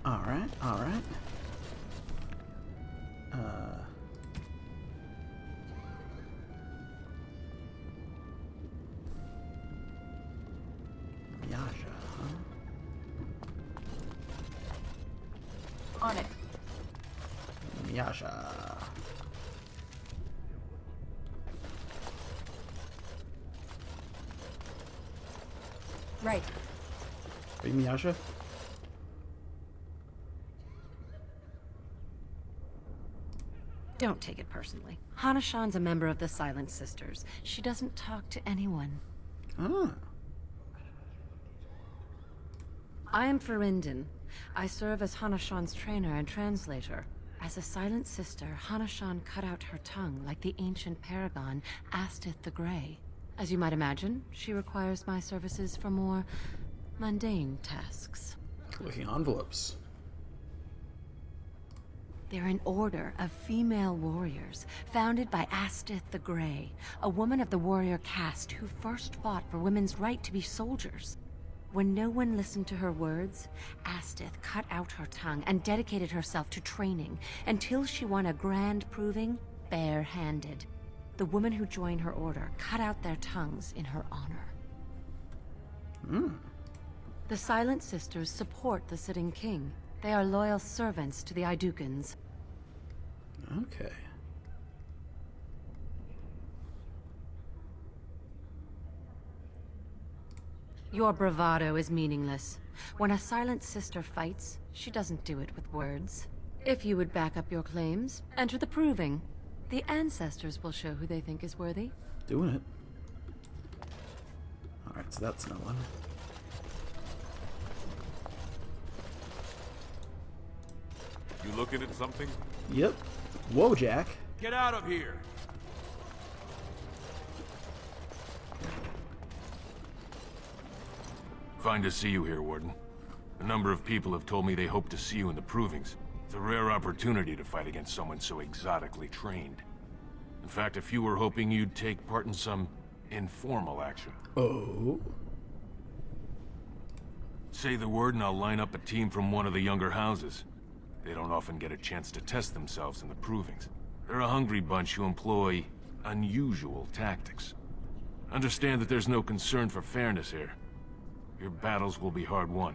Alright. Miaja, huh? On it. Miaja. Right. Are you Miaja? Don't take it personally. Hana-shan's a member of the Silent Sisters. She doesn't talk to anyone. Ah. I am Ferindin. I serve as Hana-shan's trainer and translator. As a Silent Sister, Hana-shan cut out her tongue like the ancient paragon Astith the Grey. As you might imagine, she requires my services for more mundane tasks. Looking envelopes. They're an order of female warriors, founded by Astith the Grey, a woman of the warrior caste who first fought for women's right to be soldiers. When no one listened to her words, Astith cut out her tongue and dedicated herself to training until she won a grand proving bare-handed. The women who joined her order cut out their tongues in her honor. The Silent Sisters support the sitting king. They are loyal servants to the Idukans. Okay. Your bravado is meaningless. When a silent sister fights, she doesn't do it with words. If you would back up your claims, enter the proving. The ancestors will show who they think is worthy. Doing it. Alright, so that's no one. You looking at something? Yep. Whoa, Jack. Get out of here! Fine to see you here, Warden. A number of people have told me they hope to see you in the provings. It's a rare opportunity to fight against someone so exotically trained. In fact, a few were hoping you'd take part in some informal action. Oh? Say the word and I'll line up a team from one of the younger houses. They don't often get a chance to test themselves in the provings. They're a hungry bunch who employ unusual tactics. Understand that there's no concern for fairness here. Your battles will be hard won.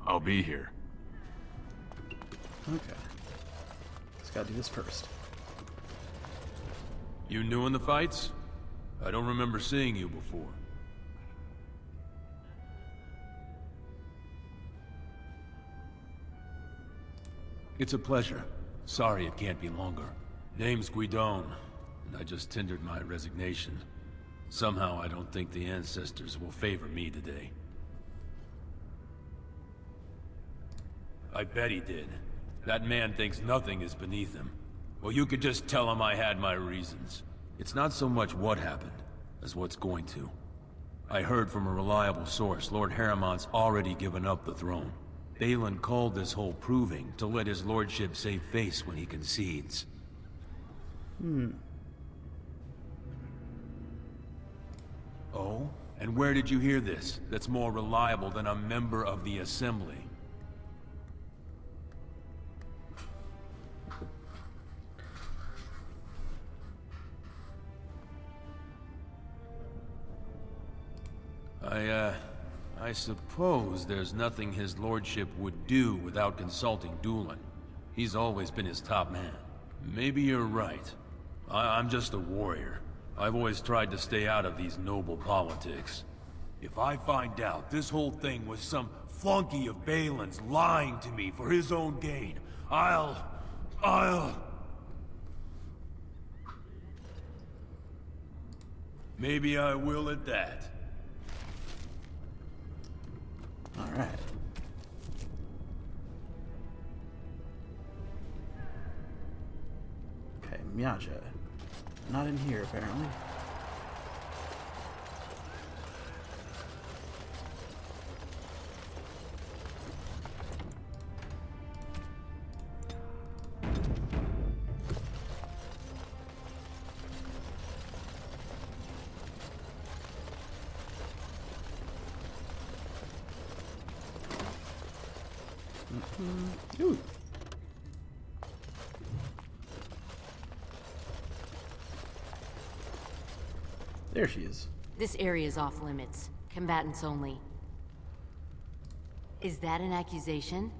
I'll be here. Okay. Just gotta do this first. You new in the fights? I don't remember seeing you before. It's a pleasure. Sorry it can't be longer. Name's Guidon, and I just tendered my resignation. Somehow I don't think the ancestors will favor me today. I bet he did. That man thinks nothing is beneath him. Well, you could just tell him I had my reasons. It's not so much what happened, as what's going to. I heard from a reliable source, Lord Harriman's already given up the throne. Balin called this whole proving to let his lordship save face when he concedes. Oh? And where did you hear this? That's more reliable than a member of the Assembly. I suppose there's nothing his lordship would do without consulting Doolin. He's always been his top man. Maybe you're right. I'm just a warrior. I've always tried to stay out of these noble politics. If I find out this whole thing was some flunky of Balin's lying to me for his own gain, I'll... Maybe I will at that. Alright. Okay, Miaja. Not in here, apparently. Ooh. There she is. This area is off limits. Combatants only. Is that an accusation?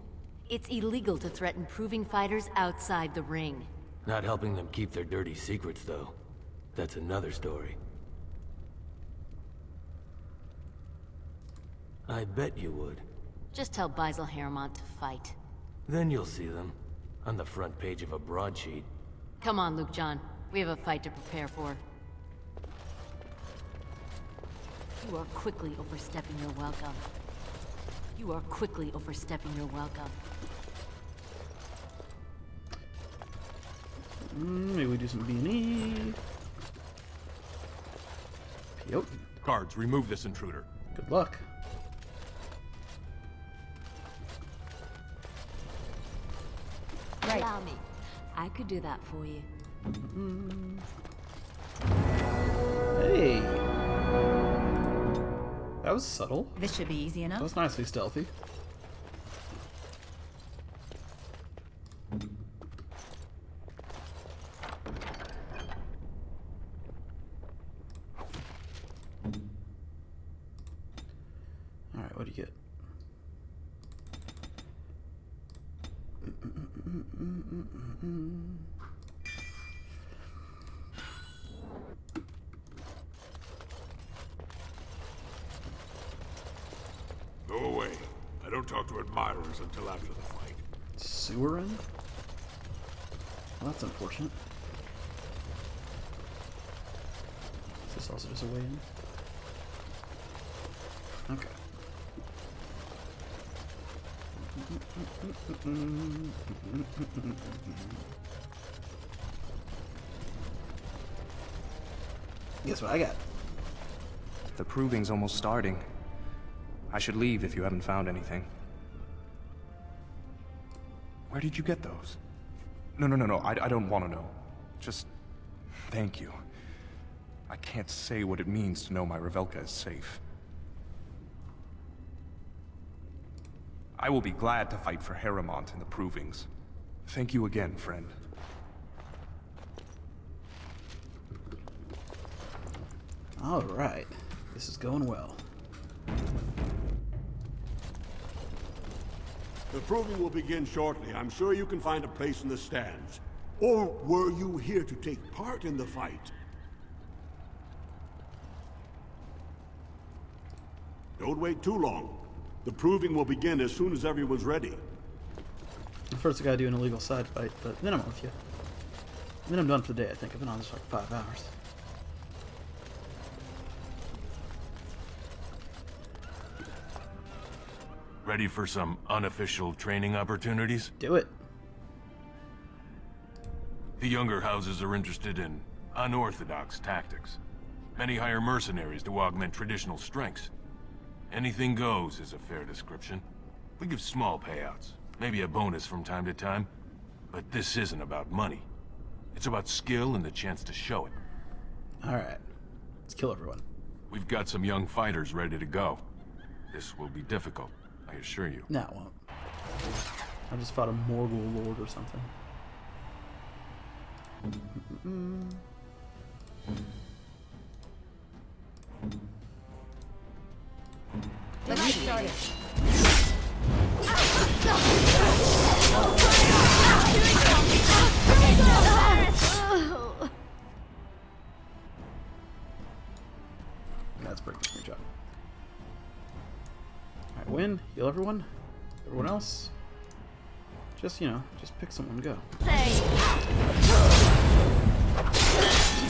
It's illegal to threaten proving fighters outside the ring. Not helping them keep their dirty secrets, though. That's another story. I bet you would. Just tell Basil Harrimont to fight. Then you'll see them. On the front page of a broadsheet. Come on, Luke John. We have a fight to prepare for. You are quickly overstepping your welcome. You are quickly overstepping your welcome. Maybe we do some B&E. Yep. Guards, remove this intruder. Good luck. Right. Allow me. I could do that for you. Hey. That was subtle. This should be easy enough. That was nicely stealthy. Alright, what do you get? talk to admirers until after the fight. Sewerin? Well, that's unfortunate. Is this also just a way in? Okay. Guess what I got? The proving's almost starting. I should leave if you haven't found anything. Where did you get those? No, I don't want to know. Just thank you. I can't say what it means to know my Revelka is safe. I will be glad to fight for Heremont in the provings. Thank you again, friend. Alright. This is going well. The proving will begin shortly. I'm sure you can find a place in the stands. Or were you here to take part in the fight? Don't wait too long. The proving will begin as soon as everyone's ready. First I gotta do an illegal side fight, but then I'm with you. Then I'm done for the day, I think. I've been on this for like 5 hours. Ready for some unofficial training opportunities? Do it. The younger houses are interested in unorthodox tactics. Many hire mercenaries to augment traditional strengths. Anything goes is a fair description. We give small payouts, maybe a bonus from time to time, but this isn't about money. It's about skill and the chance to show it. Alright. Let's kill everyone. We've got some young fighters ready to go. This will be difficult, I assure you. No, it won't. I just fought a Morgul Lord or something. Let's get started. That's pretty good job. Alright, win, heal everyone. Everyone else, just, you know, just pick someone and go. It's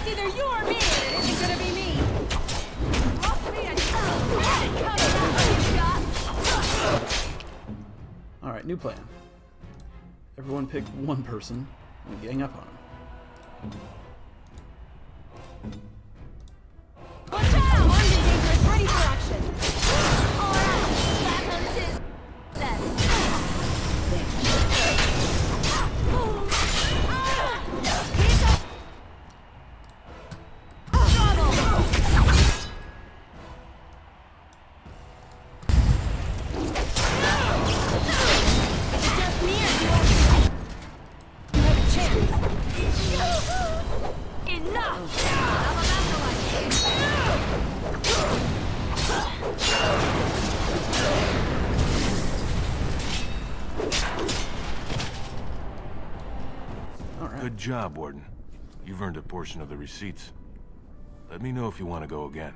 either you or me, and it isn't gonna be me. Alright, new plan. Everyone pick one person and gang up on him. Watch out! Armed and dangerous, ready for action. Alright, platinum to Good job, Warden. You've earned a portion of the receipts. Let me know if you want to go again.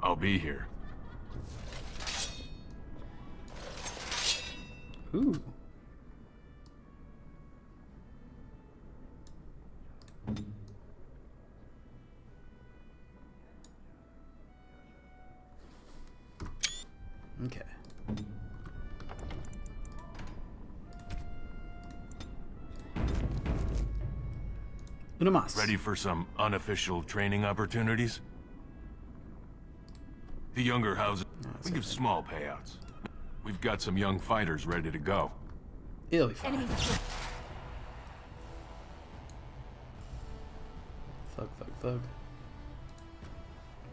I'll be here. Ooh. Okay. Unamas. Ready for some unofficial training opportunities? The younger houses, we give small payouts. We've got some young fighters ready to go. It'll be fine. Thug.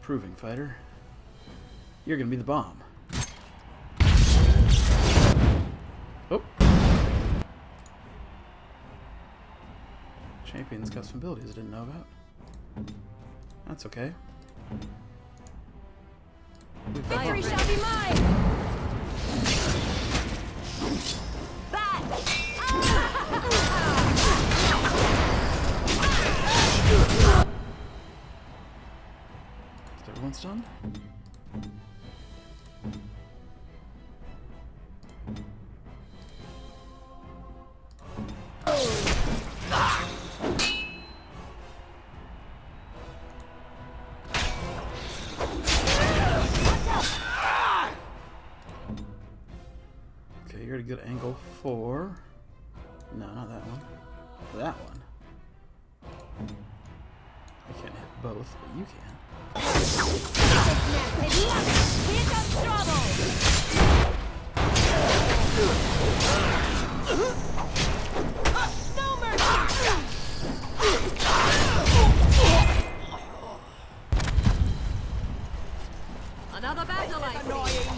Proving fighter. You're gonna be the bomb. Oh. Champion's custom abilities I didn't know about. That's okay. Victory shall be mine! Bat! Is everyone stunned? good angle for... No, not that one. That one. I can't hit both, but you can. Here comes trouble! No mercy! Another battle, I see.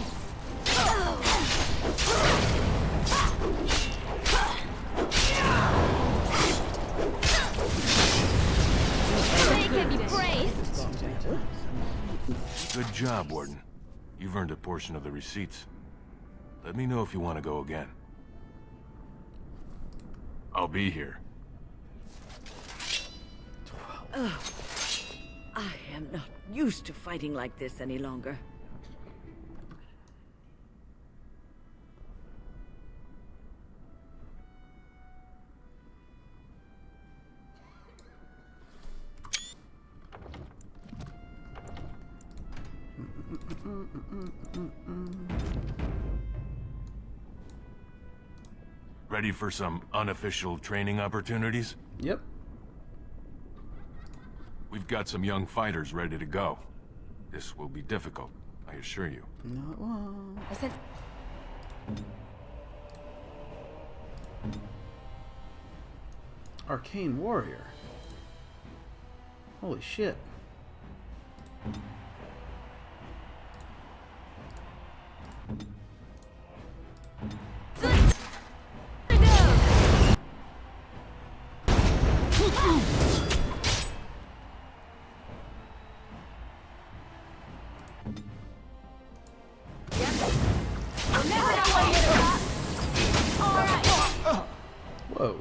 They can be praised! Good job, Warden. You've earned a portion of the receipts. Let me know if you want to go again. I'll be here. Oh, I am not used to fighting like this any longer. Ready for some unofficial training opportunities? Yep. We've got some young fighters ready to go. This will be difficult, I assure you. No, it won't. I said... Arcane Warrior. Holy shit. Whoa.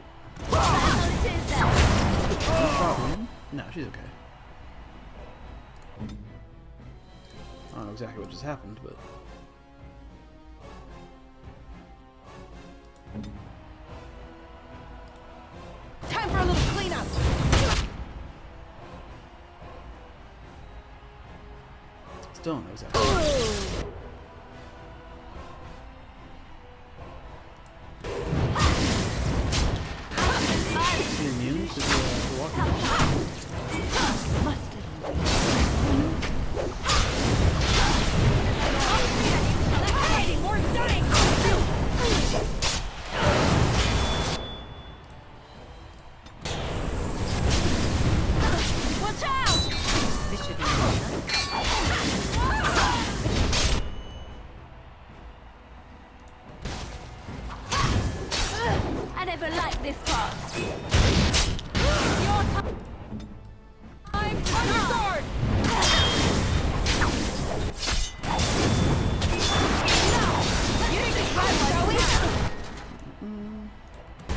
Problem? No, she's okay. I don't know exactly what just happened, but... Time for a little cleanup! Still don't know exactly. Is she immune to the walking? More stunning! Watch out! This should be I never liked this part. Your time. I'm on your sword. You think this right, shall we?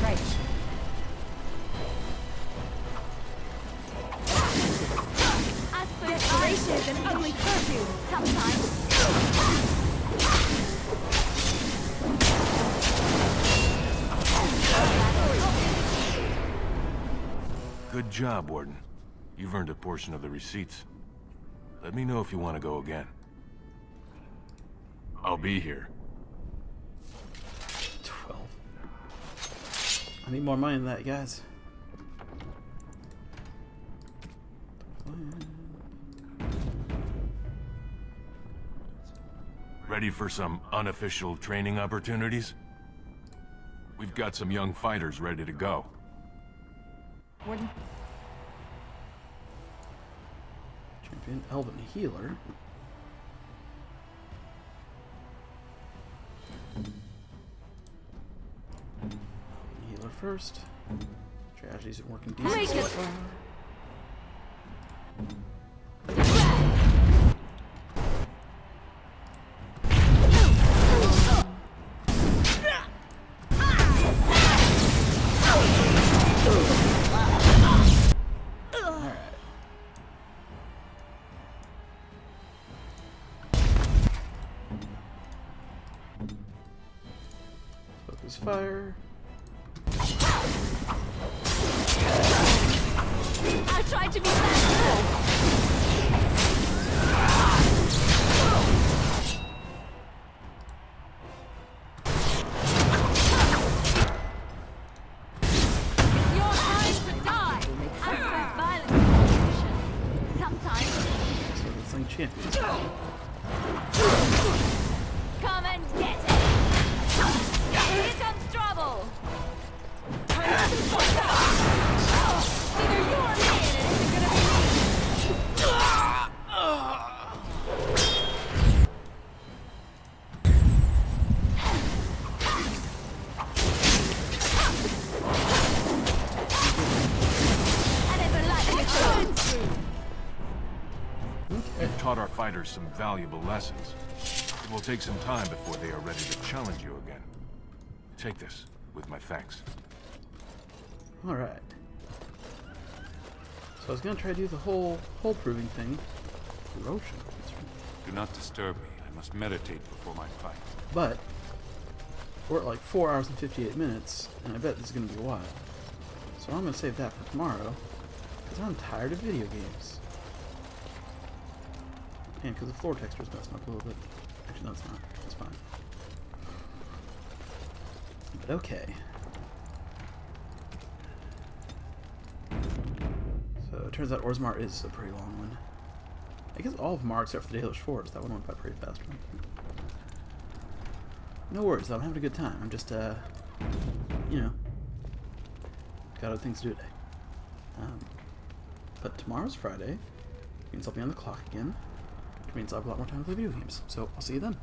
Right. Desperation is an ugly perfume sometimes. Good job, Warden. You've earned a portion of the receipts. Let me know if you want to go again. I'll be here. 12. I need more money than that, guys. Ready for some unofficial training opportunities? We've got some young fighters ready to go. Warden. Champion Elven Healer. Healer first. Strategies are working decent so far. Focus fire. I tried to be fast. champions. Come and get it! Here comes trouble! Either you or me, and it isn't gonna be You've taught our fighters some valuable lessons. It will take some time before they are ready to challenge you again. Take this, with my thanks. Alright. So I was gonna try to do the whole proving thing. Erosion. Do not disturb me. I must meditate before my fight. But we're at like 4 hours and 58 minutes, and I bet this is gonna be a while. So I'm gonna save that for tomorrow, because I'm tired of video games. And because the floor texture's messing up a little bit. Actually, no, it's not. It's fine. But okay. So it turns out Orzammar is a pretty long one. I guess all of them are except for the Dalish Forge. That one went by pretty fast. Right? No worries, I'm having a good time. I'm just, you know, got other things to do today. But tomorrow's Friday. Which means I'll be on the clock again. Which means I'll have a lot more time to play video games. So I'll see you then.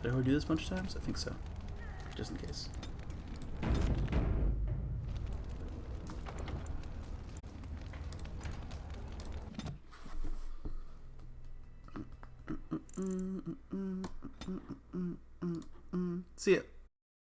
Did I already do this a bunch of times? I think so. Just in case. See ya.